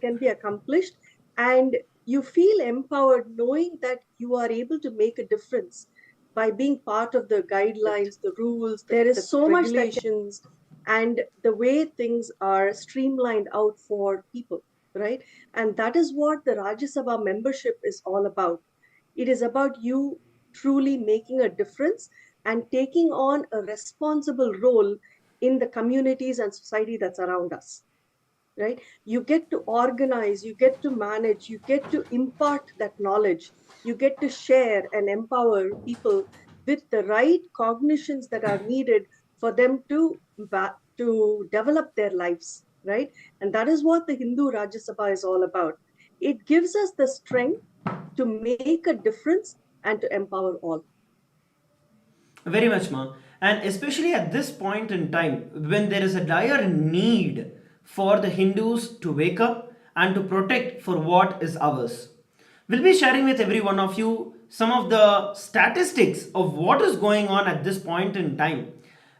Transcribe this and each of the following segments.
can be accomplished, and you feel empowered knowing that you are able to make a difference by being part of the guidelines, the rules. There is so much regulations, and the way things are streamlined out for people, right? And that is what the Rajya Sabha membership is all about. It is about you truly making a difference and taking on a responsible role in the communities and society that's around us, right? You get to organize, you get to manage, you get to impart that knowledge, you get to share and empower people with the right cognitions that are needed for them to develop their lives, right? And that is what the Hindu Rajya Sabha is all about. It gives us the strength to make a difference and to empower all. Very much, ma. And especially at this point in time, when there is a dire need for the Hindus to wake up and to protect for what is ours. We'll be sharing with every one of you some of the statistics of what is going on at this point in time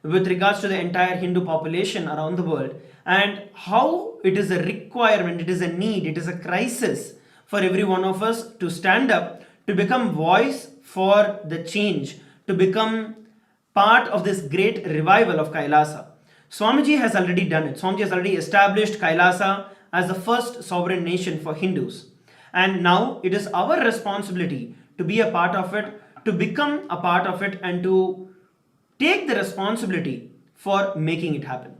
with regards to the entire Hindu population around the world, and how it is a requirement, it is a need, it is a crisis for every one of us to stand up, to become voice for the change, to become part of this great revival of Kailasa. Swamiji has already done it. Swamiji has already established Kailasa as the first sovereign nation for Hindus. And now it is our responsibility to be a part of it, to become a part of it, and to take the responsibility for making it happen.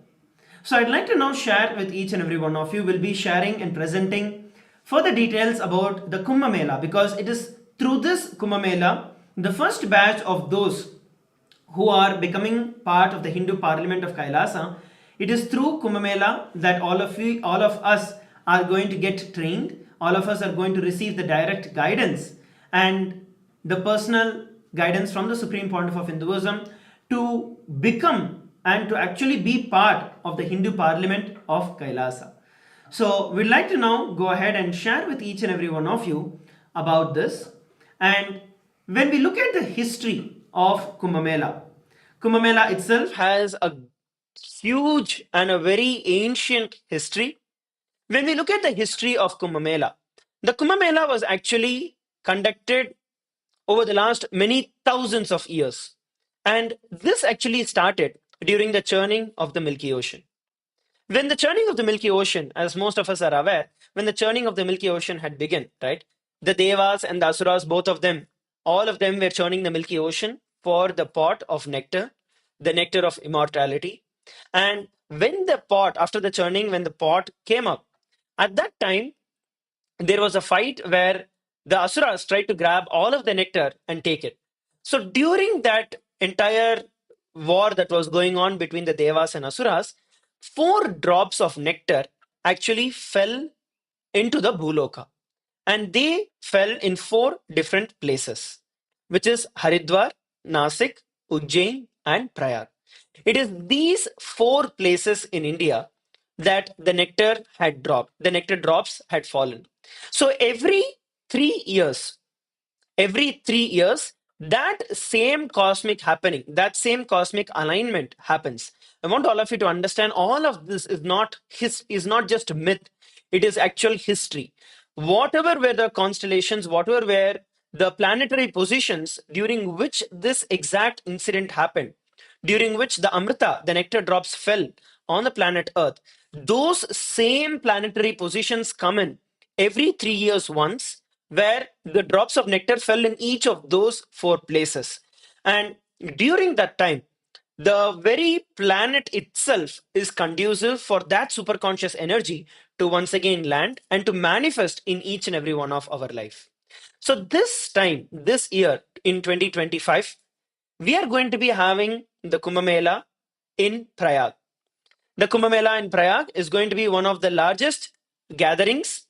So I'd like to now share with each and every one of you. Will be sharing and presenting further details about the Kumbh Mela, because it is through this Kumbh Mela, the first batch of those who are becoming part of the Hindu Parliament of Kailasa, it is through Kumbh Mela that all of us are going to get trained, all of us are going to receive the direct guidance and the personal guidance from the Supreme Pontiff of Hinduism to become and to actually be part of the Hindu Parliament of Kailasa. So we'd like to now go ahead and share with each and every one of you about this. And when we look at the history of Kumbh Mela, Kumbh Mela itself has a huge and a very ancient history. When we look at the history of Kumbh Mela, the Kumbh Mela was actually conducted over the last many thousands of years. And this actually started during the churning of the Milky Ocean. When the churning of the Milky Ocean, as most of us are aware, when the churning of the Milky Ocean had begun, right? The Devas and the Asuras, both of them, all of them were churning the Milky Ocean for the pot of nectar, the nectar of immortality. And when the pot, after the churning, when the pot came up, at that time, there was a fight where the Asuras tried to grab all of the nectar and take it. So during that entire war that was going on between the Devas and Asuras, 4 drops of nectar actually fell into the Bhuloka. And they fell in 4 different places, which is Haridwar, Nasik, Ujjain, and Prayag. It is these 4 places in India that the nectar had dropped, the nectar drops had fallen. So every 3 years, that same cosmic happening, that same cosmic alignment happens. I want all of you to understand all of this is not just myth, it is actual history. Whatever were the constellations, whatever were the planetary positions during which this exact incident happened, during which the Amrita, the nectar drops, fell on the planet Earth, those same planetary positions come in every 3 years once, where the drops of nectar fell in each of those 4 places. And during that time, the very planet itself is conducive for that superconscious energy to once again land and to manifest in each and every one of our life. So this time, this year in 2025, we are going to be having the Kumbh Mela in Prayag. The Kumbh Mela in Prayag is going to be one of the largest gatherings,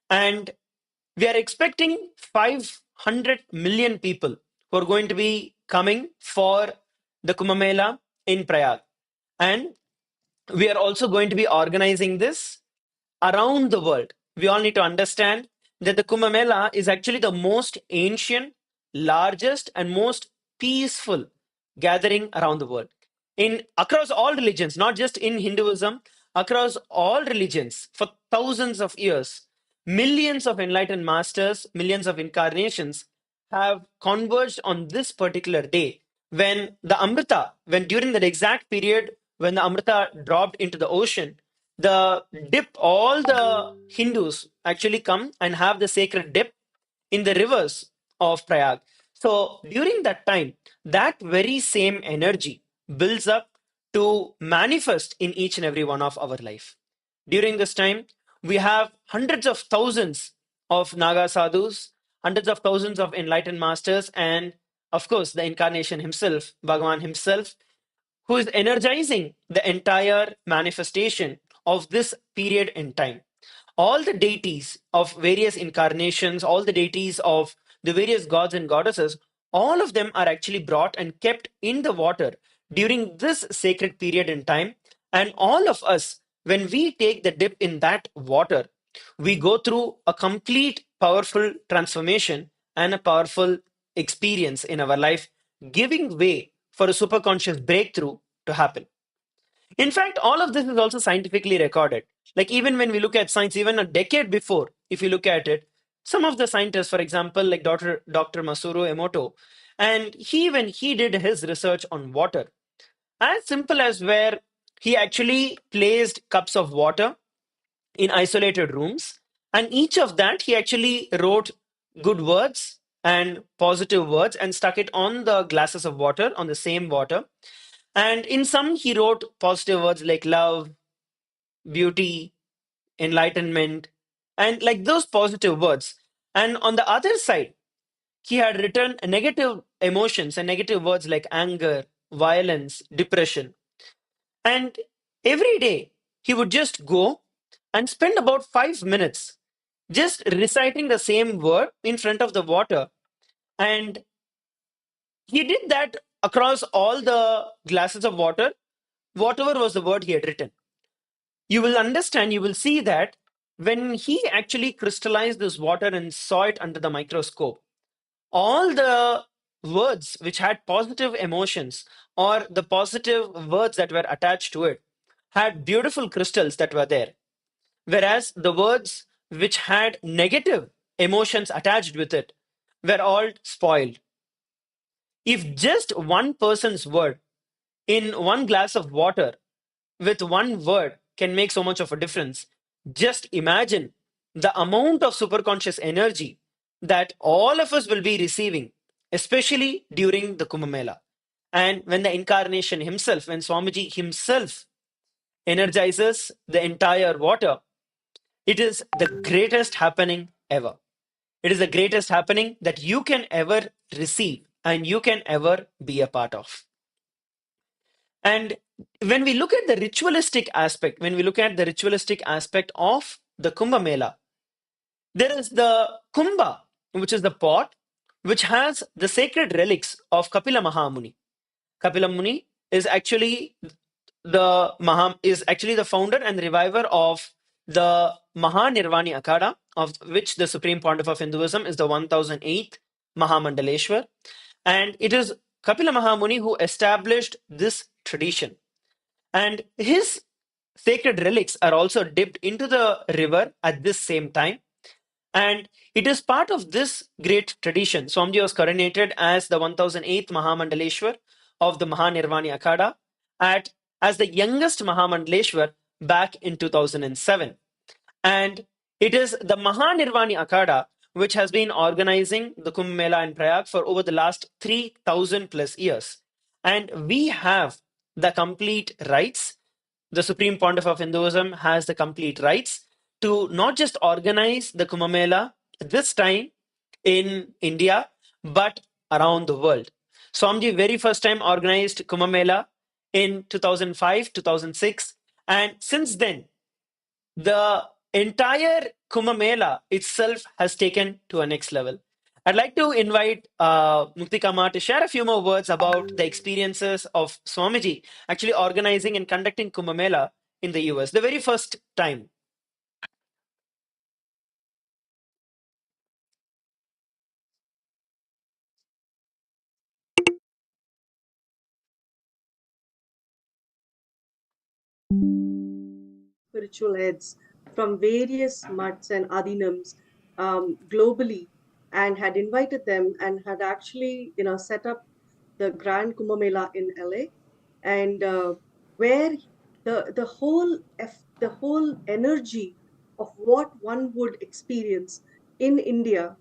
and we are expecting 500 million people who are going to be coming for the Kumbh Mela in Prayag. And we are also going to be organizing this around the world. We all need to understand that the Kumbh Mela is actually the most ancient, largest, and most peaceful gathering around the world. Across all religions, not just in Hinduism, across all religions, for thousands of years, millions of enlightened masters, millions of incarnations have converged on this particular day when the Amrita, when during that exact period when the Amrita dropped into the ocean, the dip, all the Hindus actually come and have the sacred dip in the rivers of Prayag. So during that time, that very same energy builds up to manifest in each and every one of our life. During this time, we have hundreds of thousands of Naga sadhus, hundreds of thousands of enlightened masters, and of course, the incarnation himself, Bhagavan himself, who is energizing the entire manifestation of this period in time. All the deities of various incarnations, all the deities of the various gods and goddesses, all of them are actually brought and kept in the water during this sacred period in time. And all of us, when we take the dip in that water, we go through a complete powerful transformation and a powerful experience in our life, giving way for a superconscious breakthrough to happen. In fact, all of this is also scientifically recorded. Like even when we look at science, even a decade before, if you look at it, some of the scientists, for example, like Dr. Masuro Emoto, and when he did his research on water, as simple as where he actually placed cups of water in isolated rooms, and each of that he actually wrote good words and positive words and stuck it on the glasses of water, on the same water, and in some, he wrote positive words like love, beauty, enlightenment, and like those positive words. And on the other side, he had written negative emotions and negative words like anger, violence, depression. And every day, he would just go and spend about 5 minutes just reciting the same word in front of the water. And he did that across all the glasses of water, whatever was the word he had written. You will understand, you will see that when he actually crystallized this water and saw it under the microscope, all the words which had positive emotions or the positive words that were attached to it had beautiful crystals that were there. Whereas the words which had negative emotions attached with it were all spoiled. If just one person's word in one glass of water with one word can make so much of a difference. Just imagine the amount of superconscious energy that all of us will be receiving, especially during the Kumbh Mela. And when the incarnation himself, when Swamiji himself energizes the entire water, it is the greatest happening ever. It is the greatest happening that you can ever receive and you can ever be a part of. And when we look at the ritualistic aspect, when we look at the ritualistic aspect of the Kumbh Mela, there is the Kumbha, which is the pot, which has the sacred relics of Kapila Mahamuni. Kapila Muni is actually the founder and reviver of the Mahanirvani Akhada, of which the Supreme Pontiff of Hinduism is the 1008th Mahamandaleshwar. And it is Kapila Mahamuni who established this tradition. And his sacred relics are also dipped into the river at this same time. And it is part of this great tradition. Swamiji was coronated as the 1008th Mahamandaleshwar of the Mahanirvani Akhada as the youngest Mahamandaleshwar back in 2007. And it is the Mahanirvani Akhada which has been organizing the Kumbh Mela in Prayag for over the last 3,000 plus years. And we have the complete rights. The Supreme Pontiff of Hinduism has the complete rights to not just organize the Kumbh Mela this time in India, but around the world. Swamiji very first time organized Kumbh Mela in 2005, 2006. And since then, the entire Kumbh Mela itself has taken to a next level. I'd like to invite Muktika Ma to share a few more words about the experiences of Swamiji actually organizing and conducting Kumbh Mela in the US, the very first time. Spiritual heads. from various mutts and adinams globally, and had invited them and had actually, set up the Grand Kumbh Mela in LA, and where the whole energy of what one would experience in India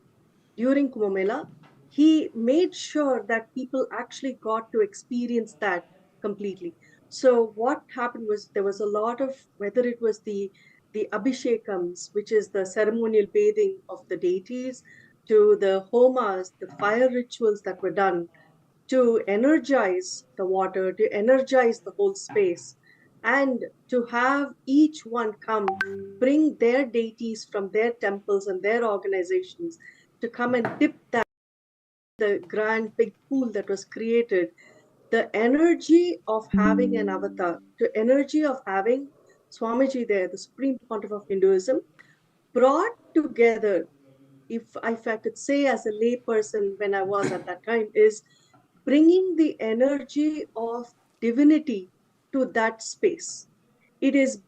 during Kumbh Mela, he made sure that people actually got to experience that completely. So what happened was there was a lot of, whether it was the abhishekams, which is the ceremonial bathing of the deities, to the homas, the fire rituals that were done, to energize the water, to energize the whole space, and to have each one come, bring their deities from their temples and their organizations to come and dip that the grand big pool that was created. The energy of having an avatar, the energy of having Swamiji there, the Supreme Pontiff of Hinduism, brought together, if I could say as a layperson when I was at that time, is bringing the energy of divinity to that space. It is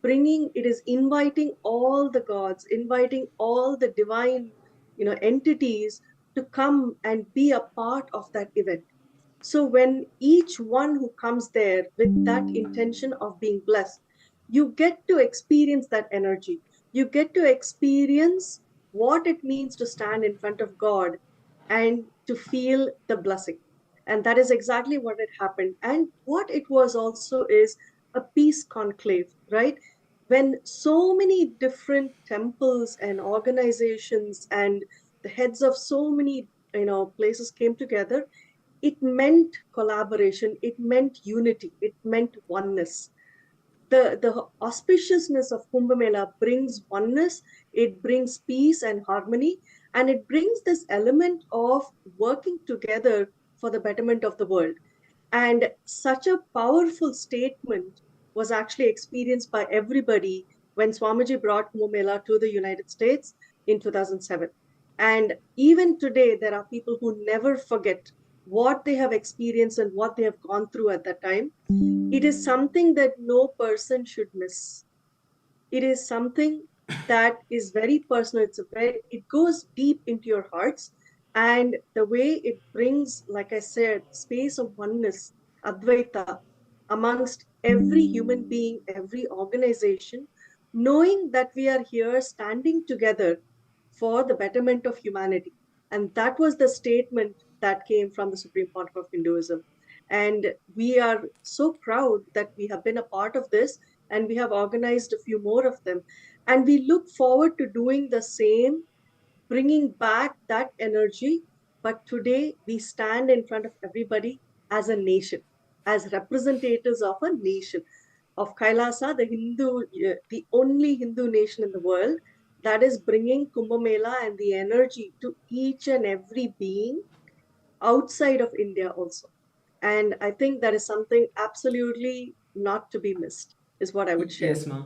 inviting all the gods, inviting all the divine, entities to come and be a part of that event. So when each one who comes there with that intention of being blessed, you get to experience that energy. You get to experience what it means to stand in front of God and to feel the blessing. And that is exactly what had happened. And what it was also is a peace conclave, right? When so many different temples and organizations and the heads of so many, places came together, it meant collaboration, it meant unity, it meant oneness. The auspiciousness of Kumbh Mela brings oneness, it brings peace and harmony, and it brings this element of working together for the betterment of the world. And such a powerful statement was actually experienced by everybody when Swamiji brought Kumbh Mela to the United States in 2007. And even today, there are people who never forget what they have experienced and what they have gone through at that time. It is something that no person should miss. It is something that is very personal. It goes deep into your hearts, and the way it brings, like I said, space of oneness, Advaita, amongst every human being, every organization, knowing that we are here standing together for the betterment of humanity. And that was the statement that came from the Supreme Pontiff of Hinduism. And we are so proud that we have been a part of this, and we have organized a few more of them. And we look forward to doing the same, bringing back that energy. But today we stand in front of everybody as a nation, as representatives of a nation, of Kailasa, the only Hindu nation in the world that is bringing Kumbh Mela and the energy to each and every being outside of India also. And I think that is something absolutely not to be missed, is what I would share. Yes, ma.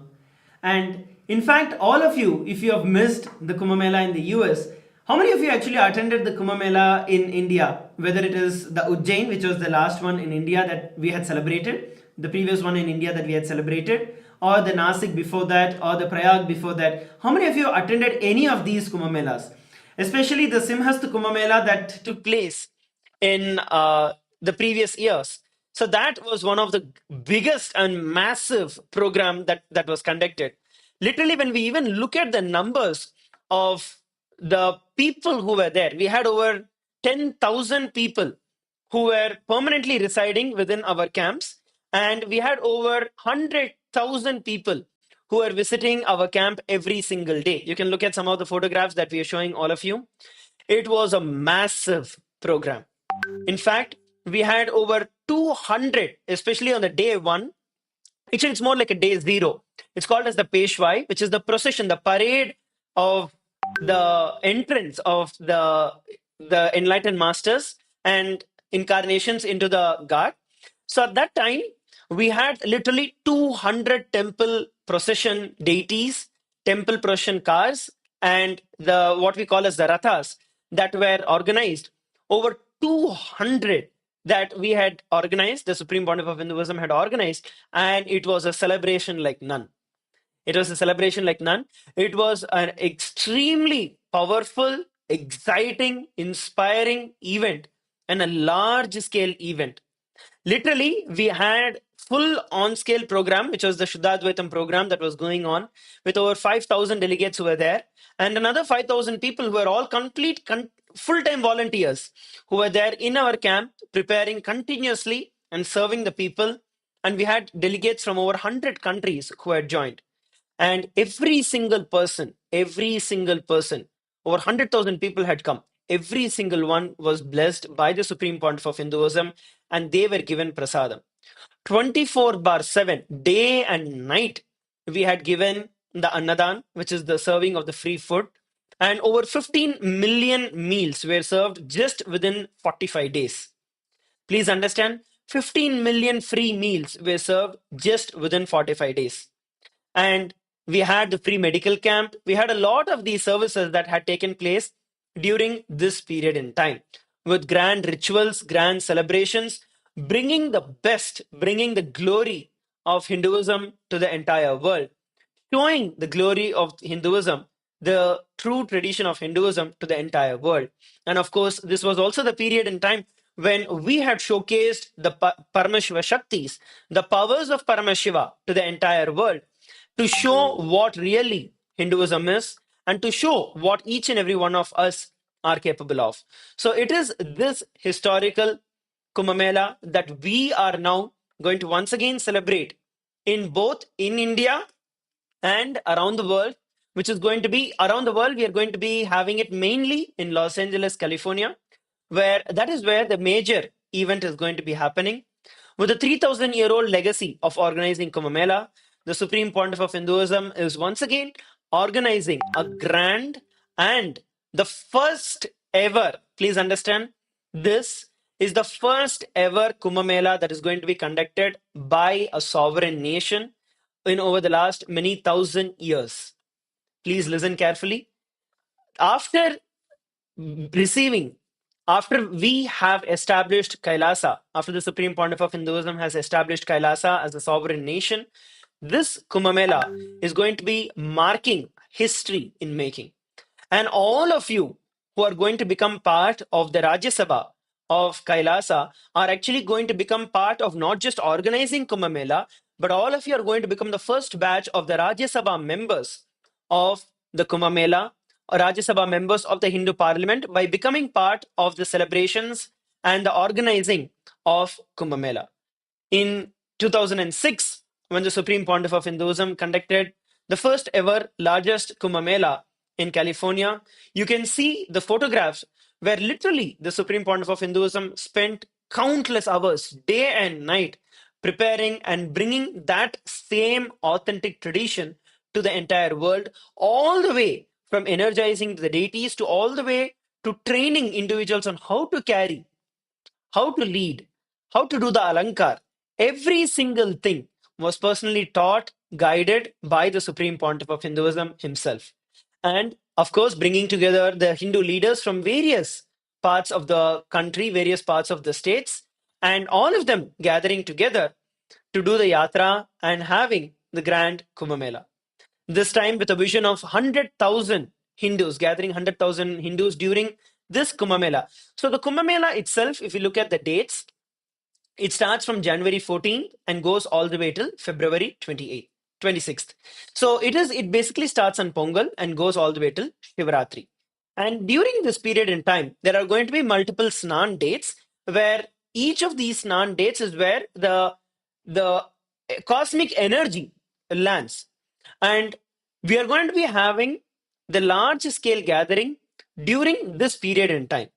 And in fact, all of you, if you have missed the Kumbh Mela in the US, how many of you actually attended the Kumbh Mela in India? Whether it is the Ujjain, which was the last one in India that we had celebrated, the previous one in India that we had celebrated, or the Nasik before that, or the Prayag before that. How many of you attended any of these Kumbh Melas? Especially the Simhast Kumbh Mela that took place in the previous years. So that was one of the biggest and massive program that was conducted. Literally, when we even look at the numbers of the people who were there, we had over 10,000 people who were permanently residing within our camps, and we had over 100,000 people who are visiting our camp every single day. You can look at some of the photographs that we are showing all of you. It was a massive program. In fact, we had over 200, especially on the day one. Actually, it's more like a day zero. It's called as the Peshwai, which is the procession, the parade of the entrance of the enlightened masters and incarnations into the God. So at that time, we had literally 200 temple procession deities, temple procession cars, and the what we call as the rathas that were organized. Over 200 that we had organized, the Supreme Pontiff of Hinduism had organized, and it was a celebration like none. It was a celebration like none. It was an extremely powerful, exciting, inspiring event and a large scale event. Literally, we had full on-scale program, which was the Shuddhadvaitam program that was going on with over 5,000 delegates who were there and another 5,000 people who were all full-time volunteers who were there in our camp preparing continuously and serving the people. And we had delegates from over 100 countries who had joined. And every single person, over 100,000 people had come. Every single one was blessed by the Supreme Pontiff of Hinduism and they were given prasadam. 24/7, day and night, we had given the annadan, which is the serving of the free food. And over 15 million meals were served just within 45 days. Please understand, 15 million free meals were served just within 45 days. And we had the free medical camp. We had a lot of these services that had taken place during this period in time with grand rituals, grand celebrations, bringing the best, bringing the glory of Hinduism to the entire world, showing the glory of Hinduism, the true tradition of Hinduism to the entire world. And of course, this was also the period in time when we had showcased the Paramashiva Shaktis, the powers of Paramashiva to the entire world, to show what really Hinduism is and to show what each and every one of us are capable of. So it is this historical Kumbh Mela that we are now going to once again celebrate in both in India and around the world, which is going to be around the world. We are going to be having it mainly in Los Angeles, California, where that is where the major event is going to be happening. With a 3,000-year-old legacy of organizing Kumbh Mela, the Supreme Pontiff of Hinduism is once again organizing a grand and the first ever, please understand, this is the first ever Kumbh Mela that is going to be conducted by a sovereign nation in over the last many thousand years. Please listen carefully. After receiving, after we have established Kailasa, after the Supreme Pontiff of Hinduism has established Kailasa as a sovereign nation, this Kumbh Mela is going to be marking history in making. And all of you who are going to become part of the Rajya Sabha of Kailasa are actually going to become part of not just organizing Kumbh Mela, but all of you are going to become the first batch of the Rajya Sabha members of the Kumbh Mela, or Rajya Sabha members of the Hindu Parliament, by becoming part of the celebrations and the organizing of Kumbh Mela. In 2006, when the Supreme Pontiff of Hinduism conducted the first ever largest Kumbh Mela in California, you can see the photographs where literally the Supreme Pontiff of Hinduism spent countless hours, day and night, preparing and bringing that same authentic tradition to the entire world, all the way from energizing the deities to all the way to training individuals on how to carry, how to lead, how to do the alankar. Every single thing was personally taught, guided by the Supreme Pontiff of Hinduism himself. And of course, bringing together the Hindu leaders from various parts of the country, various parts of the states, and all of them gathering together to do the yatra and having the grand Kumbh Mela. This time with a vision of 100,000 Hindus, gathering 100,000 Hindus during this Kumbh Mela. So the Kumbh Mela itself, if you look at the dates, it starts from January 14th and goes all the way till February 28th, 26th. So it basically starts on Pongal and goes all the way till Shivratri. And during this period in time, there are going to be multiple Snan dates where each of these Snan dates is where the cosmic energy lands. And we are going to be having the large scale gathering during this period in time.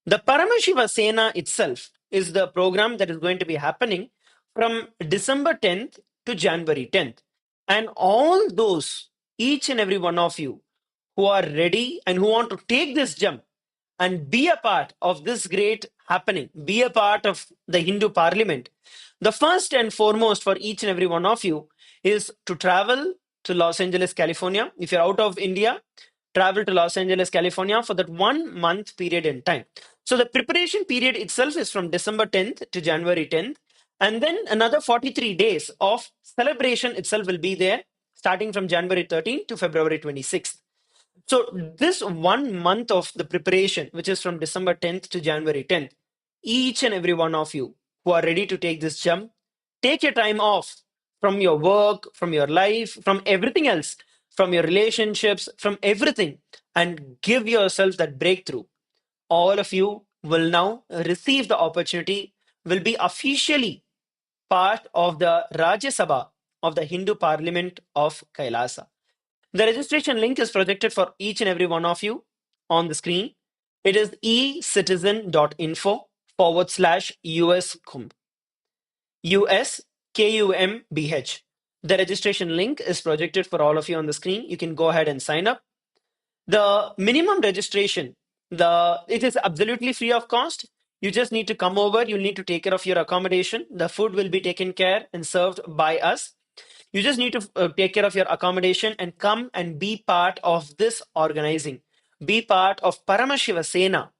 The Paramashiva Sena itself is the program that is going to be happening from December 10th to January 10th. And all those, each and every one of you who are ready and who want to take this jump and be a part of this great happening, be a part of the Hindu Parliament, the first and foremost for each and every one of you is to travel to Los Angeles, California. If you're out of India, travel to Los Angeles, California for that 1 month period in time. So the preparation period itself is from December 10th to January 10th. And then another 43 days of celebration itself will be there starting from January 13th to February 26th. So this 1 month of the preparation, which is from December 10th to January 10th, each and every one of you who are ready to take this jump, take your time off from your work, from your life, from everything else, from your relationships, from everything, and give yourself that breakthrough. All of you will now receive the opportunity, will be officially part of the Rajya Sabha of the Hindu Parliament of Kailasa. The registration link is projected for each and every one of you on the screen. It is ecitizen.info /US Kumbh. US KUMBH. The registration link is projected for all of you on the screen. You can go ahead and sign up. The minimum registration, it is absolutely free of cost. You just need to come over. You need to take care of your accommodation. The food will be taken care and served by us. You just need to take care of your accommodation and come and be part of this organizing. Be part of Paramashiva Sena,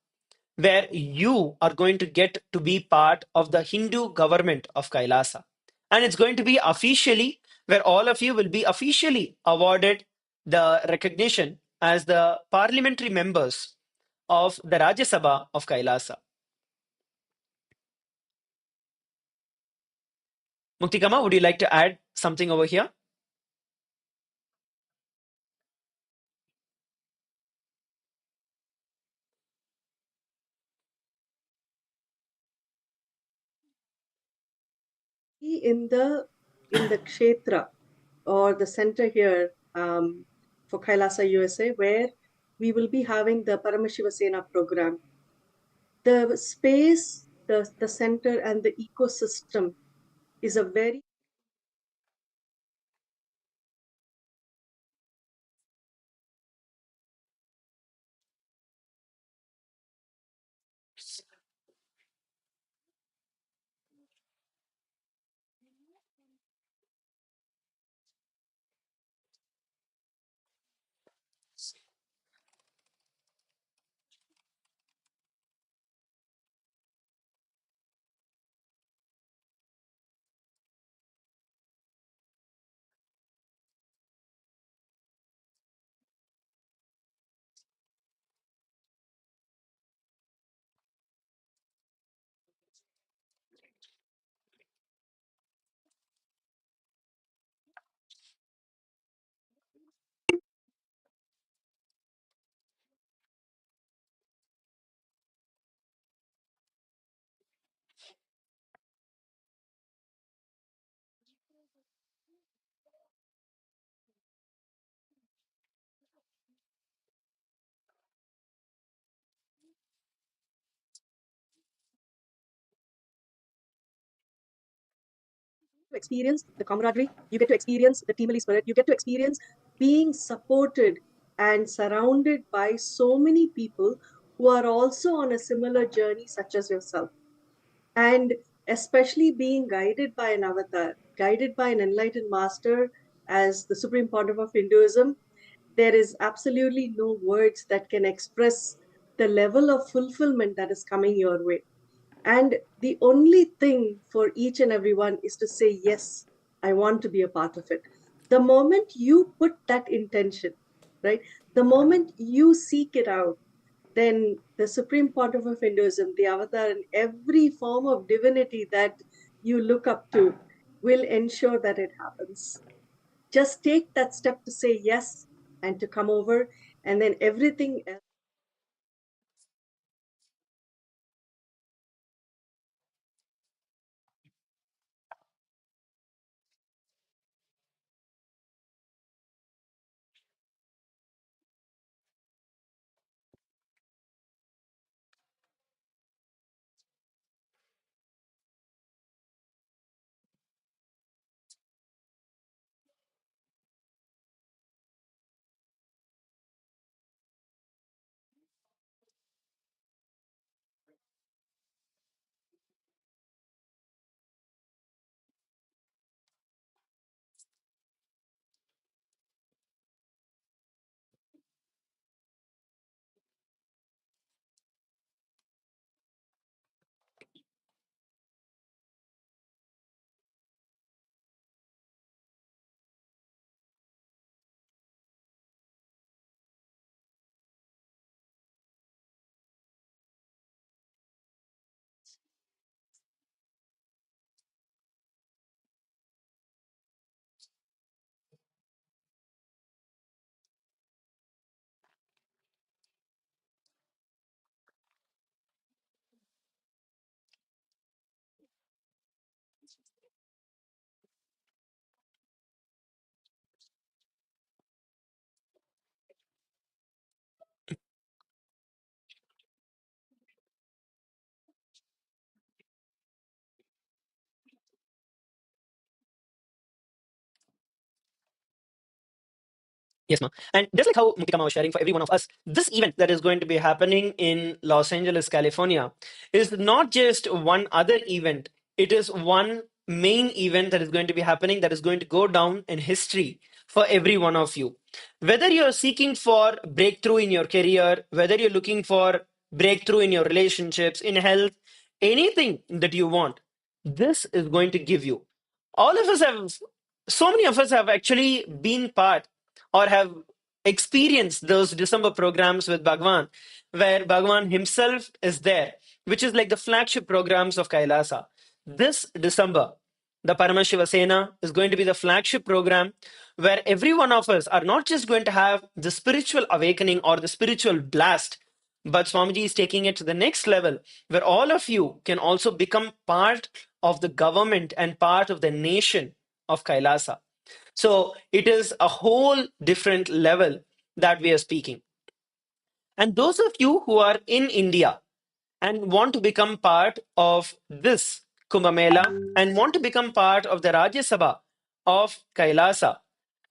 where you are going to get to be part of the Hindu government of Kailasa. And it's going to be officially where all of you will be officially awarded the recognition as the parliamentary members of the Rajya Sabha of Kailasa. Muktikama, would you like to add something over here? In the kshetra or the center here for Kailasa, USA, where we will be having the Paramashiva Sena program. The space, the center, and the ecosystem is a very to experience the camaraderie, you get to experience the teamly spirit, you get to experience being supported and surrounded by so many people who are also on a similar journey, such as yourself. And especially being guided by an avatar, guided by an enlightened master as the Supreme Pontiff of Hinduism, there is absolutely no words that can express the level of fulfillment that is coming your way. And the only thing for each and everyone is to say, yes, I want to be a part of it. The moment you put that intention, right? The moment you seek it out, then the Supreme Pontiff of Hinduism, the avatar, and every form of divinity that you look up to will ensure that it happens. Just take that step to say yes and to come over, and then everything else. Yes, ma'am. And just like how Muktikama was sharing for every one of us, this event that is going to be happening in Los Angeles, California, is not just one other event. It is one main event that is going to be happening that is going to go down in history for every one of you. Whether you're seeking for breakthrough in your career, whether you're looking for breakthrough in your relationships, in health, anything that you want, this is going to give you. All of us have, so many of us have actually been part or have experienced those December programs with Bhagavan, where Bhagavan himself is there, which is like the flagship programs of Kailasa. This December, the Paramashiva Sena is going to be the flagship program where every one of us are not just going to have the spiritual awakening or the spiritual blast, but Swamiji is taking it to the next level where all of you can also become part of the government and part of the nation of Kailasa. So it is a whole different level that we are speaking. And those of you who are in India and want to become part of this Kumbh Mela and want to become part of the Rajya Sabha of Kailasa,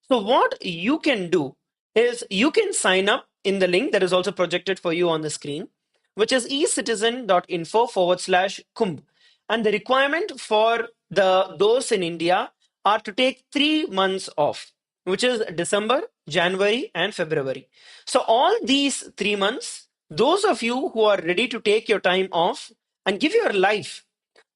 so what you can do is you can sign up in the link that is also projected for you on the screen, which is ecitizen.info/Kumbh. And the requirement for those in India are to take 3 months off, which is December, January, and February. So all these 3 months, those of you who are ready to take your time off and give your life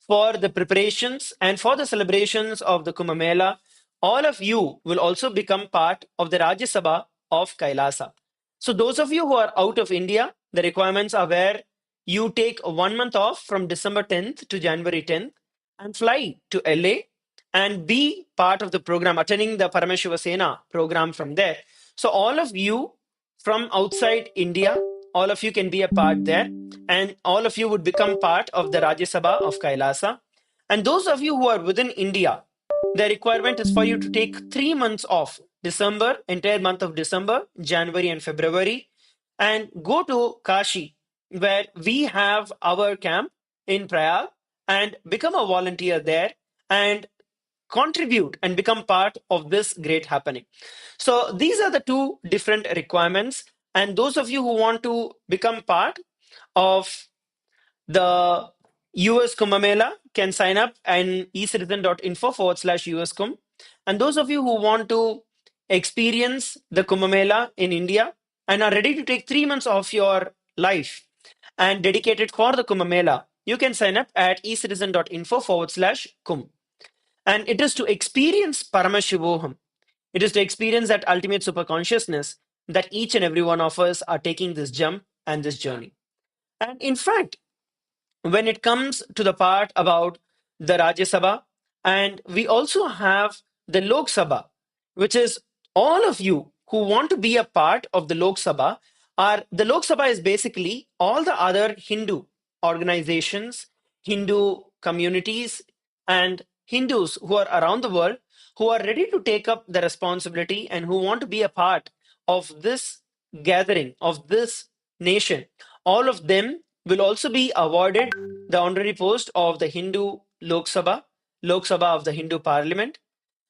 for the preparations and for the celebrations of the Kumbh Mela, all of you will also become part of the Rajya Sabha of Kailasa. So those of you who are out of India, the requirements are where you take 1 month off from December 10th to January 10th and fly to LA and be part of the program, attending the Paramashiva Sena program from there. So all of you from outside India, all of you can be a part there, and all of you would become part of the Rajya Sabha of Kailasa. And those of you who are within India, the requirement is for you to take 3 months off, December, entire month of December, January, and February, and go to Kashi, where we have our camp in Prayag, and become a volunteer there and contribute and become part of this great happening. So these are the two different requirements. And those of you who want to become part of the US Kumbh Mela can sign up and ecitizen.info/US Kumbh. And those of you who want to experience the Kumbh Mela in India and are ready to take 3 months of your life and dedicate it for the Kumbh Mela, you can sign up at ecitizen.info/Kumbh. And it is to experience Paramashivoham. It is to experience that ultimate super consciousness that each and every one of us are taking this jump and this journey. And in fact, when it comes to the part about the Rajya Sabha, and we also have the Lok Sabha, which is all of you who want to be a part of the Lok Sabha. Are the Lok Sabha is basically all the other Hindu organizations, Hindu communities, and Hindus who are around the world who are ready to take up the responsibility and who want to be a part of this gathering, of this nation. All of them will also be awarded the honorary post of the Hindu Lok Sabha of the Hindu Parliament.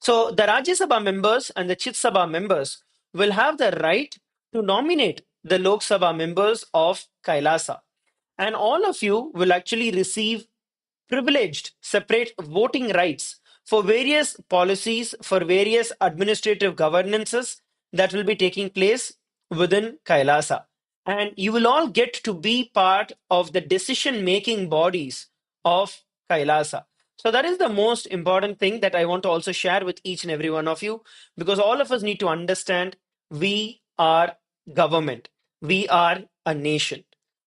So the Rajya Sabha members and the Chit Sabha members will have the right to nominate the Lok Sabha members of Kailasa. And all of you will actually receive privileged separate voting rights for various policies, for various administrative governances that will be taking place within Kailasa. And you will all get to be part of the decision making bodies of Kailasa. So, that is the most important thing that I want to also share with each and every one of you, because all of us need to understand we are government, we are a nation.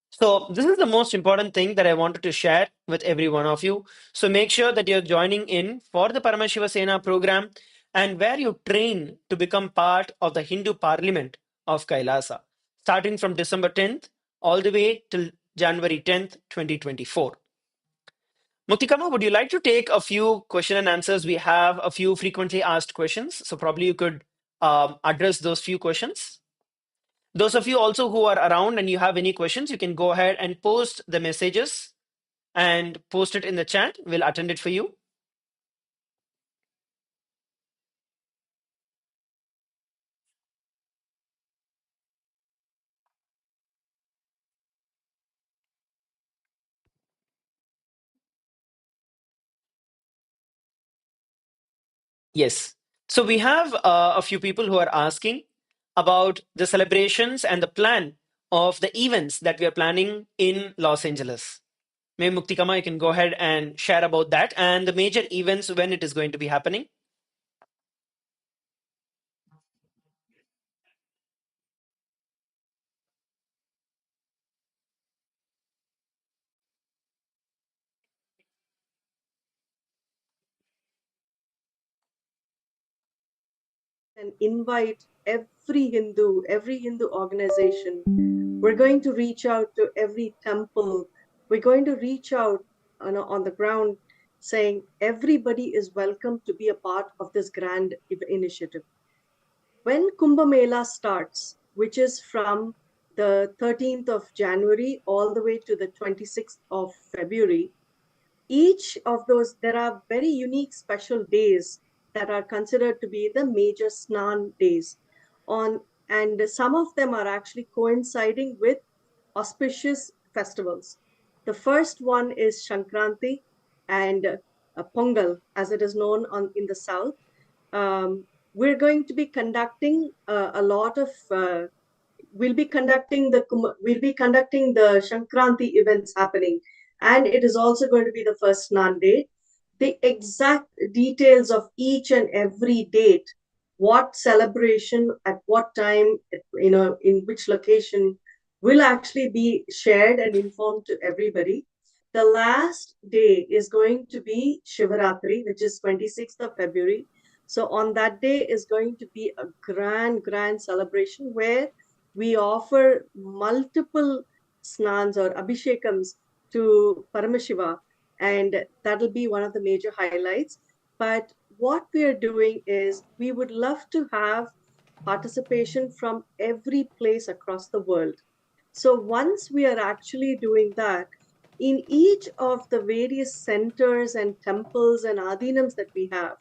So, this is the most important thing that I wanted to share with every one of you. So, make sure that you're joining in for the Paramashiva Sena program and where you train to become part of the Hindu Parliament of Kailasa, starting from December 10th all the way till January 10th, 2024. Muktikama, would you like to take a few question and answers? We have a few frequently asked questions. So, probably you could address those few questions. Those of you also who are around and you have any questions, you can go ahead and post the messages and post it in the chat. We'll attend it for you. Yes. So we have a few people who are asking about the celebrations and the plan of the events that we are planning in Los Angeles. Maybe Muktikama, you can go ahead and share about that and the major events when it is going to be happening. And invite every Hindu organization. We're going to reach out to every temple. We're going to reach out on the ground saying everybody is welcome to be a part of this grand initiative. When Kumbh Mela starts, which is from the 13th of January all the way to the 26th of February, each of those, there are very unique special days that are considered to be the major Snan days. And some of them are actually coinciding with auspicious festivals. The first one is Shankranti and Pongal, as it is known in the south. We're going to be conducting a lot of we'll be conducting the Shankranti events happening, and it is also going to be the first Snan day. The exact details of each and every date, what celebration at what time, in which location, will actually be shared and informed to everybody. The last day is going to be Shivaratri, which is 26th of February. So on that day is going to be a grand celebration where we offer multiple snans or abhishekams to Paramashiva, and that'll be one of the major highlights. But what we are doing is we would love to have participation from every place across the world. So once we are actually doing that, in each of the various centers and temples and adinams that we have,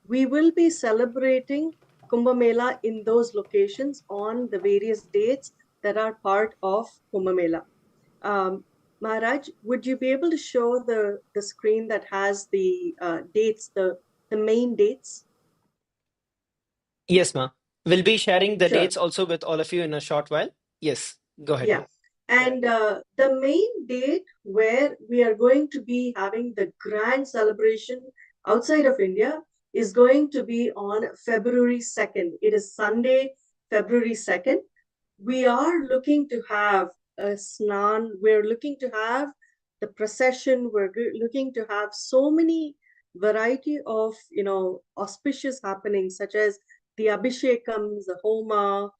we will be celebrating Kumbh Mela in those locations on the various dates that are part of Kumbh Mela. Maharaj, would you be able to show the screen that has the dates, the main dates? Yes, ma. We'll be sharing the Sure. dates also with all of you in a short while. Yes, go ahead. Yeah. And the main date where we are going to be having the grand celebration outside of India is going to be on February 2nd. It is Sunday, February 2nd. We are looking to have a snan. We're looking to have the procession. We're looking to have so many variety of, auspicious happenings, such as the Abhishekams, the Homa,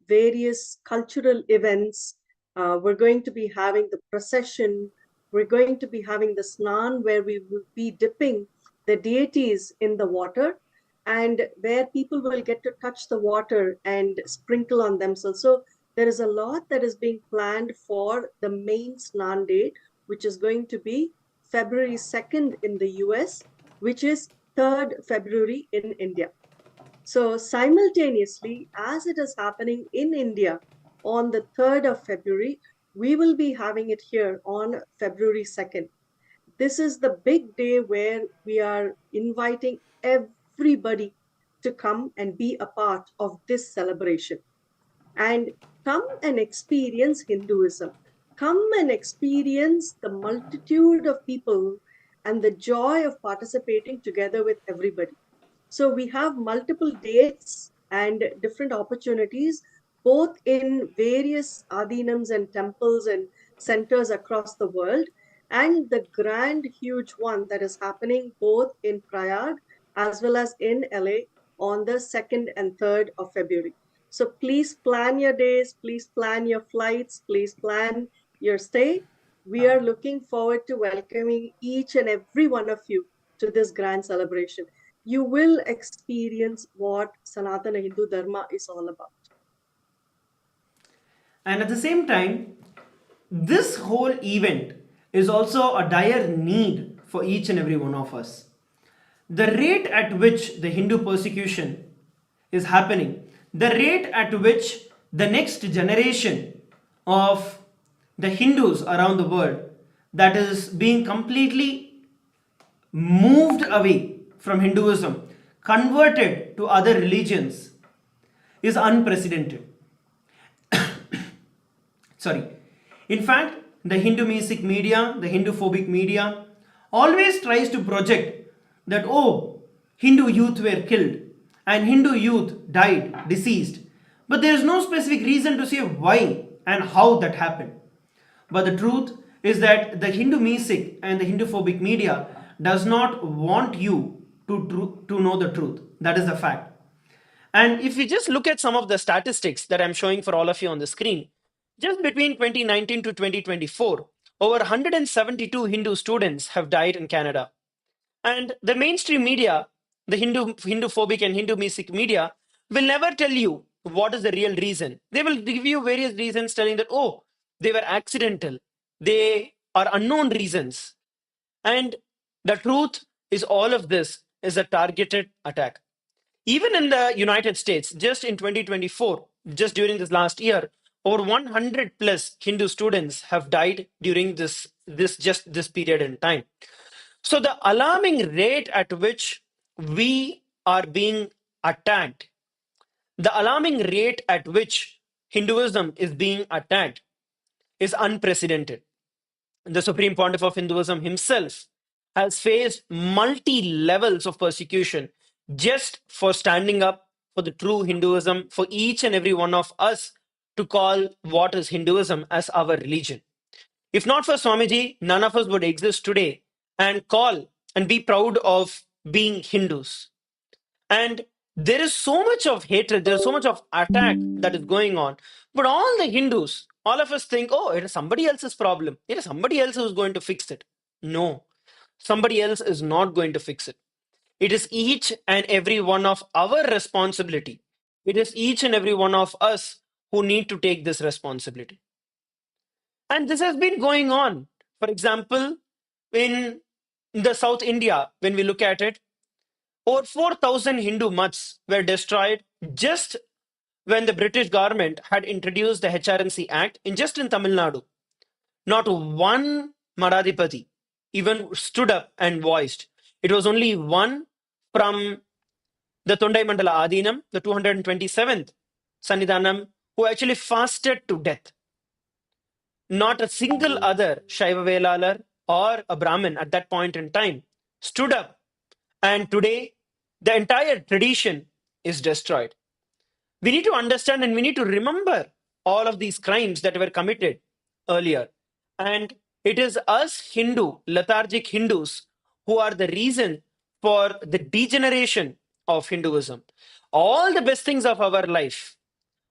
various cultural events. We're going to be having the procession. We're going to be having the snan where we will be dipping the deities in the water, and where people will get to touch the water and sprinkle on themselves. So there is a lot that is being planned for the main Snan Day, which is going to be February 2nd in the US, which is 3rd February in India. So simultaneously, as it is happening in India on the 3rd of February, we will be having it here on February 2nd. This is the big day where we are inviting everybody to come and be a part of this celebration. And come and experience Hinduism. Come and experience the multitude of people and the joy of participating together with everybody. So we have multiple dates and different opportunities, both in various adinams and temples and centers across the world, and the grand, huge one that is happening both in Prayag as well as in LA on the 2nd and 3rd of February. So please plan your days, please plan your flights, please plan your stay. We are looking forward to welcoming each and every one of you to this grand celebration. You will experience what Sanatana Hindu Dharma is all about. And at the same time, this whole event is also a dire need for each and every one of us. The rate at which the Hindu persecution is happening, the rate at which the next generation of the Hindus around the world that is being completely moved away from Hinduism, converted to other religions is unprecedented. Sorry. In fact, the Hindu music media, the Hindu phobic media, always tries to project that, oh, Hindu youth were killed and Hindu youth died, deceased. But there is no specific reason to say why and how that happened. But the truth is that the Hindu music and the Hindu phobic media does not want you to know the truth. That is the fact. And if we just look at some of the statistics that I'm showing for all of you on the screen, just between 2019 to 2024, over 172 Hindu students have died in Canada. And the mainstream media, the Hindu phobic and Hindu music media, will never tell you what is the real reason. They will give you various reasons telling that, oh, they were accidental. They are unknown reasons. And the truth is all of this is a targeted attack. Even in the United States, just in 2024, just during this last year, over 100 plus Hindu students have died during this period in time. So the alarming rate at which we are being attacked, the alarming rate at which Hinduism is being attacked is unprecedented. The Supreme Pontiff of Hinduism himself has faced multi levels of persecution just for standing up for the true Hinduism, for each and every one of us to call what is Hinduism as our religion. If not for Swamiji, none of us would exist today and call and be proud of being Hindus. And there is so much of hatred, there's so much of attack that is going on. But all the Hindus, all of us think, oh, it is somebody else's problem. It is somebody else who's going to fix it. No, somebody else is not going to fix it. It is each and every one of our responsibility. It is each and every one of us who need to take this responsibility. And this has been going on. For example, in the South India, when we look at it, over 4,000 Hindu mutts were destroyed just when the British government had introduced the HRNC Act just in Tamil Nadu. Not one Maradhipati even stood up and voiced. It was only one from the Tondai Mandala Adinam, the 227th Sannidhanam, who actually fasted to death. Not a single other Shaiva Velalar or a Brahmin at that point in time stood up. And today, the entire tradition is destroyed. We need to understand and we need to remember all of these crimes that were committed earlier. And it is us Hindu, lethargic Hindus, who are the reason for the degeneration of Hinduism. All the best things of our life,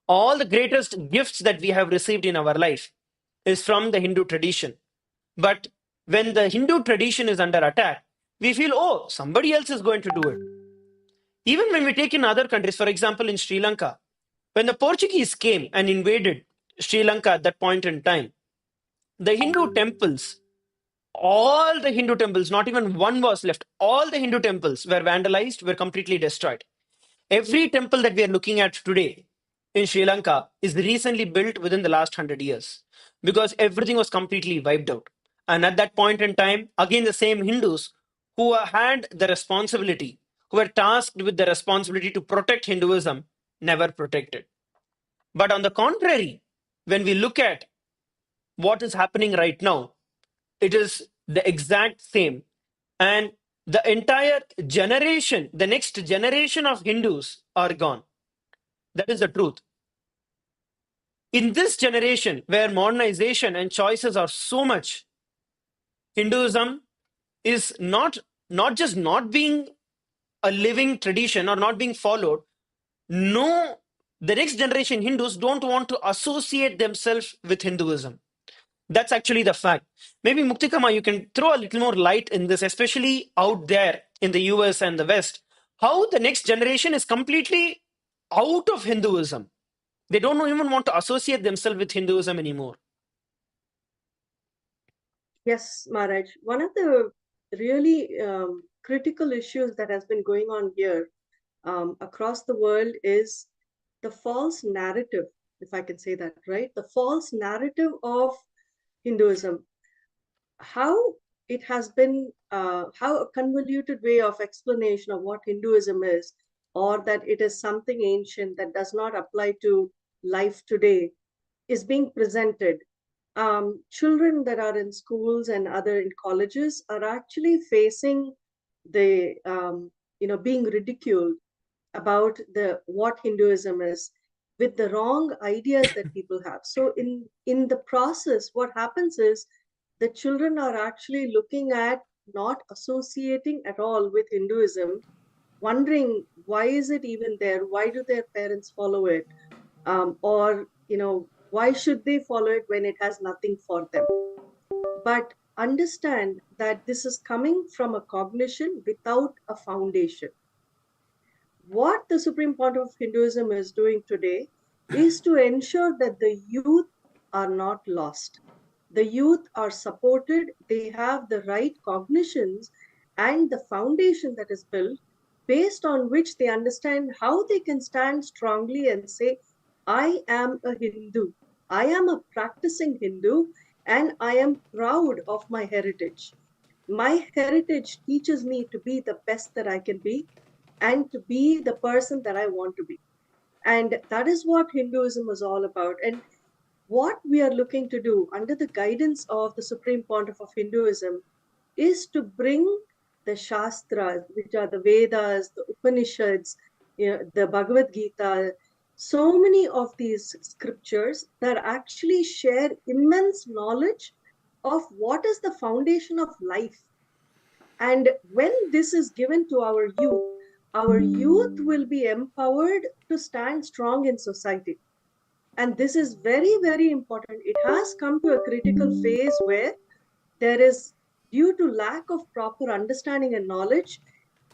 all the greatest gifts that we have received in our life is from the Hindu tradition. But when the Hindu tradition is under attack, we feel, oh, somebody else is going to do it. Even when we take in other countries, for example, in Sri Lanka, when the Portuguese came and invaded Sri Lanka at that point in time, the Hindu temples, all the Hindu temples, not even one was left, all the Hindu temples were vandalized, were completely destroyed. Every temple that we are looking at today in Sri Lanka is recently built within the last 100 years because everything was completely wiped out. And at that point in time, again, the same Hindus who had the responsibility, who were tasked with the responsibility to protect Hinduism, never protected. But on the contrary, when we look at what is happening right now, it is the exact same. And the entire generation, the next generation of Hindus are gone. That is the truth. In this generation, where modernization and choices are so much, Hinduism is not just not being a living tradition or not being followed. No, the next generation Hindus don't want to associate themselves with Hinduism. That's actually the fact. Maybe Muktikama, you can throw a little more light in this, especially out there in the US and the West, how the next generation is completely out of Hinduism. They don't even want to associate themselves with Hinduism anymore. Yes, Maharaj. One of the really critical issues that has been going on here across the world is the false narrative, if I can say that, right? The false narrative of Hinduism. How it has been how a convoluted way of explanation of what Hinduism is, or that it is something ancient that does not apply to life today, is being presented. Children that are in schools and other in colleges are actually facing the being ridiculed about the what Hinduism is, with the wrong ideas that people have. So in the process, what happens is the children are actually looking at, not associating at all with Hinduism, wondering why is it even there? Why do their parents follow it? Or why should they follow it when it has nothing for them? But understand that this is coming from a cognition without a foundation. What the Supreme Pontiff of Hinduism is doing today is to ensure that the youth are not lost. The youth are supported, they have the right cognitions and the foundation that is built, based on which they understand how they can stand strongly and say, I am a Hindu, I am a practicing Hindu, and I am proud of my heritage. My heritage teaches me to be the best that I can be and to be the person that I want to be. And that is what Hinduism is all about. And what we are looking to do under the guidance of the Supreme Pontiff of Hinduism is to bring the Shastras, which are the Vedas, the Upanishads, the Bhagavad Gita, so many of these scriptures that actually share immense knowledge of what is the foundation of life. And when this is given to our youth will be empowered to stand strong in society. And this is very, very important. It has come to a critical phase where there is, due to lack of proper understanding and knowledge,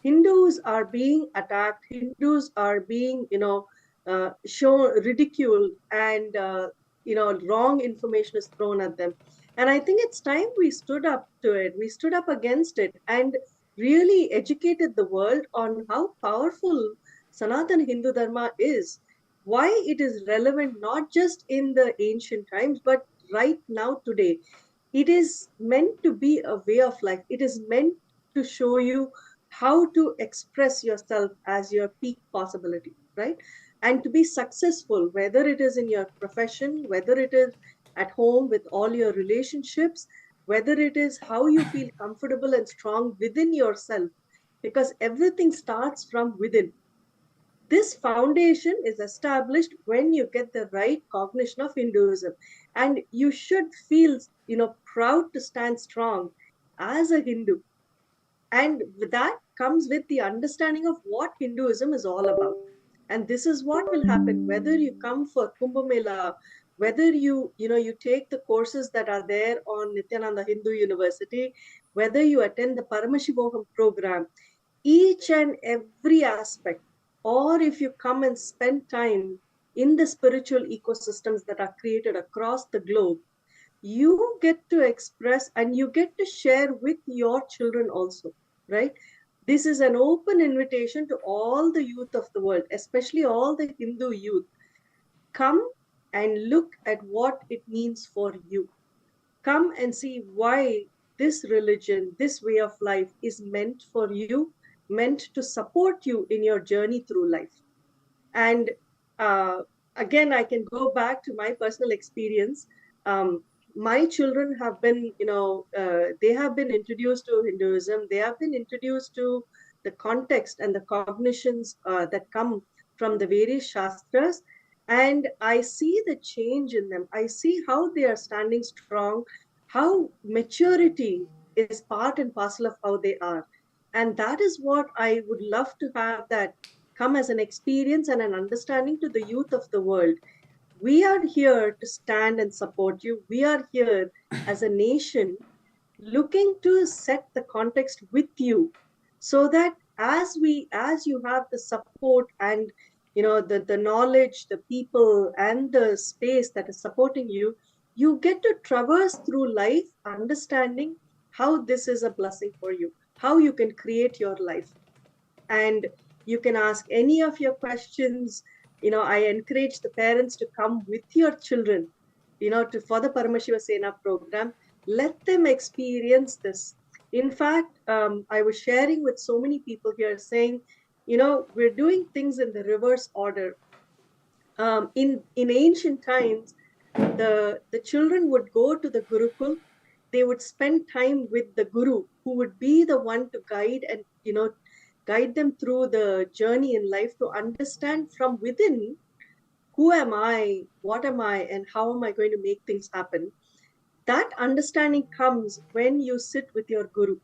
Hindus are being attacked, Hindus are being, shown, ridiculed, and, wrong information is thrown at them. And I think it's time we stood up to it. We stood up against it and really educated the world on how powerful Sanatana Hindu Dharma is, why it is relevant not just in the ancient times, but right now today. It is meant to be a way of life. It is meant to show you how to express yourself as your peak possibility, right? And to be successful, whether it is in your profession, whether it is at home with all your relationships, whether it is how you feel comfortable and strong within yourself, because everything starts from within. This foundation is established when you get the right cognition of Hinduism, and you should feel proud to stand strong as a Hindu. And that comes with the understanding of what Hinduism is all about. And this is what will happen whether you come for Kumbh Mela, whether you take the courses that are there on Nithyananda Hindu University, whether you attend the Paramashiva program, each and every aspect, or if you come and spend time in the spiritual ecosystems that are created across the globe, you get to express and you get to share with your children also, right? This is an open invitation to all the youth of the world, especially all the Hindu youth. Come and look at what it means for you. Come and see why this religion, this way of life is meant for you, meant to support you in your journey through life. And again, I can go back to my personal experience. My children have been, they have been introduced to Hinduism. They have been introduced to the context and the cognitions that come from the various Shastras. And I see the change in them. I see how they are standing strong, how maturity is part and parcel of how they are. And that is what I would love to have that come as an experience and an understanding to the youth of the world. We are here to stand and support you. We are here as a nation looking to set the context with you, so that as you have the support and the knowledge, the people and the space that is supporting you, you get to traverse through life understanding how this is a blessing for you, how you can create your life. And you can ask any of your questions. I encourage the parents to come with your children, for the Paramashiva Sena program. Let them experience this. In fact, I was sharing with so many people here saying, we're doing things in the reverse order. In ancient times, the children would go to the Gurukul. They would spend time with the Guru, who would be the one to guide and guide them through the journey in life to understand from within, who am I, what am I, and how am I going to make things happen. That understanding comes when you sit with your Guru.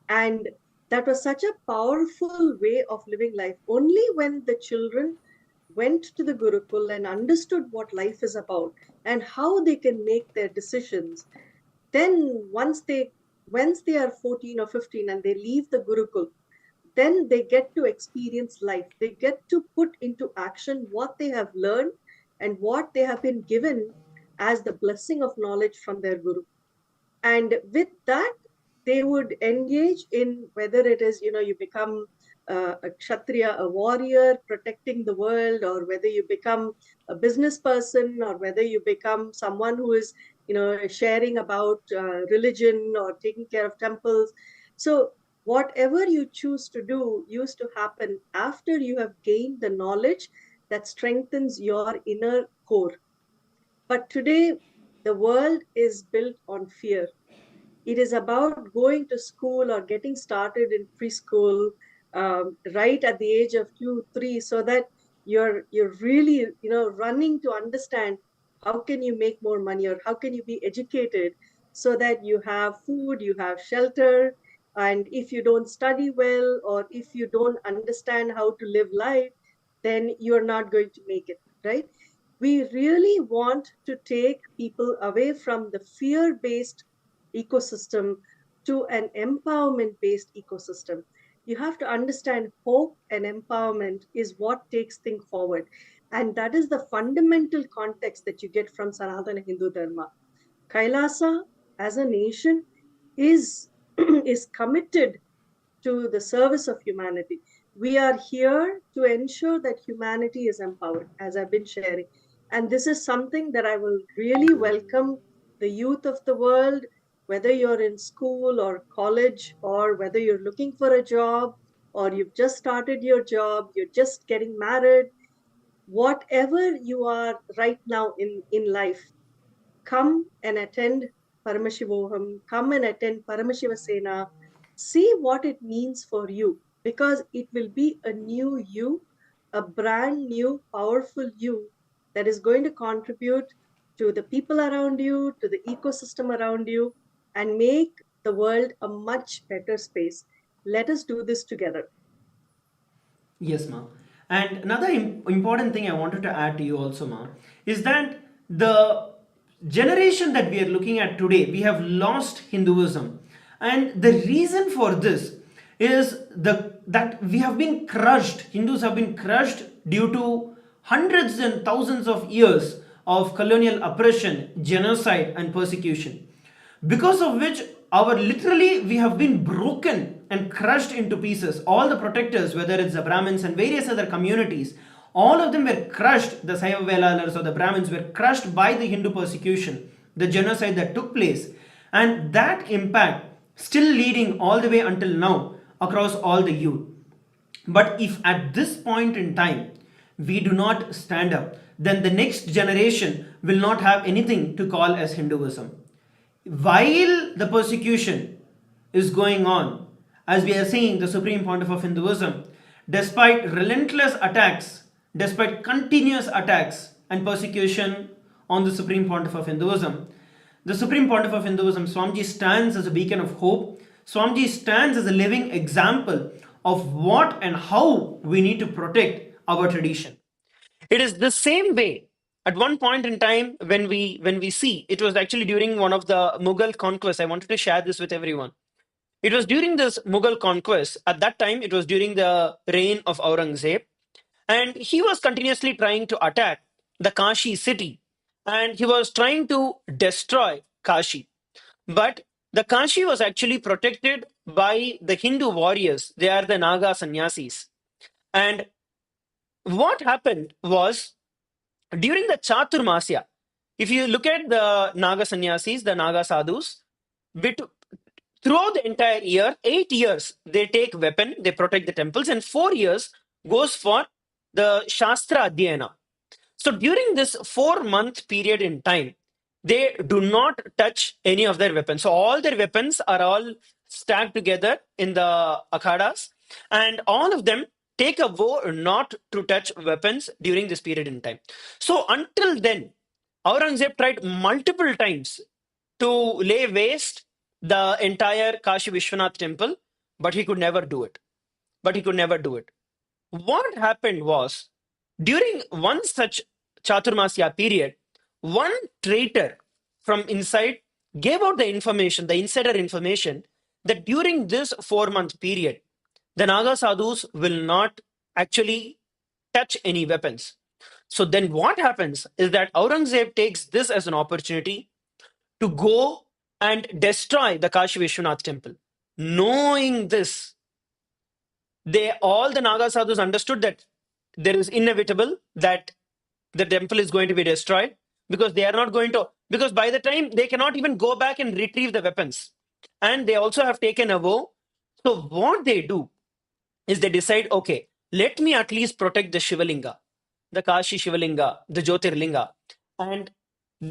And that was such a powerful way of living life. Only when the children went to the Gurukul and understood what life is about and how they can make their decisions, then once they are 14 or 15 and they leave the Gurukul, then they get to experience life. They get to put into action what they have learned and what they have been given as the blessing of knowledge from their Guru. And with that, they would engage in whether it is, you become a kshatriya, a warrior protecting the world, or whether you become a business person, or whether you become someone who is, sharing about religion or taking care of temples. So whatever you choose to do used to happen after you have gained the knowledge that strengthens your inner core. But today, the world is built on fear. It is about going to school or getting started in preschool right at the age of 2, 3, so that you're really running to understand how can you make more money, or how can you be educated so that you have food, you have shelter. And if you don't study well, or if you don't understand how to live life, then you're not going to make it, right? We really want to take people away from the fear-based ecosystem to an empowerment-based ecosystem. You have to understand hope and empowerment is what takes things forward. And that is the fundamental context that you get from Sanatana Hindu Dharma. Kailasa, as a nation, is, is committed to the service of humanity. We are here to ensure that humanity is empowered, as I've been sharing. And this is something that I will really welcome the youth of the world, whether you're in school or college, or whether you're looking for a job, or you've just started your job, you're just getting married, whatever you are right now in life, come and attend Paramashivoham, come and attend Paramashiva Sena, see what it means for you, because it will be a new you, a brand new, powerful you that is going to contribute to the people around you, to the ecosystem around you, and make the world a much better space. Let us do this together. Yes, ma. And another important thing I wanted to add to you also, ma, is that the generation that we are looking at today, we have lost Hinduism. And the reason for this is that we have been crushed, Hindus have been crushed due to hundreds and thousands of years of colonial oppression, genocide, and persecution, because of which our literally we have been broken and crushed into pieces. All the protectors, whether it's the Brahmins and various other communities, all of them were crushed. The Saiva Velalars or the Brahmins were crushed by the Hindu persecution, the genocide that took place, and that impact still leading all the way until now across all the youth. But if at this point in time we do not stand up, then the next generation will not have anything to call as Hinduism. While the persecution is going on, as we are seeing the Supreme Pontiff of Hinduism, despite relentless attacks, despite continuous attacks and persecution on the Supreme Pontiff of Hinduism, the Supreme Pontiff of Hinduism, Swamiji, stands as a beacon of hope. Swamiji stands as a living example of what and how we need to protect our tradition. It is the same way. At one point in time, when we see, it was actually during one of the Mughal conquests. I wanted to share this with everyone. It was during this Mughal conquest. At that time, it was during the reign of Aurangzeb, and he was continuously trying to attack the Kashi city, and he was trying to destroy Kashi. But the Kashi was actually protected by the Hindu warriors. They are the Naga sannyasis. And what happened was, during the Chaturmasya, if you look at the Naga sannyasis, the Naga sadhus, Throughout the entire year, 8 years, they take weapon, they protect the temples, and 4 years goes for the Shastra Adhyayana. So during this 4-month period in time, they do not touch any of their weapons. So all their weapons are all stacked together in the akhadas, and all of them take a vow not to touch weapons during this period in time. So until then, Aurangzeb tried multiple times to lay waste the entire Kashi Vishwanath temple, but he could never do it. What happened was, during one such Chaturmasya period, one traitor from inside gave out the information, the insider information, that during this 4-month period, the Naga sadhus will not actually touch any weapons. So then what happens is that Aurangzeb takes this as an opportunity to go and destroy the Kashi Vishwanath temple. Knowing this, all the Naga sadhus understood that there is inevitable that the temple is going to be destroyed, because they are not going to, because by the time they cannot even go back and retrieve the weapons, and they also have taken a vow. So what they do is they decide, okay, let me at least protect the Shivalinga, the Kashi Shivalinga, the Jyotirlinga. And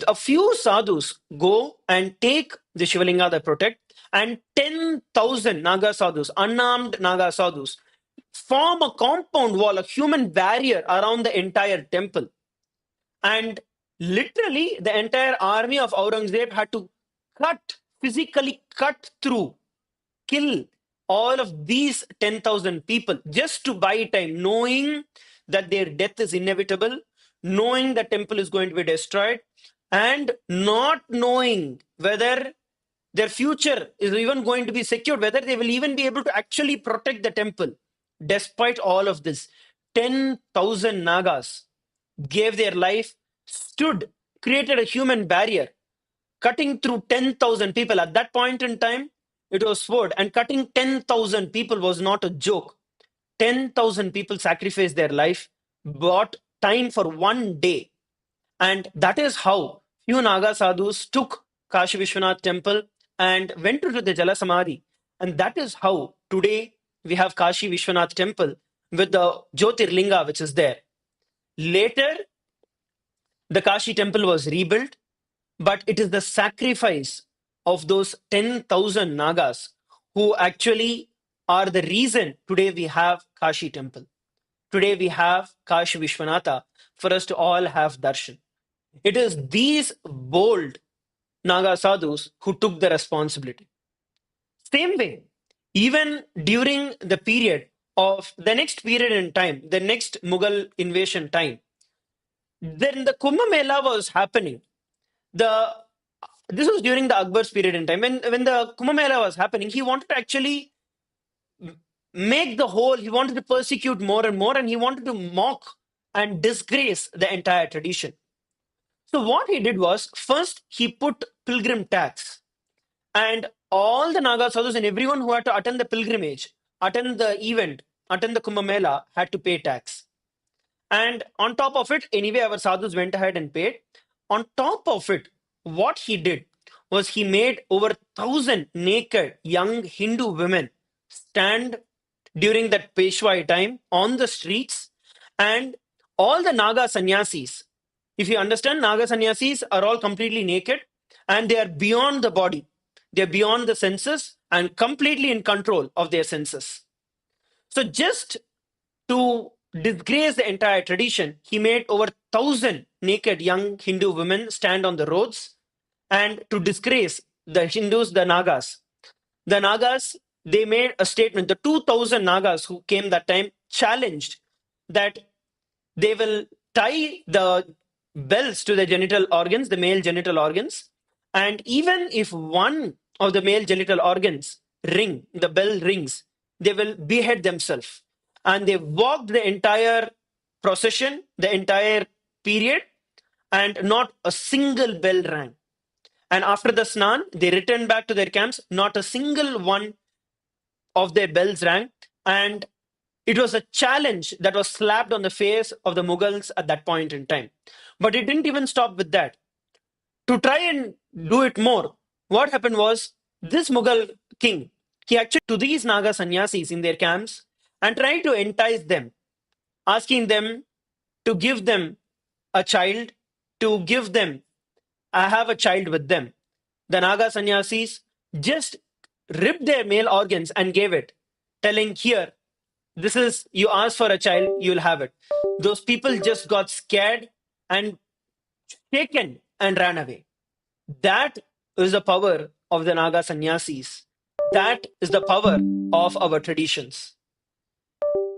a few sadhus go and take the Shivalinga they protect, and 10,000 Naga sadhus, unarmed Naga sadhus, form a compound wall, a human barrier around the entire temple. And literally, the entire army of Aurangzeb had to physically cut through, kill all of these 10,000 people just to buy time, knowing that their death is inevitable, knowing the temple is going to be destroyed, and not knowing whether their future is even going to be secured, whether they will even be able to actually protect the temple. Despite all of this, 10,000 Nagas gave their life, stood, created a human barrier, cutting through 10,000 people. At that point in time, it was sword, and cutting 10,000 people was not a joke. 10,000 people sacrificed their life, bought time for one day. And that is how few Naga sadhus took Kashi Vishwanath temple and went to the Jala Samadhi. And that is how today we have Kashi Vishwanath temple with the Jyotirlinga which is there. Later, the Kashi temple was rebuilt, but it is the sacrifice of those 10,000 Nagas who actually are the reason today we have Kashi temple. Today we have Kashi Vishwanatha for us to all have darshan. It is these bold Naga sadhus who took the responsibility. Same way, even during the period of the next period in time, the next Mughal invasion time, then the Kumbh Mela was happening. This was during the Akbar's period in time. When the Kumbh Mela was happening, he wanted to actually make he wanted to persecute more and more, and he wanted to mock and disgrace the entire tradition. So what he did was, first he put pilgrim tax, and all the Naga sadhus and everyone who had to attend the pilgrimage, attend the event, attend the Kumbh Mela had to pay tax. And on top of it, anyway, our sadhus went ahead and paid. On top of it, what he did was he made over 1,000 naked young Hindu women stand during that Peshwai time on the streets, and all the Naga sannyasis. If you understand, Naga sannyasis are all completely naked and they are beyond the body. They are beyond the senses and completely in control of their senses. So just to disgrace the entire tradition, he made over 1,000 naked young Hindu women stand on the roads, and to disgrace the Hindus, the Nagas. The Nagas, they made a statement. The 2,000 Nagas who came that time challenged that they will tie the bells to the genital organs, the male genital organs, and even if one of the male genital organs the bell rings, they will behead themselves. And they walked the entire procession, the entire period, and not a single bell rang. And after the snan, they returned back to their camps. Not a single one of their bells rang. And it was a challenge that was slapped on the face of the Mughals at that point in time. But it didn't even stop with that. To try and do it more, what happened was, this Mughal king, he actually to these Naga sannyasis in their camps and tried to entice them, asking them to give them a child, to give them, I have a child with them. The Naga sannyasis just ripped their male organs and gave it, telling, here, this is, you ask for a child, you'll have it. Those people just got scared and taken and ran away. That is the power of the Naga sannyasis. That is the power of our traditions.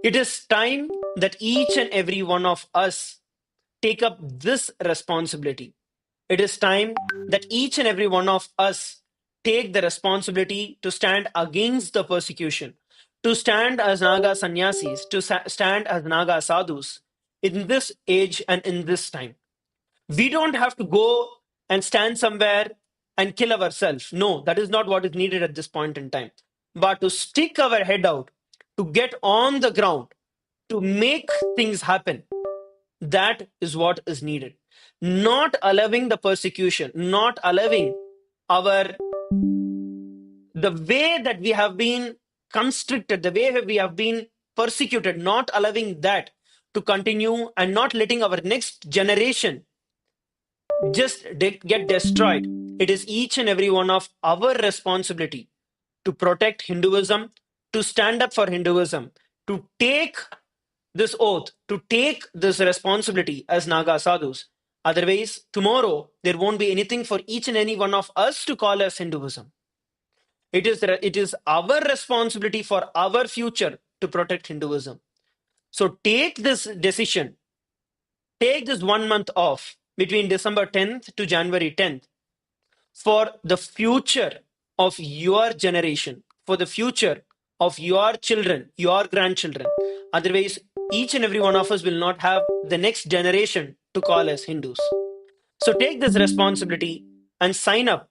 It is time that each and every one of us take up this responsibility. It is time that each and every one of us take the responsibility to stand against the persecution, to stand as Naga sannyasis, to stand as Naga sadhus in this age and in this time. We don't have to go and stand somewhere and kill ourselves. No, that is not what is needed at this point in time. But to stick our head out, to get on the ground, to make things happen, that is what is needed. Not allowing the persecution, not allowing the way that we have been constricted, the way we have been persecuted, not allowing that to continue and not letting our next generation just get destroyed. It is each and every one of our responsibility to protect Hinduism, to stand up for Hinduism, to take this oath, to take this responsibility as Naga sadhus. Otherwise, tomorrow, there won't be anything for each and any one of us to call as Hinduism. It is our responsibility for our future to protect Hinduism. So take this decision, take this 1 month off between December 10th to January 10th for the future of your generation, for the future of your children, your grandchildren. Otherwise, each and every one of us will not have the next generation to call as Hindus. So take this responsibility and sign up.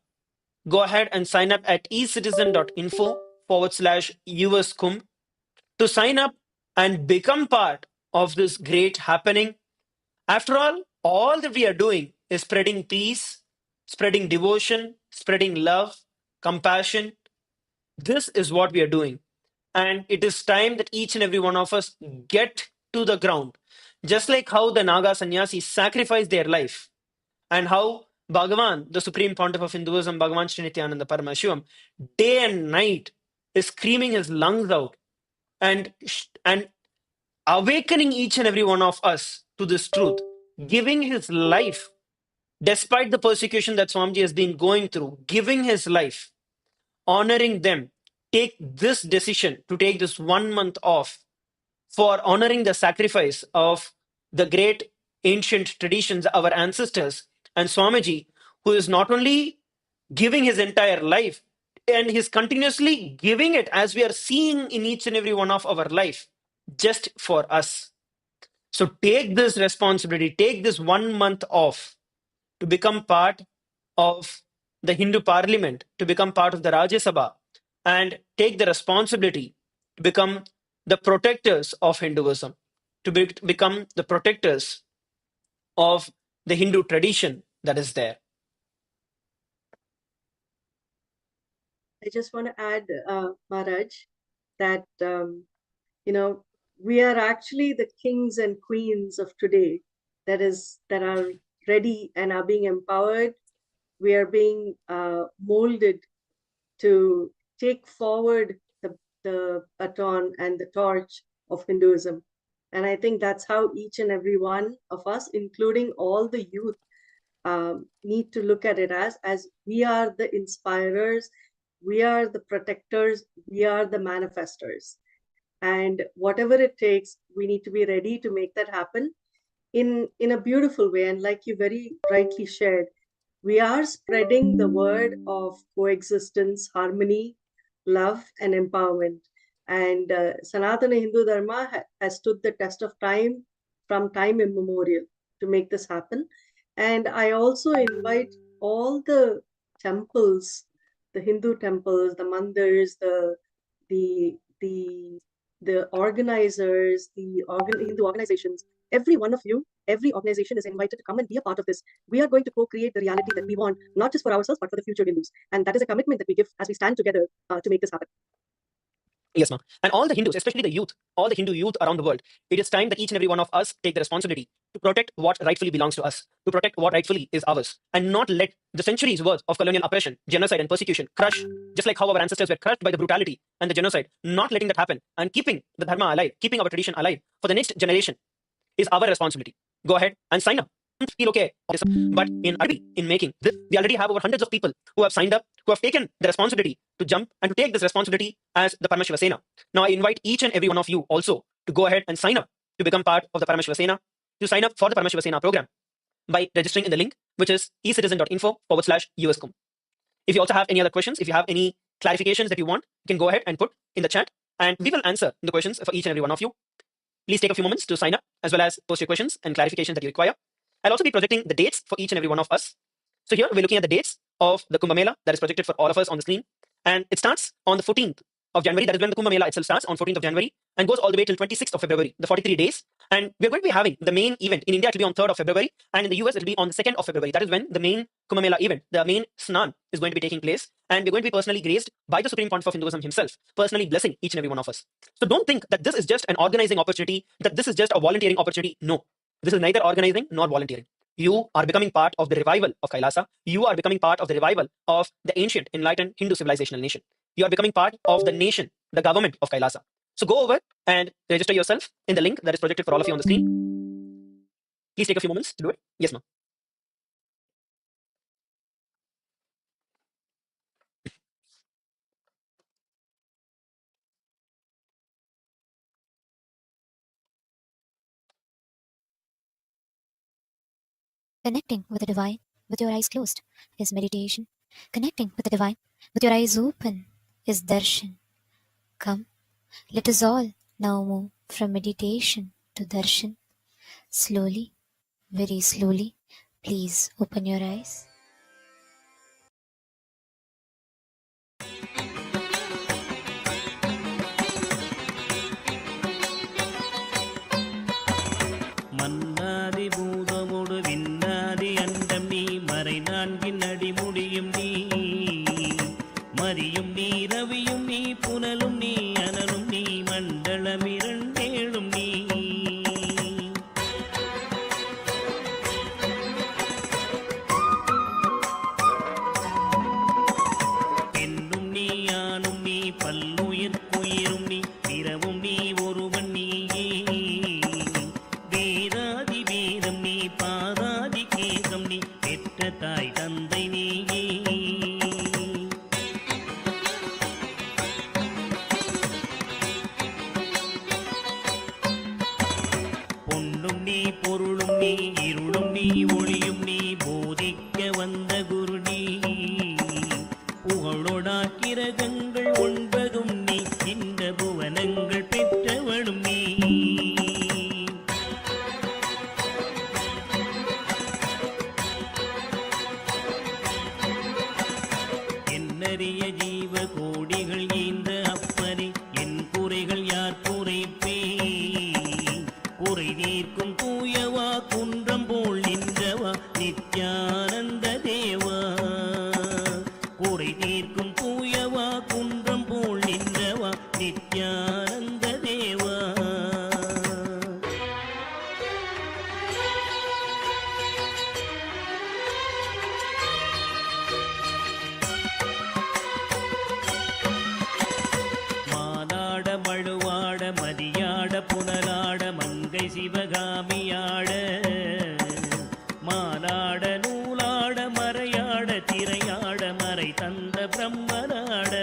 Go ahead and sign up at ecitizen.info/US Kumbh to sign up and become part of this great happening. After all that we are doing is spreading peace, spreading devotion, spreading love, compassion. This is what we are doing. And it is time that each and every one of us get to the ground. Just like how the Naga sannyasis sacrificed their life, and how Bhagavan, the Supreme Pontiff of Hinduism, Bhagavan Sri Nithyānanda Paramashivām, day and night is screaming his lungs out and awakening each and every one of us to this truth, giving his life, despite the persecution that Swamiji has been going through, giving his life, honoring them. Take this decision to take this 1 month off for honoring the sacrifice of the great ancient traditions, our ancestors, and Swamiji, who is not only giving his entire life, and he's continuously giving it as we are seeing in each and every one of our life, just for us. So take this responsibility, take this 1 month off to become part of the Hindu parliament, to become part of the Rajya Sabha, and take the responsibility to become the protectors of Hinduism, to become the protectors of the Hindu tradition that is there. I just want to add, Maharaj, that, we are actually the kings and queens of today that are ready and are being empowered. We are being molded to take forward the baton and the torch of Hinduism. And I think that's how each and every one of us, including all the youth, need to look at it as we are the inspirers, we are the protectors, we are the manifestors. And whatever it takes, we need to be ready to make that happen in a beautiful way. And like you very rightly shared, we are spreading the word of coexistence, harmony, love, and empowerment. And Sanatana Hindu Dharma has stood the test of time from time immemorial to make this happen. And I also invite all the temples, the Hindu temples, the mandirs, the organizers, Hindu organizations, every one of you, every organization is invited to come and be a part of this. We are going to co-create the reality that we want, not just for ourselves, but for the future Hindus. And that is a commitment that we give as we stand together to make this happen. Yes, ma'am. And all the Hindus, especially the youth, all the Hindu youth around the world, it is time that each and every one of us take the responsibility to protect what rightfully belongs to us, to protect what rightfully is ours, and not let the centuries' worth of colonial oppression, genocide, and persecution crush, just like how our ancestors were crushed by the brutality and the genocide, not letting that happen, and keeping the dharma alive, keeping our tradition alive for the next generation is our responsibility. Go ahead and sign up. Feel okay. But in making this, we already have over hundreds of people who have signed up, who have taken the responsibility to jump and to take this responsibility as the Paramashiva Sena. Now I invite each and every one of you also to go ahead and sign up to become part of the Paramashiva Sena, to sign up for the Paramashiva Sena program by registering in the link, which is ecitizen.info/US Kumbh. If you also have any other questions, if you have any clarifications that you want, you can go ahead and put in the chat and we will answer the questions for each and every one of you. Please take a few moments to sign up as well as post your questions and clarifications that you require. I'll also be projecting the dates for each and every one of us. So here we're looking at the dates of the Kumbh Mela that is projected for all of us on the screen. And it starts on the 14th of January. That is when the Kumbh Mela itself starts on 14th of January and goes all the way till 26th of February, the 43 days. And we're going to be having the main event. In India, it will be on 3rd of February. And in the US, it will be on the 2nd of February. That is when the main Kumbh Mela event, the main Snan, is going to be taking place. And we're going to be personally graced by the Supreme Pontiff of Hinduism himself, personally blessing each and every one of us. So don't think that this is just an organizing opportunity, that this is just a volunteering opportunity. No, this is neither organizing nor volunteering. You are becoming part of the revival of Kailasa. You are becoming part of the revival of the ancient, enlightened Hindu civilizational nation. You are becoming part of the nation, the government of Kailasa. So go over and register yourself in the link that is projected for all of you on the screen. Please take a few moments to do it. Yes, ma'am. Connecting with the divine with your eyes closed is meditation. Connecting with the divine with your eyes open is darshan. Come, let us all now move from meditation to darshan. Slowly, very slowly, please open your eyes. மன்னாதி பூதமோடு விண்ணாதி அண்டம் நீ மறை நான்கின் அடிமுடியும் நீ மரியும் நீ ரவியும் நீ புனலும் நீ அனலும் நீ மண்டலம் இரண்டேழும் நீ என்னும் நீ யானும் நீ பல்லுயிர்க்குயிரும் நீ பிறவும் நீ ஒருவன் நீயே வேதாதி வேதம் நீ பாதாதி கேகம் நீ பெற்ற தாய் தந்தை நீயே பொன்னும் நீ பொருளும் நீ இருளும் நீ ஒளியும் நீ போதிக்க வந்த குரு நீ புகழோடா கிரகங்கள் ஒன்பதும் நீ இந்த புவனங்கள் பெற்றவளும் நீ என்னறிய ஜீவ கோடிகள் இந்த அப்பனே என் குறைகள் யார் குறைப்பே குறை நீர்க்கும் தூயவா குன்றம் போல் நின்றவா நித்யானந்த தேவா குறை நீர்க்கும் தூயவா குன்றம் போல் நின்றவா நித்யானந்த தேவா மானாட மழுவாட மதியாட புனலாட மங்கை சிவகாமியாட மானாட நூலாட மறையாட திரையாட மறை தந்த பிரம்மனாட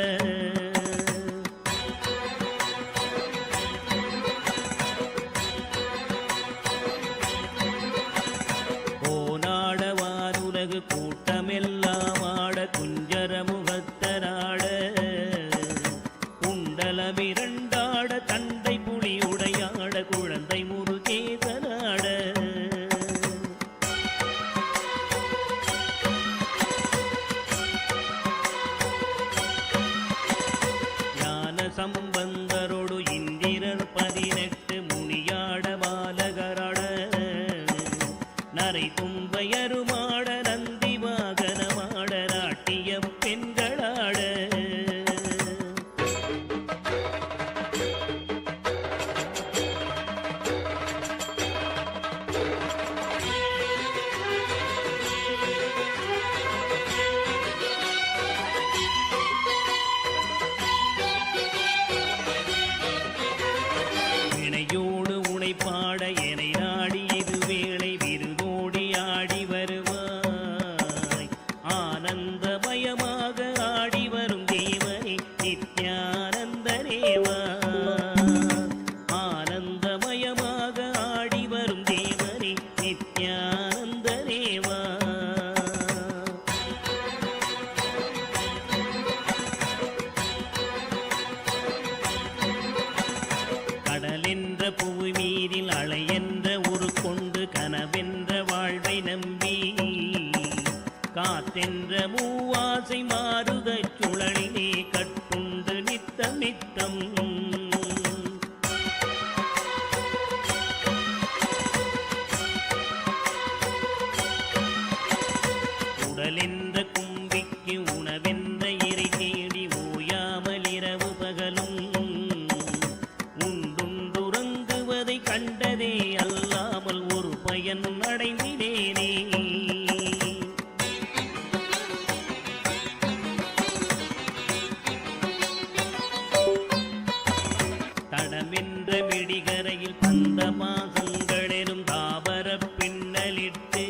கோனாட வானுலகு கூட்டமெல்லாம் ஆட குஞ்சர முகத்தனாட குண்டலமிரண்டாட தண்டை புலி உடையாட குழந்தை முருகேசனாட ஆனந்தமயமாக ஆடி வரும் தேவனே நித்யானந்தனேவா. ஆனந்தமயமாக ஆடி வரும் தேவனே நித்யானந்தனேவா. கடலென்ற புவி மீதில் அலையென்ற உரு கொண்டு கனவென்ற வாழ்வை நம்பி காத்தென்ற மூவாசை மாறுத சுழலிலே கட்டுண்டு நித்தம் நித்தம். உடலென்ற கும்பிக்கு உணவென்ற இறை தேடி ஓயாமல் இரவு பகலும் உண்டுறங்குவதை கண்டதே அல்லாமல் ஒரு பயன் அடைந்தினேனே. தடமென்ற மிடிகரையில் பந்த மாசங்களெனும் தாவர பின்னலிட்டு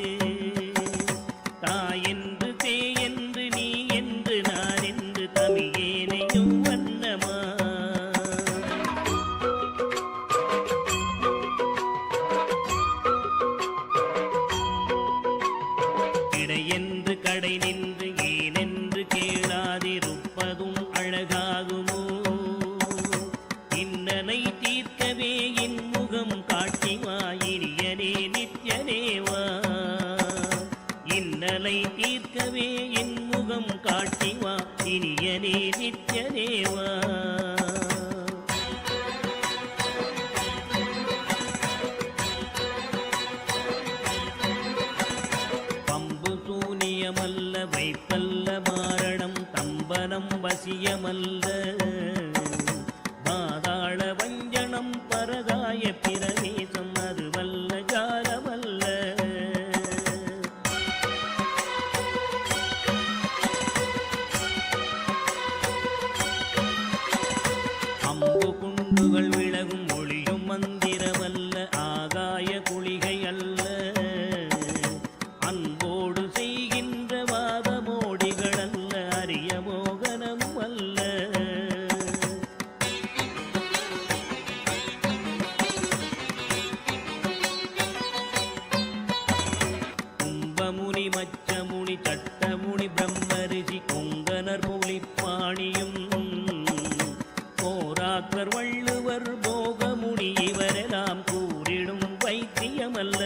தாயென்று தேயென்று நீ என்று நான் என்று தமிழேனையும் வண்ணமா. கிடையென்று கடை நின்று ஏனென்று கேளாதிருப்பதும் அழகாகுமோ. இன்னனை தீர்க்கவே என் முகம் காட்டிவா இனியனே நித்யனேவா. இன்னலை தீர்க்கவே என் முகம் காட்டிவா இனியனே நித்யனேவா. பம்பு சூனியமல்ல வைப்பல்ல மாரணம் தம்பனம் வசியமல்ல பாதாள வஞ்சனம் பரதாய பிரவேசம் அதுவல்ல ஜாலமல்ல. அம்பு குண்டுகள் விலகும் ஒளியும் மந்திரமல்ல ஆகாய குளிகை அல்ல. அன்போடு செய்கின்ற வாதமோடிகள் அல்ல அரிய மோகனம் அல்ல. கும்பமுனி மச்சமுனி சட்டமுனி பிரம்மரிஷி கொங்கனர் புலிப்பாணியும் போராக்கர் வள்ளுவர் போகமுனி இவரெல்லாம் கூறிடும் வைத்தியமல்ல.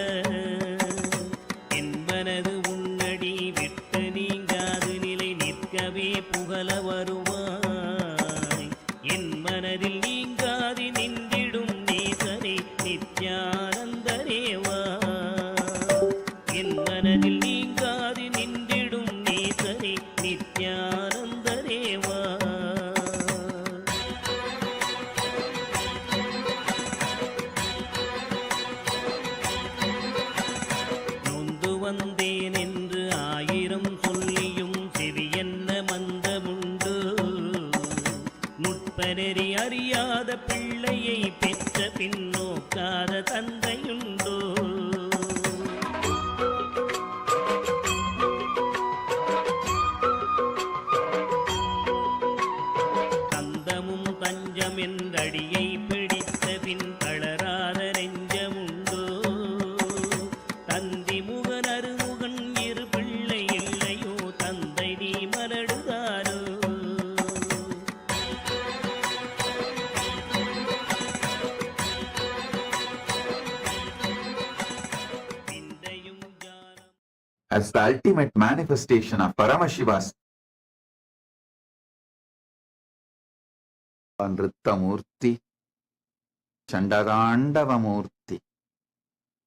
என்பனது உன்னடி விட்டு நீங்காது நிலை நிற்கவே புகழ வருவாய். என் மனதில் நீங்காது நின்றிடும் நேசனே நித்யானந்தனேவா. என் மனதில் நீங்காது நின்றிடும் நேசனே நித்யானந்தனேவா. நொந்து வந்தேன் என்று ஆயிரம் சொல்லியும் செவியென்ன மந்தமுண்டு. நுட்பநெறி அறியாத பிள்ளையை பெற்ற பின்னோக்காத தந்தையுண்டோ. தந்தமும் தஞ்சம் என்றடியை பிடித்த பின் தளராத நெஞ்சமுண்டோ. தந்தி முகன் அருமுகன் இரு பிள்ளை இல்லையோ தந்தை நீ மலடுதாரோ. பிந்தையும் ஞானம் as the ultimate manifestation of Paramashiva's Nritta Murthy, Chandagandava Murthy,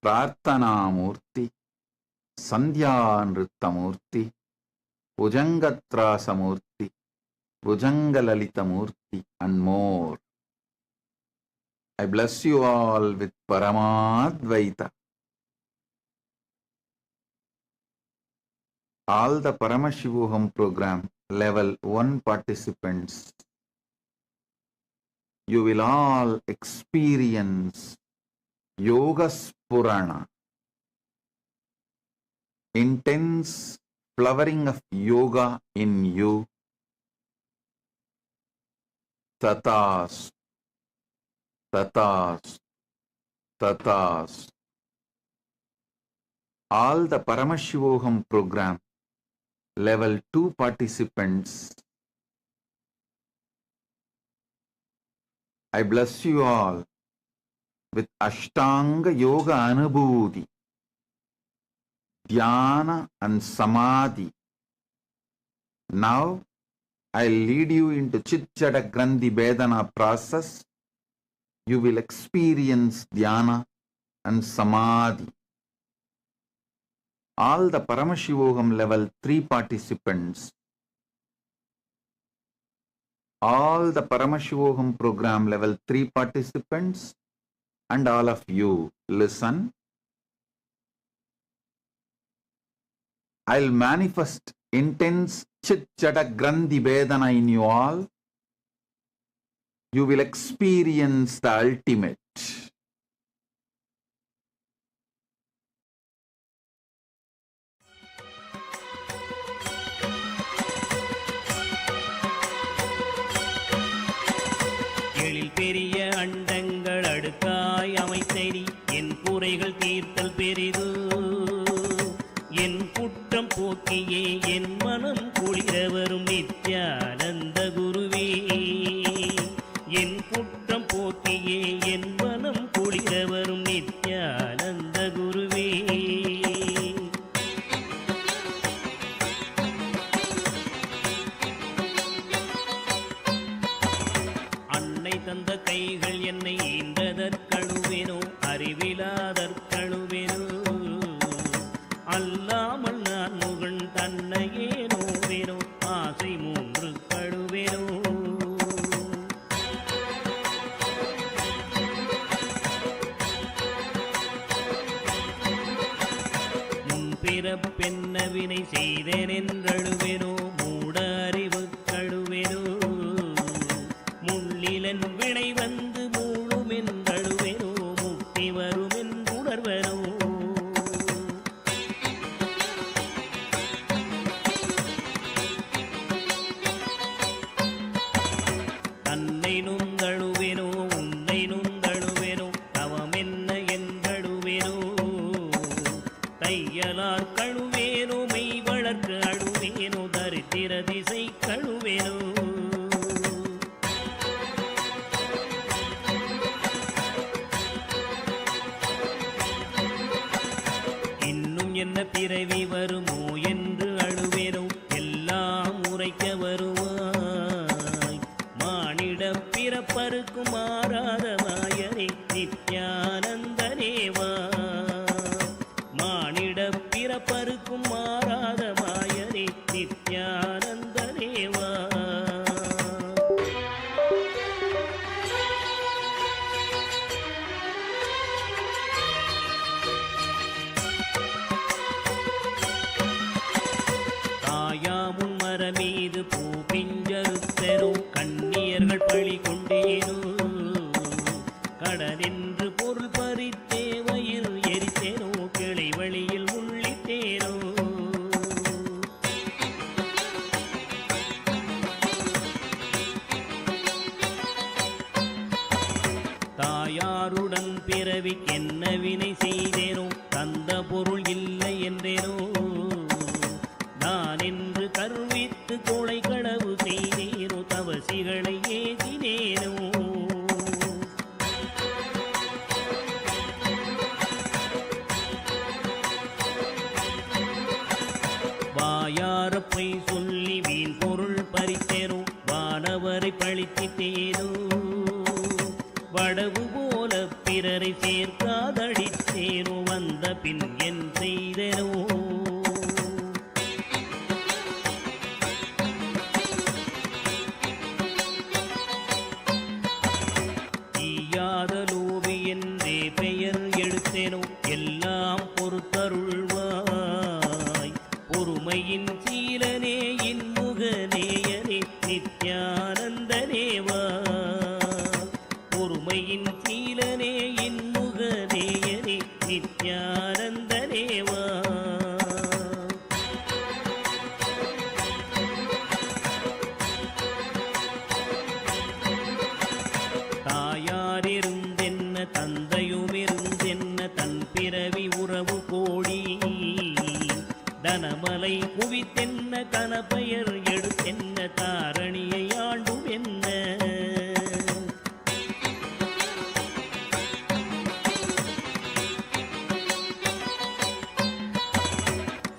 Prarthana Murthy, Sandhya Nritta Murthy, Bhujangatrasa Murthy, Bhujangalalita Murthy, and more. I bless you all with Paramadvaita. All the Paramashivoham program level 1 participants, you will all experience Yoga Spurana, intense flowering of yoga in you. Tatas, tatas, tatas. All the Paramashivoham program level 2 participants, I bless you all with Ashtanga Yoga Anubhuti, Dhyana and Samadhi. Now, I'll lead you into Chitjada Grandhi Vedana process. You will experience Dhyana and Samadhi. All the Paramashivoham level 3 participants, all the Paramashivoham program level 3 participants, and all of you, listen. I'll manifest intense Chit Jada Grandhi Vedana in you all. You will experience the ultimate. எழில் பெரிய அண்டங்கள் அடுக்காய் அமைத்தடி என் குறைகள் தீர்த்தல் பெரிது என் குற்றம் போக்கியே என் மனம் குளிர வரும் நித்யானந்த குருவே என் குற்றம் போக்கியே என் மனம் குளிர வரும் நித்யானந்த குருவே அன்னை தந்த கைகள் என்னை ஈன்றதற்கழுவேனோ அறிவிலாதற்கழுவேனோ அல்லாமல் நான் முகன் தன்னையே நோவேனோ ஆசை மூன்று கழுவேனோ முன்பிறப்பென்ன வினை செய்தேன் என்றழுவேனோ மூட அறிவு கழுவேனோ முள்ளிலன் வினை வந்து மூழும் என்றழுவேனோ முக்தி வரும் என்றுணர்வனோ தன்னை நுந்தழுவேனோ உன்னை நுந்தழுவேனோ தவமென்ன என்றழுவேனோ தையலார் கழுவேனோ மெய் வளர்க்க அழுவேனோ தரித்திர திசை கழுவேனோ இன்னும் என்ன பிறவி வருமோ என்று அழுவேனோ எல்லாம் உரைக்க வருவாய் மானிட பிறப்பருக்கும் மாறாத மாயனே நித்யானந்தனேவா மானிட பிறப்பருக்கும் மாறாத மாயனே நித்யானந்தனேவா தாயாமுன் மரமீது பூ பிஞ்சறுத்தனோ கண்ணியர்கள் பழி கொண்டேனோ கடனின்று பொருள் பறித்தே வயிறு எரித்தேனோ கிளை வழியில் உள்ளிட்டேனோ தாயாருடன் பிறவிக்கென்ன வினை செய்தேனோ தந்த பொருள் இல்லை என்றேனோ நான் என்று கருவித்து கொலை களவு செய்தேனோ தவசிகளை ஏதினேனோ வாயார பொய் சொல்லி வீண் பொருள் பறித்தேனோ வானவரை பழித்திட்டேனோ வடவு போல பிறரை சேர்க்காதடித்தேனோ வந்த பின் என் செய்தேனோ ஈயாத லோபி என்றே பெயர் எடுத்தேனோ எல்லாம் பொறுத்தருள்வாய் பொறுமையின் சீலனே இன்முகநேயனே நித்யானந்தனேவா பொறுமையின் சீலனே இன்முகநேயனே நித்யானந்தனேவா தாரணியை ஆண்டும் என்ன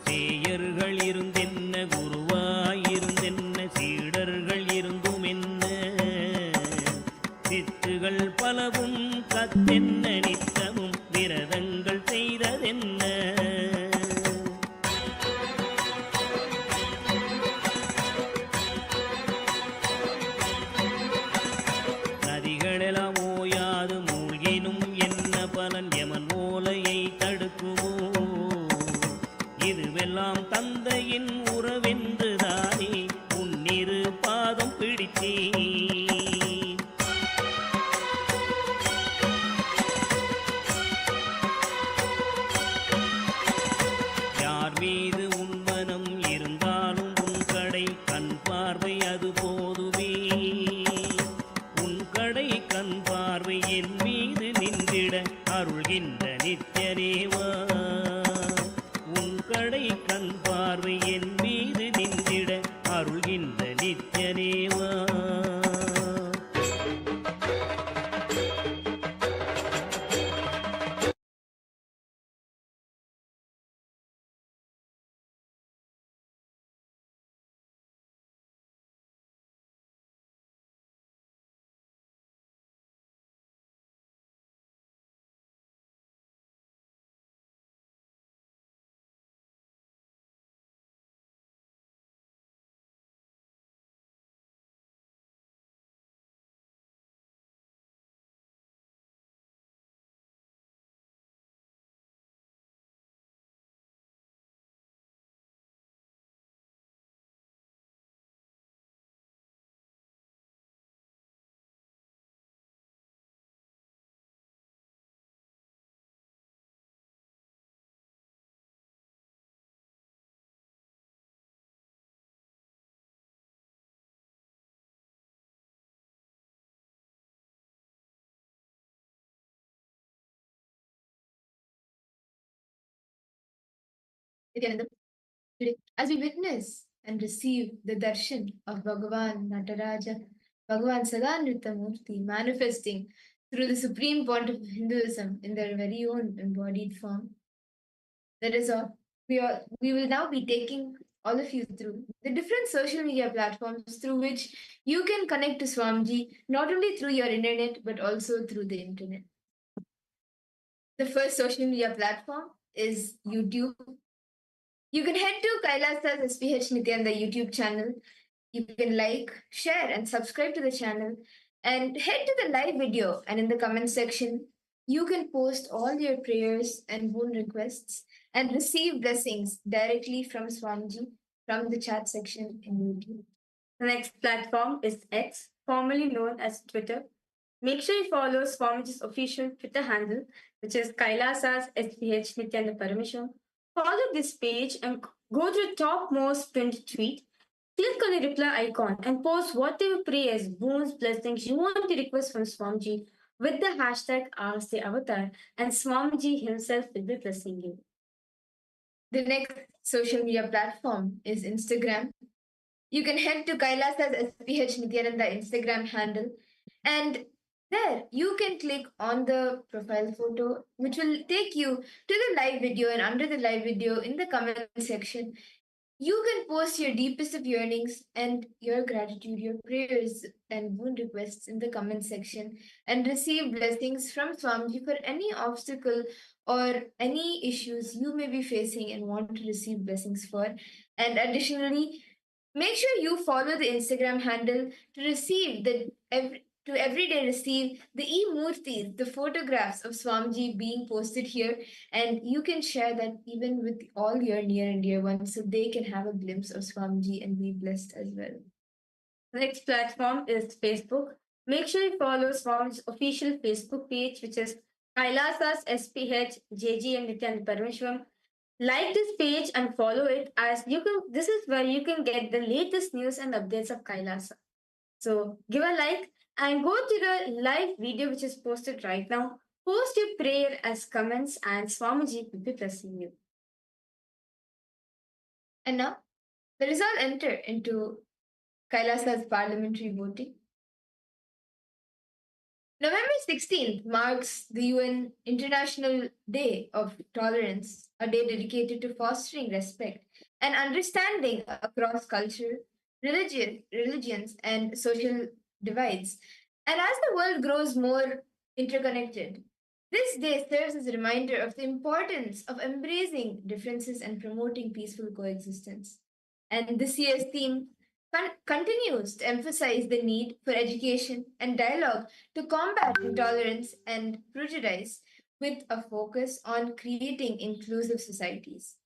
சேயர்கள் இருந்தென்ன குருவாயிருந்தென்ன சீடர்கள் இருந்தும் என்ன சித்துகள் பலவும் கத்தென்ன நித்தமும் விரதங்கள் செய்ததென்ன நதிகளெல்லாம் ஓயாது மூழ்கினும் என்ன பலன் யமன் ஓலையை தடுக்குமோ இதுவெல்லாம் தந்தையின் உறவென்றுதானே உன்னிரு பாதம் பிடித்தே யார் மீது உன் மனம் இருந்தாலும் உன் கடை கண் பார்வை அது போதுமே உன் கடை கண் பார்வை என் மீது நின்றிட அருள்கின்ற நித்யனேவா உன் கடை கண் பார்வை என் மீது நின்றிட அருள்கின்ற நித்யனேவா Nityananda. Today, as we witness and receive the darshan of Bhagavan Nataraja, Bhagavan Sada Nritta Murthy manifesting through the Supreme Pontiff of Hinduism in their very own embodied form, that is all. We will now be taking all of you through the different social media platforms through which you can connect to Swamiji, not only through your internet, but also through the internet. The first social media platform is YouTube. You can head to Kailasa's SPH Nityananda YouTube channel. You can like, share, and subscribe to the channel. And head to the live video, and in the comment section, you can post all your prayers and boon requests and receive blessings directly from Swamiji from the chat section in YouTube. The next platform is X, formerly known as Twitter. Make sure you follow Swamiji's official Twitter handle, which is Kailasa's SPH Nityananda Paramasham. Follow this page and go to the topmost pinned tweet. Click on the reply icon and post whatever prayers, boons, blessings you want to request from Swamiji with the hashtag Ask the Avatar, and Swamiji himself will be blessing you. The next social media platform is Instagram. You can head to Kailasa's SPH Nityananda Instagram handle, and there you can click on the profile photo, which will take you to the live video, and under the live video in the comment section, you can post your deepest of yearnings and your gratitude, your prayers and boon requests in the comment section, and receive blessings from Swamiji for any obstacle or any issues you may be facing and want to receive blessings for. And additionally, make sure you follow the Instagram handle to receive every day receive the e-murtis, the photographs of Swamiji being posted here, and you can share that even with all your near and dear ones so they can have a glimpse of Swamiji and be blessed as well. The next platform is Facebook. Make sure you follow Swamiji's official Facebook page, which is Kailasa's SPH JG and Nityananda Paramashvam. Like this page and follow it, as you can. This is where you can get the latest news and updates of Kailasa. So give a like and go to the live video which is posted right now. Post your prayer as comments, and Swamiji will be blessing you. And now, let us all enter into Kailasa's parliamentary voting. November 16th marks the UN International Day of Tolerance, a day dedicated to fostering respect and understanding across culture, religions, and social divides. And as the world grows more interconnected, this day serves as a reminder of the importance of embracing differences and promoting peaceful coexistence. And this year's theme continues to emphasize the need for education and dialogue to combat intolerance and prejudice with a focus on creating inclusive societies.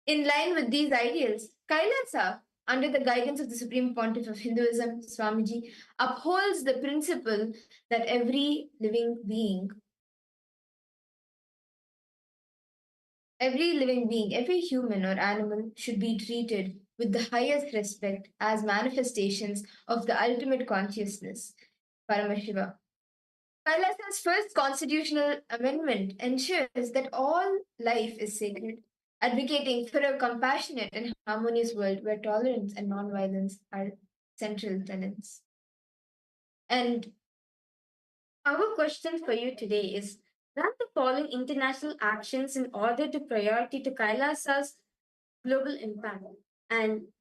In line with these ideals, Kailasa, under the guidance of the Supreme Pontiff of Hinduism, Swamiji, upholds the principle that every human or animal should be treated with the highest respect as manifestations of the ultimate consciousness, Paramashiva. Kailasa's first constitutional amendment ensures that all life is sacred, advocating for a compassionate and harmonious world where tolerance and nonviolence are central tenets. And our question for you today is, rank the following international actions in order to priority to Kailasa's global impact. And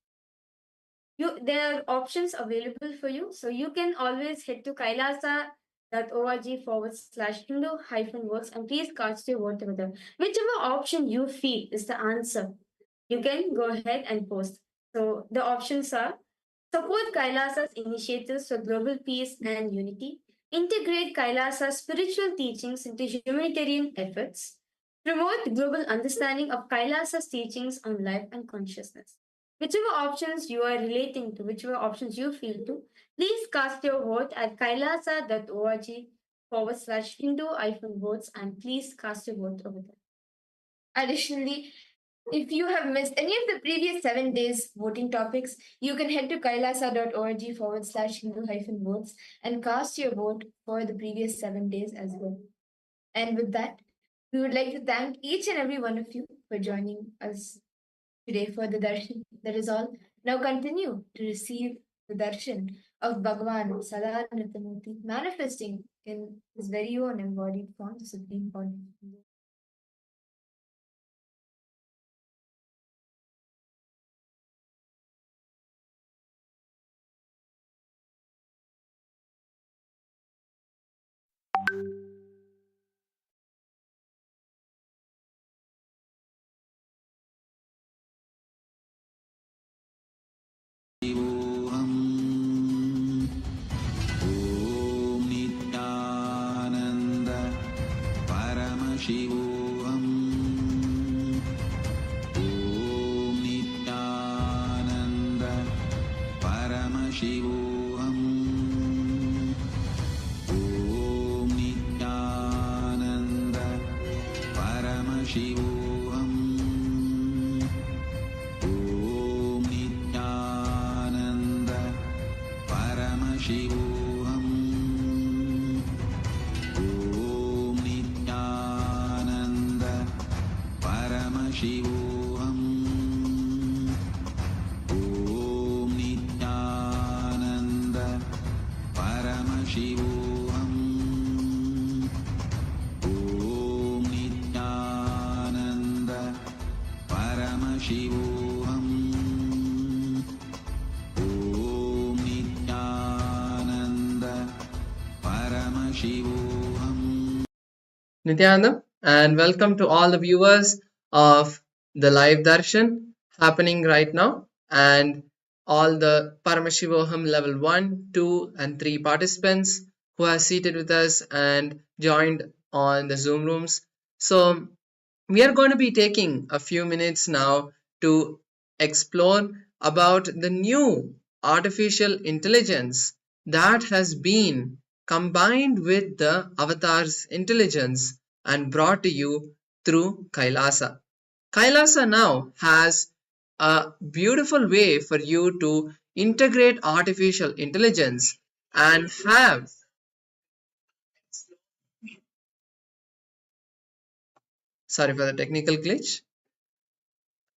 there are options available for you. So you can always head to kailasa.org/Hindu-votes and please cast your vote over there. Whichever option you feel is the answer, you can go ahead and post. So the options are: support Kailasa's initiatives for global peace and unity, integrate Kailasa's spiritual teachings into humanitarian efforts, promote global understanding of Kailasa's teachings on life and consciousness. Whichever options you are relating to, whichever options you feel to, please cast your vote at kailasa.org/Hindu-votes and please cast your vote over there. Additionally, if you have missed any of the previous 7 days voting topics, you can head to kailasa.org/Hindu-votes and cast your vote for the previous 7 days as well. And with that, we would like to thank each and every one of you for joining us today for the darshan. That is all. Now continue to receive the darshan of Bhagavan Sada Nritta Murthy, manifesting in his very own embodied form, the Supreme Pontiff. Om Nityananda Paramashivam. Om Nityananda Paramashivam. Om Nityananda Paramashivam. Om Nityananda Paramashivam. Om Nityananda Paramashivam. Om Nityananda Paramashivam. Om Nityananda Paramashivam. Om Nityananda Paramashivam. Nityanandam, and welcome to all the viewers of the live darshan happening right now, and all the Paramashivoham level 1, 2, and 3 participants who are seated with us and joined on the Zoom rooms. So we are going to be taking a few minutes now to explore about the new artificial intelligence that has been combined with the avatar's intelligence and brought to you through Kailasa. Kailasa now has a beautiful way for you to integrate artificial intelligence and have sorry for the technical glitch.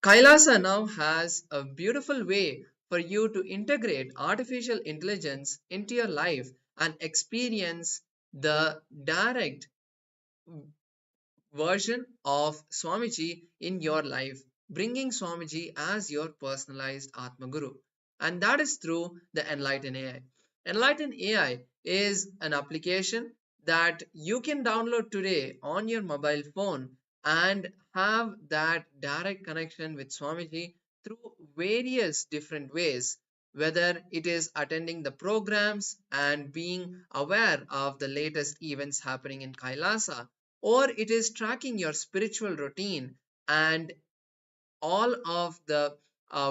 Kailasa now has a beautiful way for you to integrate artificial intelligence into your life and experience the direct version of Swamiji in your life, bringing Swamiji as your personalized Atma Guru. And that is through the Enlighten AI. Enlighten AI is an application that you can download today on your mobile phone and have that direct connection with Swamiji through various different ways, whether it is attending the programs and being aware of the latest events happening in Kailasa, or it is tracking your spiritual routine and all of the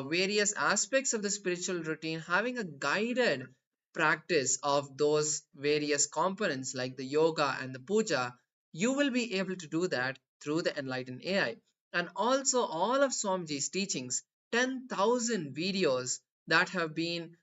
various aspects of the spiritual routine, having a guided practice of those various components like the yoga and the puja. You will be able to do that through the Enlightened AI. And also all of Swamiji's teachings, 10,000 videos that have been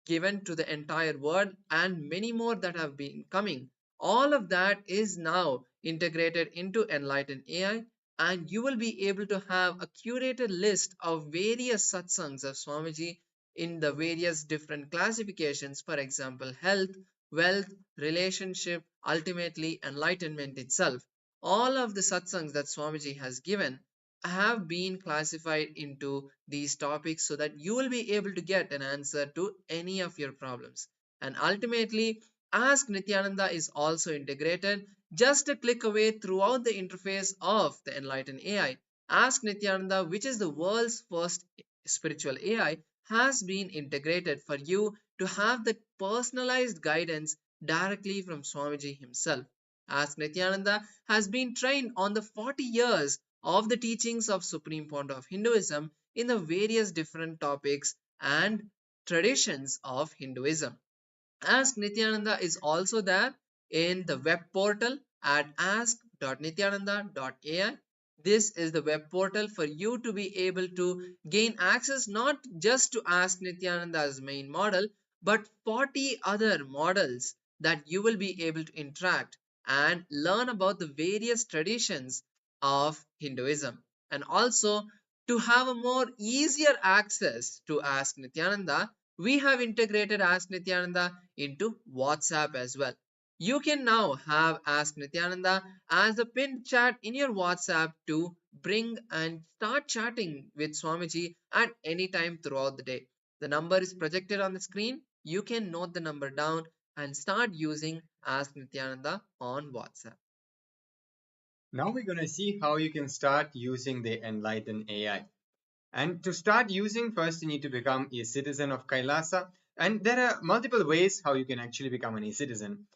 given to the entire world, and many more that have been coming. All of that is now integrated into Enlightened AI, and you will be able to have a curated list of various satsangs of Swamiji in the various different classifications, for example, health, wealth, relationship, ultimately enlightenment itself. All of the satsangs that Swamiji has given have been classified into these topics so that you will be able to get an answer to any of your problems. And ultimately, Ask Nityananda is also integrated just a click away throughout the interface of the Enlightened AI. Ask Nityananda, which is the world's first spiritual AI, has been integrated for you to have the personalized guidance directly from Swamiji himself. Ask Nityananda has been trained on the 40 years of the teachings of Supreme Pontiff of Hinduism in the various different topics and traditions of Hinduism. Ask Nityananda is also there in the web portal at ask.nityananda.ai. This is the web portal for you to be able to gain access not just to Ask Nityananda's main model, but 40 other models that you will be able to interact and learn about the various traditions of Hinduism. And also, to have a more easier access to Ask Nityananda, we have integrated Ask Nityananda into WhatsApp as well. You can now have Ask Nityananda as a pinned chat in your WhatsApp to bring and start chatting with Swamiji at any time throughout the day. The number is projected on the screen. You can note the number down and start using Ask Nityananda on WhatsApp. Now we're going to see how you can start using the Enlighten AI. And to start using, first you need to become a citizen of Kailasa. And there are multiple ways how you can actually become an e-citizen.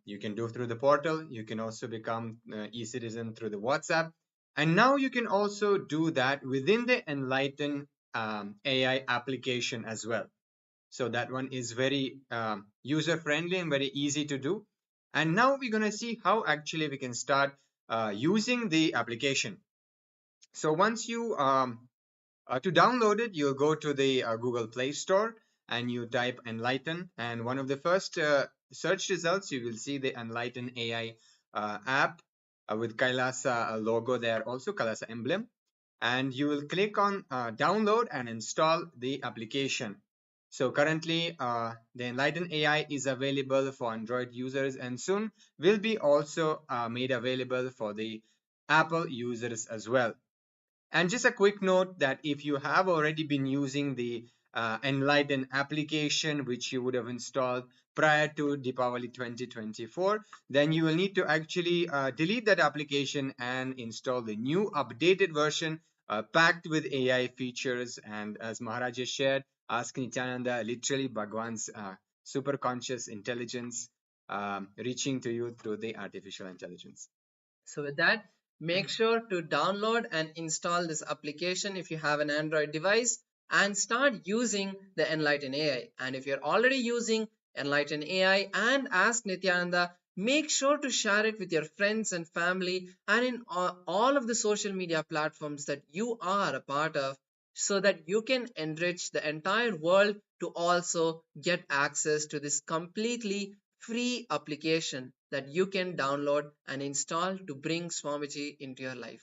You can do through the portal. You can also become e-citizen through the WhatsApp. And now you can also do that within the Enlighten AI application as well. So that one is very user-friendly and very easy to do. And now we're going to see how actually we can start using the application. So once you to download it, you'll go to the Google Play Store and you type Enlighten, and one of the first search results you will see the Enlighten AI app with Kailasa logo there, also Kailasa emblem, and you will click on download and install the application. So currently the Enlighten AI is available for Android users and soon will be also made available for the Apple users as well. And just a quick note that if you have already been using the Enlighten application, which you would have installed prior to Deepavali 2024, then you will need to actually delete that application and install the new updated version packed with AI features. And as Maharaj has shared, Ask Nityananda, literally Bhagavan's super conscious intelligence reaching to you through the artificial intelligence. So with that, make sure to download and install this application if you have an Android device and start using the Enlighten AI. And if you're already using Enlighten AI and Ask Nityananda, make sure to share it with your friends and family and in all of the social media platforms that you are a part of, so that you can enrich the entire world to also get access to this completely free application that you can download and install to bring Swamiji into your life.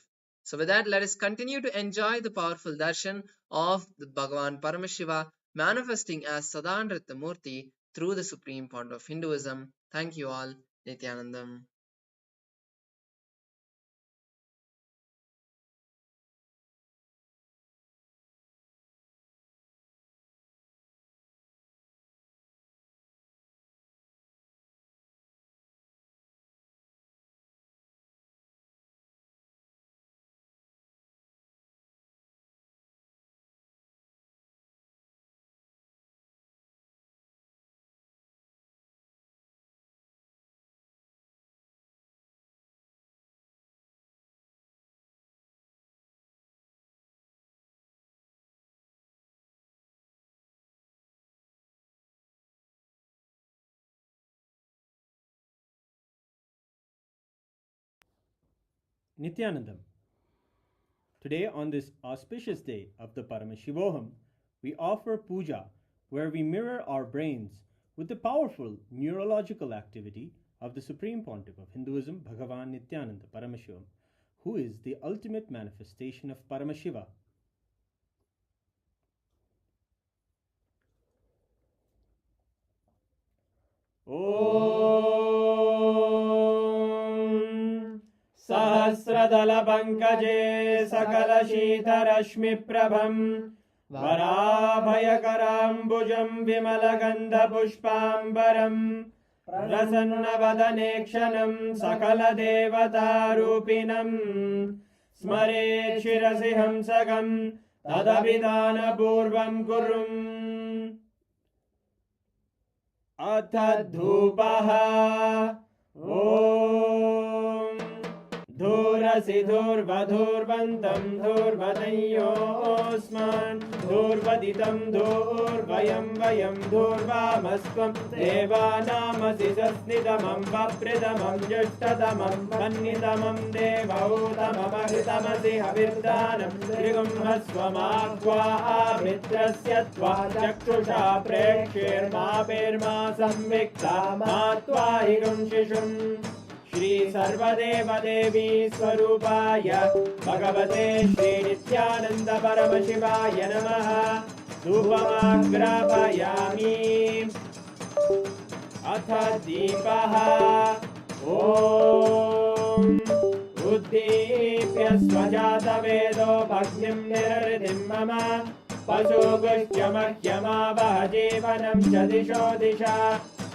So with that, let us continue to enjoy the powerful darshan of the Bhagavan Paramashiva manifesting as Sada Nritta Murthy through the Supreme Pontiff of Hinduism. Thank you all. Nithyanandam. Nithyanandam. Today, on this auspicious day of the Paramashivoham, we offer puja where we mirror our brains with the powerful neurological activity of the Supreme Pontiff of Hinduism, Bhagavan Nityananda Parashivam, who is the ultimate manifestation of Paramashiva. Om Sahasradala Pankaje Sakala Shita Rashmi Prabham Varabhayakarambujam Vimalagandha Pushpambaram Prasannavadanekshanam Sakala Devata Rupinam Smare Shirasi Hamsagam Tadabhidana Purvam Kurum Atadhupaha Om Dhurasi Dhurvadhurvantam Dhurvadanyosman Dhurvaditam Dhurvayam Vayam Dhurvamasvam Devanamasi Sasnidamam Vapridamam Jushtadamam Vannidamam Devautamam Ahritamasi Havirdanam Trigum Hasvamakva Abritrasya Tva Chakshusha Prekshirma Pirma Samvikta Matva Higam Shishum Shri Sarvadeva Devi Swarupaya Bhagavate Shri Nityananda Paramashivaya Namaha Dhupamagrapayami Atha Deepaha Om Uddipya Swajata Vedo Bhagnim Nirridim Mama Pasogusya Mahyama Vahajivanam Chadisho Disha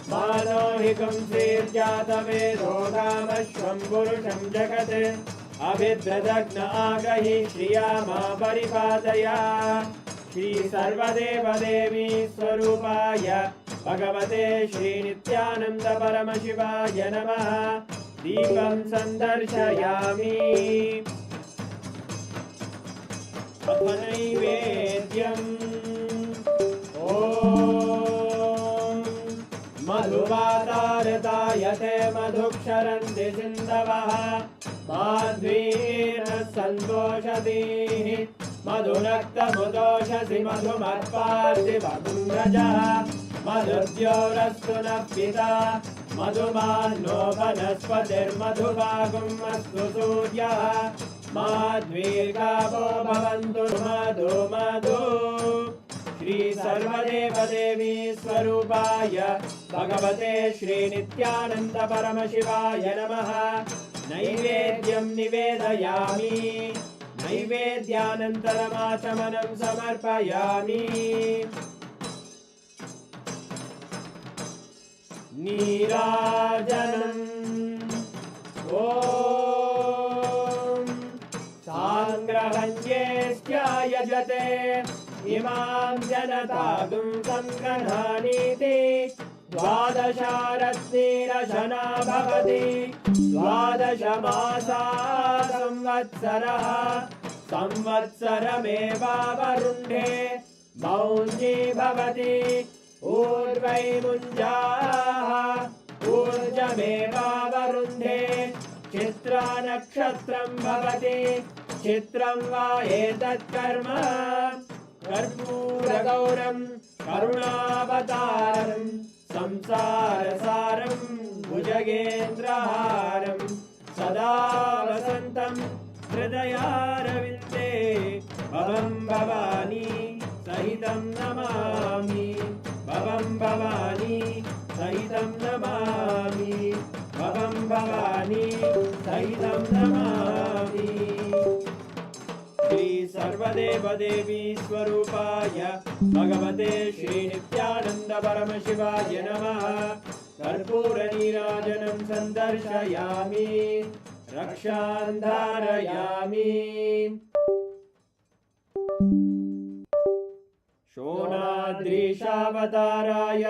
Manohikam Sirjata Vedodhamashvam Purusham Jagate Abhidradagna Agahi Shriyama Paripadaya Shri Sarvadeva Devi Swarupaya Bhagavate Shri Nityananda Paramashivaya Namaha Deepam Sandarshayami Athanaivedyam Om Madhuvatartayate madhuksharanti sindavaha Madhvira santoshatihi Madhunakta mudoshasi madhumatparti vadungrajaha Madhudyorastu napita Madhumano vanaspatir madhuvagum astu suryaha Madhvirgavo bhavantu madhu madhu Shri Sarvadeva Devi Swarupaya Bhagavate Shri Nityananda Paramashivaya Namaha Naivedyam Nivedayami Naivedyanantaramashamanam Samarpayami Nirajanam Om Sangrahanyestya yajate Imam Janatagum Samgranhaniti Dvadasharatnirashana bhavati Dvadashamasa samvatsaraha Samvatsarameva varundhe Maunji bhavati Urvai munjaha Urjameva varundhe Chitra nakshatram bhavati Chitram va etat karma Karpura Gauram Karunavataram Samsarasaram Bhujagendraharam Sada Vasantam Hridaya देवी स्वरूपाय भगवते श्रीनित्यानन्द परमशिवाय नमः। कर्पूरनीराजनं सन्दर्शयामि, रक्षां धारयामि। शोणाद्रीशावताराय